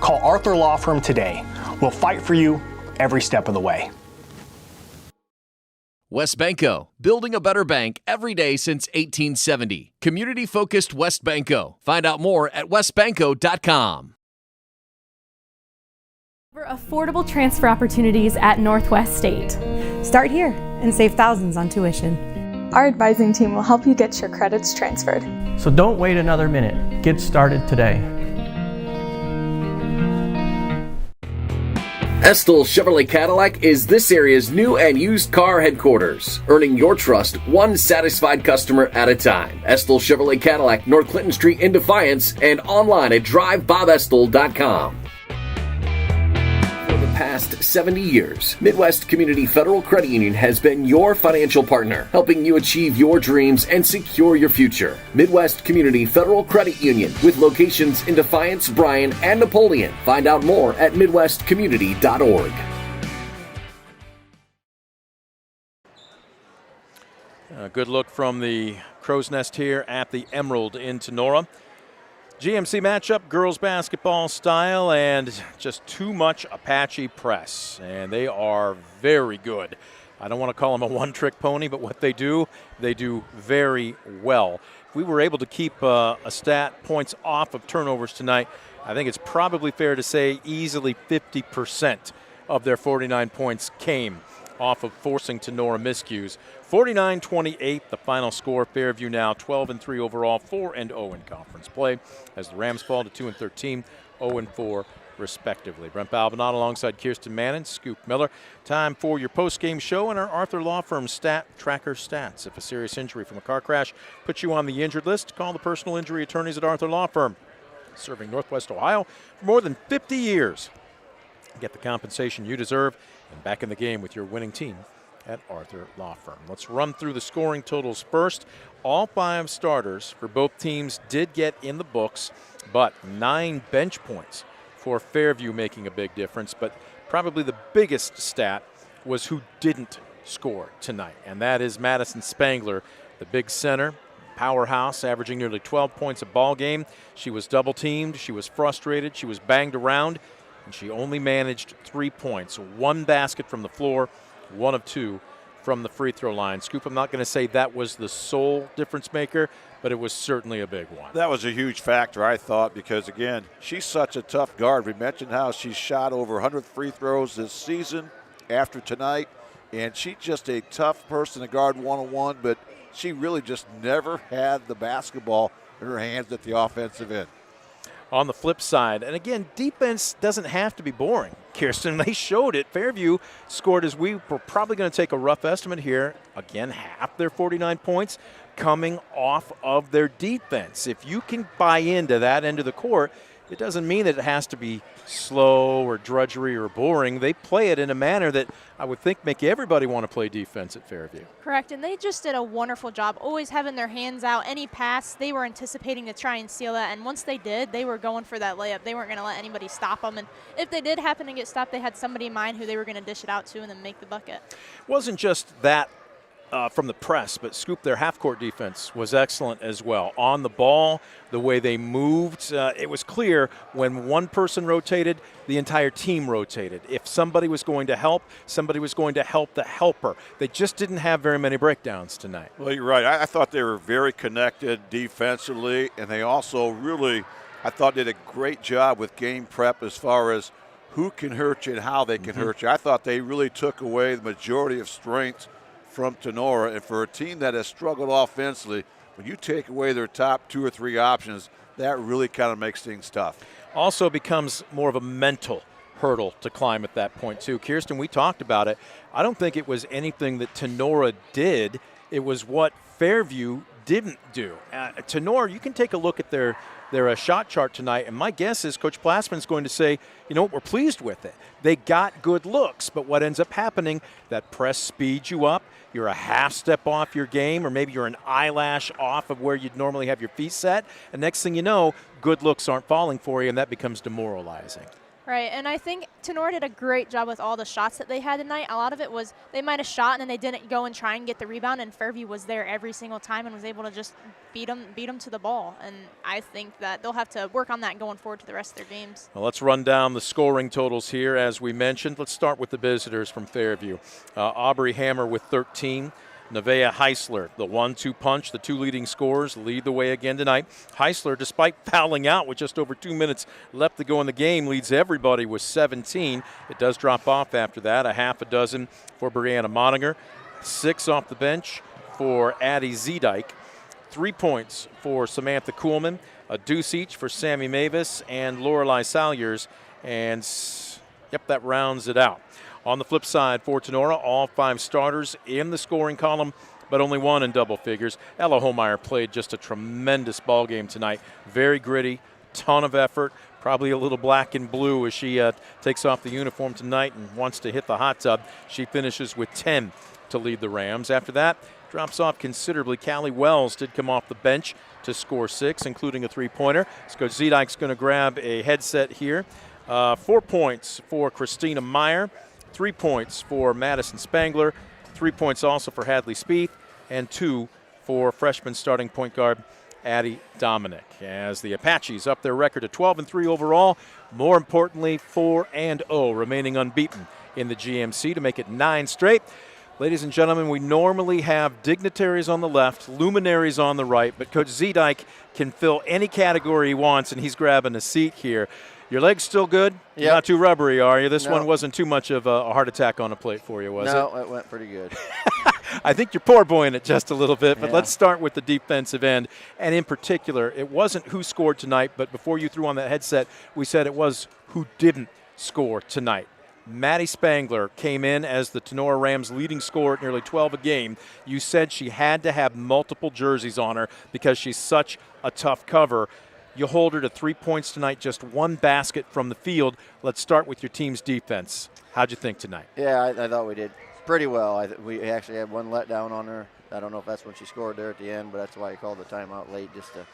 [SPEAKER 7] Call Arthur Law Firm today. We'll fight for you every step of the way.
[SPEAKER 6] West Banco, building a better bank every day since 1870. Community-focused West Banco. Find out more at westbanco.com.
[SPEAKER 9] Affordable transfer opportunities at Northwest State.
[SPEAKER 10] Start here and save thousands on tuition.
[SPEAKER 11] Our advising team will help you get your credits transferred.
[SPEAKER 12] So don't wait another minute. Get started today.
[SPEAKER 4] Estill Chevrolet Cadillac is this area's new and used car headquarters, earning your trust one satisfied customer at a time. Estill Chevrolet Cadillac, North Clinton Street in Defiance, and online at drivebobestill.com. For the past 70 years, Midwest Community Federal Credit Union has been your financial partner, helping you achieve your dreams and secure your future. Midwest Community Federal Credit Union, with locations in Defiance, Bryan, and Napoleon. Find out more at midwestcommunity.org.
[SPEAKER 1] A good look from the Crow's Nest here at the Emerald in Tinora. GMC matchup, girls basketball style, and just too much Apache press. And they are very good. I don't want to call them a one-trick pony, but what they do very well. If we were able to keep a stat points off of turnovers tonight, I think it's probably fair to say easily 50% of their 49 points came off of forcing Tinora miscues. 49-28, the final score. Fairview now 12-3 overall, 4-0 in conference play, as the Rams fall to 2-13, 0-4 respectively. Brent Balbinot alongside Kirsten Mannon, Scoop Miller. Time for your post-game show and our Arthur Law Firm Stat Tracker stats. If a serious injury from a car crash puts you on the injured list, call the personal injury attorneys at Arthur Law Firm, serving Northwest Ohio for more than 50 years. Get the compensation you deserve and back in the game with your winning team at Arthur Law Firm. Let's run through the scoring totals first. All 5 starters for both teams did get in the books, but 9 bench points for Fairview making a big difference. But probably the biggest stat was who didn't score tonight, and that is Madison Spangler, the big center, powerhouse, averaging nearly 12 points a ball game. She was double teamed, she was frustrated, she was banged around, and she only managed 3 points. 1 basket from the floor, 1 of 2 from the free throw line. Scoop, I'm not going to say that was the sole difference maker, but it was certainly a big one.
[SPEAKER 2] That was a huge factor, I thought, because, again, she's such a tough guard. We mentioned how she shot over 100 free throws this season after tonight, and she's just a tough person to guard one-on-one, but she really just never had the basketball in her hands at the offensive end.
[SPEAKER 1] On the flip side, and again, defense doesn't have to be boring, Kirsten. They showed it. Fairview scored, as we were probably going to take a rough estimate here, again, half their 49 points coming off of their defense. If you can buy into that end of the court, it doesn't mean that it has to be slow or drudgery or boring. They play it in a manner that I would think make everybody want to play defense at Fairview.
[SPEAKER 3] Correct, and they just did a wonderful job, always having their hands out. Any pass, they were anticipating to try and steal that, and once they did, they were going for that layup. They weren't going to let anybody stop them, and if they did happen to get stopped, they had somebody in mind who they were going to dish it out to and then make the bucket.
[SPEAKER 1] Wasn't just that from the press, but Scoop, their half-court defense was excellent as well. On the ball, the way they moved, it was clear when one person rotated, the entire team rotated. If somebody was going to help, somebody was going to help the helper. They just didn't have very many breakdowns tonight.
[SPEAKER 2] Well, you're right. I thought they were very connected defensively, and they also really, I thought, did a great job with game prep as far as who can hurt you and how they can hurt you. I thought they really took away the majority of strengths from Tinora, and for a team that has struggled offensively, when you take away their top 2 or 3 options, that really kind of makes things tough.
[SPEAKER 1] Also becomes more of a mental hurdle to climb at that point too. Kirsten, we talked about it. I don't think it was anything that Tinora did. It was what Fairview didn't do. Tinora, you can take a look at their shot chart tonight, and my guess is Coach Plassman's going to say, you know what, we're pleased with it. They got good looks, but what ends up happening, that press speeds you up. You're a half step off your game, or maybe you're an eyelash off of where you'd normally have your feet set, and next thing you know, good looks aren't falling for you, and that becomes demoralizing.
[SPEAKER 3] Right, and I think Tinora did a great job with all the shots that they had tonight. A lot of it was they might have shot and then they didn't go and try and get the rebound, and Fairview was there every single time and was able to just beat them to the ball. And I think that they'll have to work on that going forward to the rest of their games.
[SPEAKER 1] Well, let's run down the scoring totals here as we mentioned. Let's start with the visitors from Fairview. Aubrey Hammer with 13. Nevaeh Heisler, the 1-2 punch, the 2 leading scorers, lead the way again tonight. Heisler, despite fouling out with just over 2 minutes left to go in the game, leads everybody with 17. It does drop off after that, a half a dozen for Brianna Moninger, 6 off the bench for Addie Zedike, 3 points for Samantha Kuhlman, a deuce each for Sammy Mavis and Lorelei Salyers, and yep, that rounds it out. On the flip side for Tinora, all 5 starters in the scoring column, but only 1 in double figures. Ella Holmeyer played just a tremendous ball game tonight. Very gritty, ton of effort, probably a little black and blue as she takes off the uniform tonight and wants to hit the hot tub. She finishes with 10 to lead the Rams. After that, drops off considerably. Callie Wells did come off the bench to score 6, including a 3-pointer. So Coach Zedike's going to grab a headset here. 4 points for Christina Meyer. 3 points for Madison Spangler, 3 points also for Hadley Spieth, and 2 for freshman starting point guard Addie Dominic. As the Apaches up their record to 12-3 overall, more importantly 4-0, remaining unbeaten in the GMC to make it 9 straight. Ladies and gentlemen, we normally have dignitaries on the left, luminaries on the right, but Coach Zedike can fill any category he wants, and he's grabbing a seat here. Your leg's still good?
[SPEAKER 13] Yep.
[SPEAKER 1] You're not too rubbery, are you? This
[SPEAKER 13] No.
[SPEAKER 1] one wasn't too much of a heart attack on a plate for you, was it?
[SPEAKER 13] No, it went pretty good.
[SPEAKER 1] I think you're poor boying it just a little bit, but
[SPEAKER 13] Yeah.
[SPEAKER 1] let's start with the defensive end. And in particular, it wasn't who scored tonight, but before you threw on that headset, we said it was who didn't score tonight. Maddie Spangler came in as the Tinora Rams leading scorer at nearly 12 a game. You said she had to have multiple jerseys on her because she's such a tough cover. You hold her to 3 points tonight, just one basket from the field. Let's start with your team's defense. How'd you think tonight?
[SPEAKER 13] Yeah, I thought we did pretty well. We actually had one letdown on her. I don't know if that's when she scored there at the end, but that's why I called the timeout late, just to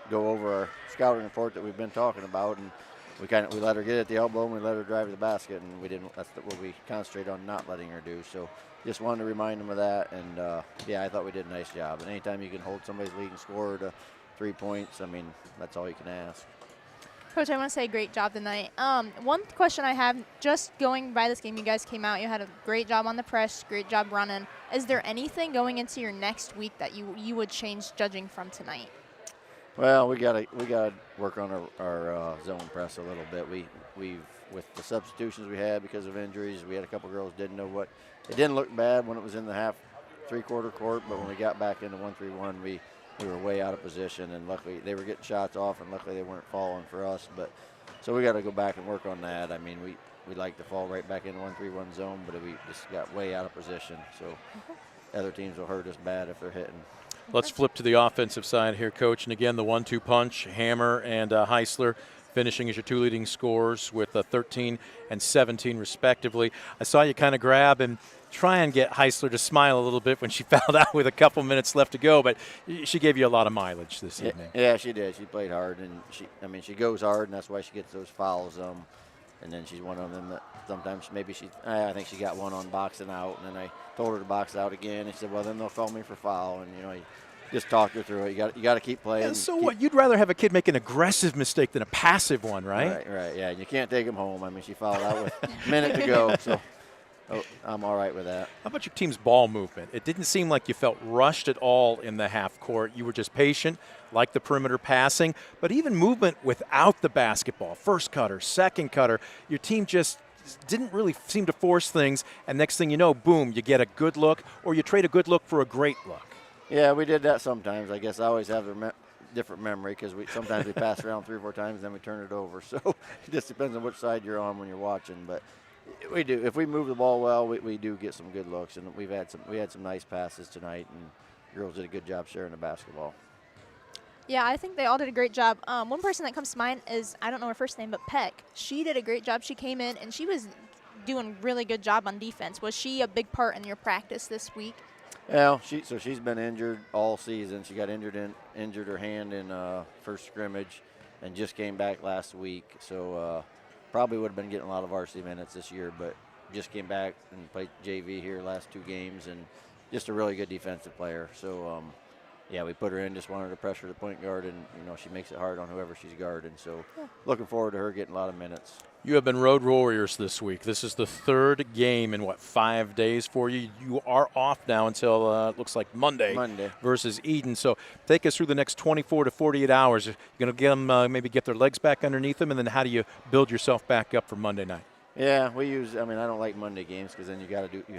[SPEAKER 13] go over our scouting report that we've been talking about. And we let her get at the elbow and we let her drive to the basket, and we didn't. That's what we concentrate on not letting her do. So just wanted to remind them of that. And yeah, I thought we did a nice job. And anytime you can hold somebody's leading scorer to 3 points, I mean, that's all you can ask.
[SPEAKER 3] Coach, I want to say great job tonight. One question I have, just going by this game, you guys came out, you had a great job on the press, great job running. Is there anything going into your next week that you would change judging from tonight?
[SPEAKER 13] Well, we gotta work on our zone press a little bit. We've with the substitutions we had because of injuries, we had a couple girls didn't know what. It didn't look bad when it was in the three-quarter court, but when we got back into 1-3-1, we were way out of position, and luckily they were getting shots off, and luckily they weren't falling for us. But so we got to go back and work on that. I mean, we like to fall right back in 1-3-1 zone, but we just got way out of position. So other teams will hurt us bad if they're hitting.
[SPEAKER 1] Let's flip to the offensive side here, Coach. And again, the 1-2 punch, Hammer and Heisler finishing as your two leading scorers with 13 and 17 respectively. I saw you kind of grab and try and get Heisler to smile a little bit when she fouled out with a couple minutes left to go, but she gave you a lot of mileage this evening.
[SPEAKER 13] Yeah, she did. She played hard, and she goes hard, and that's why she gets those fouls. And then she's one of them that sometimes I think she got one on boxing out, and then I told her to box out again. And she said, well, then they'll call me for foul, and you just talked her through it. You got to keep playing.
[SPEAKER 1] Yeah, so what? You'd rather have a kid make an aggressive mistake than a passive one, right?
[SPEAKER 13] Right. Yeah, and you can't take him home. I mean, she fouled out with a minute to go, so I'm all right with that.
[SPEAKER 1] How about your team's ball movement? It didn't seem like you felt rushed at all in the half court. You were just patient, like the perimeter passing, but even movement without the basketball, first cutter, second cutter, your team just didn't really seem to force things, and next thing you know, boom, you get a good look, or you trade a good look for a great look.
[SPEAKER 13] Yeah, we did that sometimes. I guess I always have a different memory because sometimes we pass around 3 or 4 times, then we turn it over. So it just depends on which side you're on when you're watching. But we do. If we move the ball well, we do get some good looks, and we had some nice passes tonight, and girls did a good job sharing the basketball.
[SPEAKER 3] Yeah, I think they all did a great job. One person that comes to mind is, I don't know her first name, but Peck. She did a great job. She came in, and she was doing really good job on defense. Was she a big part in your practice this week?
[SPEAKER 13] Yeah, she's been injured all season. She got injured her hand in first scrimmage, and just came back last week. So probably would have been getting a lot of varsity minutes this year, but just came back and played JV here last 2 games, and just a really good defensive player. So yeah, we put her in, just wanted to pressure the point guard, and she makes it hard on whoever she's guarding. So looking forward to her getting a lot of minutes.
[SPEAKER 1] You have been road warriors this week. This is the 3rd game in 5 days for you. You are off now until it looks like Monday versus Eden. So take us through the next 24 to 48 hours. You're going to get them maybe get their legs back underneath them, and then how do you build yourself back up for Monday night?
[SPEAKER 13] Yeah, I don't like Monday games because then you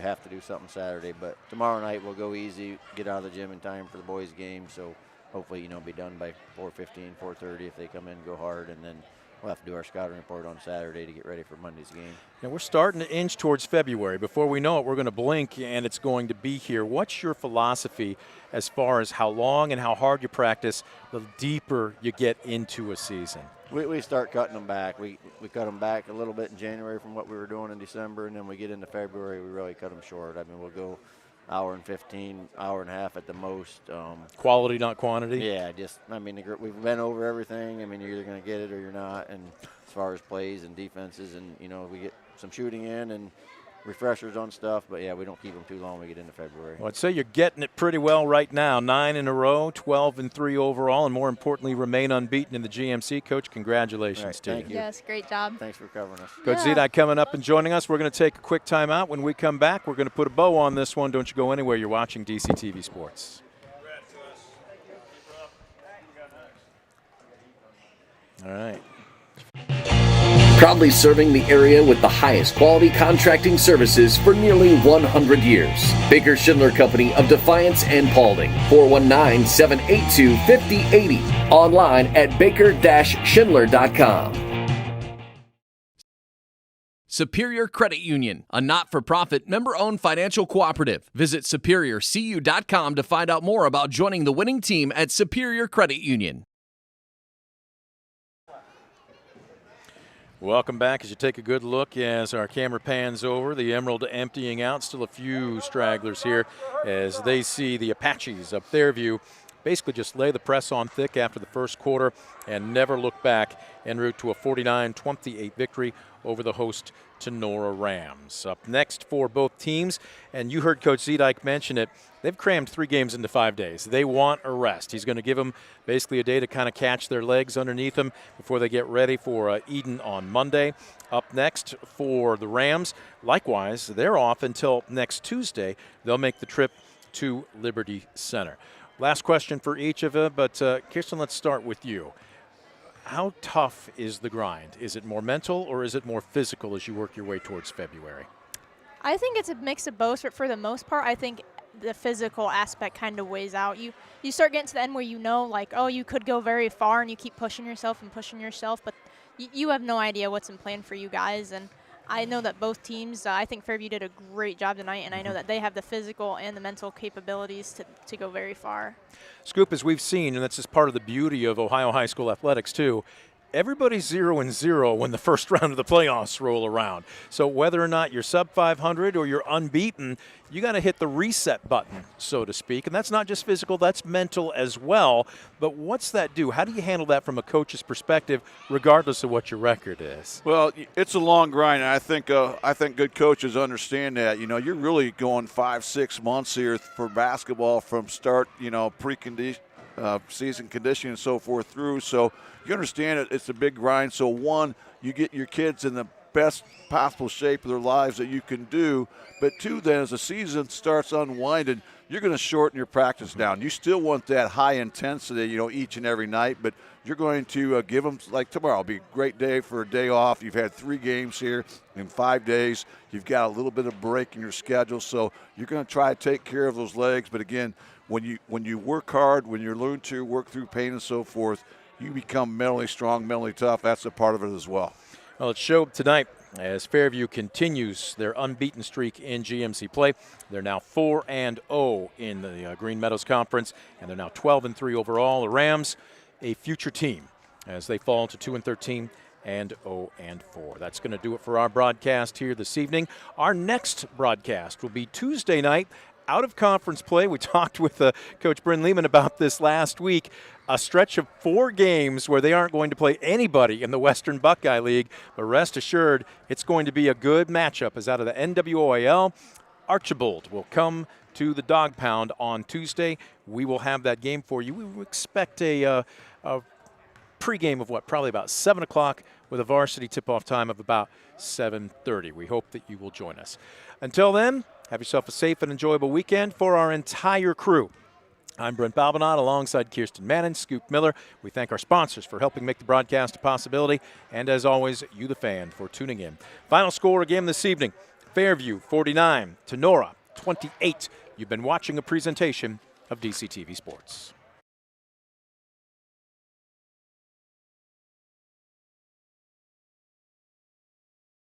[SPEAKER 13] have to do something Saturday. But tomorrow night we'll go easy, get out of the gym in time for the boys' game. So hopefully, be done by 4:15, 4:30 if they come in and go hard, and then we'll have to do our scouting report on Saturday to get ready for Monday's game.
[SPEAKER 1] Now we're starting to inch towards February. Before we know it, we're going to blink and it's going to be here. What's your philosophy as far as how long and how hard you practice, the deeper you get into a season?
[SPEAKER 13] We start cutting them back. We cut them back a little bit in January from what we were doing in December, and then we get into February, we really cut them short. I mean, we'll go hour and 15, hour and a half at the most.
[SPEAKER 1] Quality, not quantity?
[SPEAKER 13] Yeah, we've been over everything. I mean, you're either going to get it or you're not, and as far as plays and defenses, and, we get some shooting in and refreshers on stuff, but yeah, we don't keep them too long when we get into February.
[SPEAKER 1] Well, I'd say you're getting it pretty well right now. 9 in a row, 12-3 overall, and more importantly, remain unbeaten in the GMC. Coach, congratulations to you.
[SPEAKER 13] Thank you.
[SPEAKER 3] Yes, great job.
[SPEAKER 13] Thanks for covering us.
[SPEAKER 1] Coach Zidai coming up and joining us. We're going to take a quick timeout. When we come back, we're going to put a bow on this one. Don't you go anywhere. You're watching DCTV Sports. All right.
[SPEAKER 4] Proudly serving the area with the highest quality contracting services for nearly 100 years. Baker Schindler Company of Defiance and Paulding. 419-782-5080. Online at baker-schindler.com.
[SPEAKER 6] Superior Credit Union, a not-for-profit member-owned financial cooperative. Visit superiorcu.com to find out more about joining the winning team at Superior Credit Union.
[SPEAKER 1] Welcome back as you take a good look as our camera pans over. The Emerald emptying out. Still a few stragglers here as they see the Apaches of Fairview basically just lay the press on thick after the first quarter and never look back en route to a 49-28 victory over the host Tinora Rams. Up next for both teams, and you heard Coach Zedike mention it, they've crammed 3 games into 5 days. They want a rest. He's going to give them basically a day to kind of catch their legs underneath them before they get ready for Eden on Monday. Up next for the Rams, likewise, they're off until next Tuesday. They'll make the trip to Liberty Center. Last question for each of you, but Kirsten, let's start with you. How tough is the grind? Is it more mental or is it more physical as you work your way towards February?
[SPEAKER 3] I think it's a mix of both, but for the most part, I think the physical aspect kind of weighs out. You start getting to the end where you know, like, oh, you could go very far, and you keep pushing yourself, but you have no idea what's in plan for you guys. And I know that both teams, I think Fairview did a great job tonight, and I know that they have the physical and the mental capabilities to go very far.
[SPEAKER 1] Scoop, as we've seen, and that's just part of the beauty of Ohio high school athletics too, everybody's 0-0 when the first round of the playoffs roll around. So whether or not you're sub 500 or you're unbeaten, you got to hit the reset button, so to speak. And that's not just physical, that's mental as well. But what's that do? How do you handle that from a coach's perspective, regardless of what your record is?
[SPEAKER 2] Well, it's a long grind, and I think good coaches understand that. You know, you're really going 5-6 months here for basketball from start, pre-condition. Season conditioning and so forth through. So you understand it's a big grind. So one, you get your kids in the best possible shape of their lives that you can do. But two, then as the season starts unwinding, you're going to shorten your practice down. You still want that high intensity, each and every night, but you're going to give them, like tomorrow will be a great day for a day off. You've had 3 games here in 5 days. You've got a little bit of break in your schedule, so you're going to try to take care of those legs. But again, when you work hard, when you learn to work through pain and so forth, you become mentally strong, mentally tough. That's a part of it as well.
[SPEAKER 1] Well, it showed tonight as Fairview continues their unbeaten streak in GMC play. They're now 4-0 in the Green Meadows Conference, and they're now 12-3 overall. The Rams, a future team, as they fall to 2-13 and 0-4. That's going to do it for our broadcast here this evening. Our next broadcast will be Tuesday night. Out of conference play, we talked with Coach Bryn Lehman about this last week, a stretch of 4 games where they aren't going to play anybody in the Western Buckeye League, but rest assured it's going to be a good matchup as out of the NWOAL. Archibald will come to the Dog Pound on Tuesday. We will have that game for you. We expect a pregame of probably about 7 o'clock with a varsity tip-off time of about 7:30. We hope that you will join us. Until then, have yourself a safe and enjoyable weekend. For our entire crew, I'm Brent Balbinot alongside Kirsten Manning, Scoop Miller. We thank our sponsors for helping make the broadcast a possibility. And as always, you the fan for tuning in. Final score again this evening, Fairview 49, Tinora 28. You've been watching a presentation of DCTV Sports.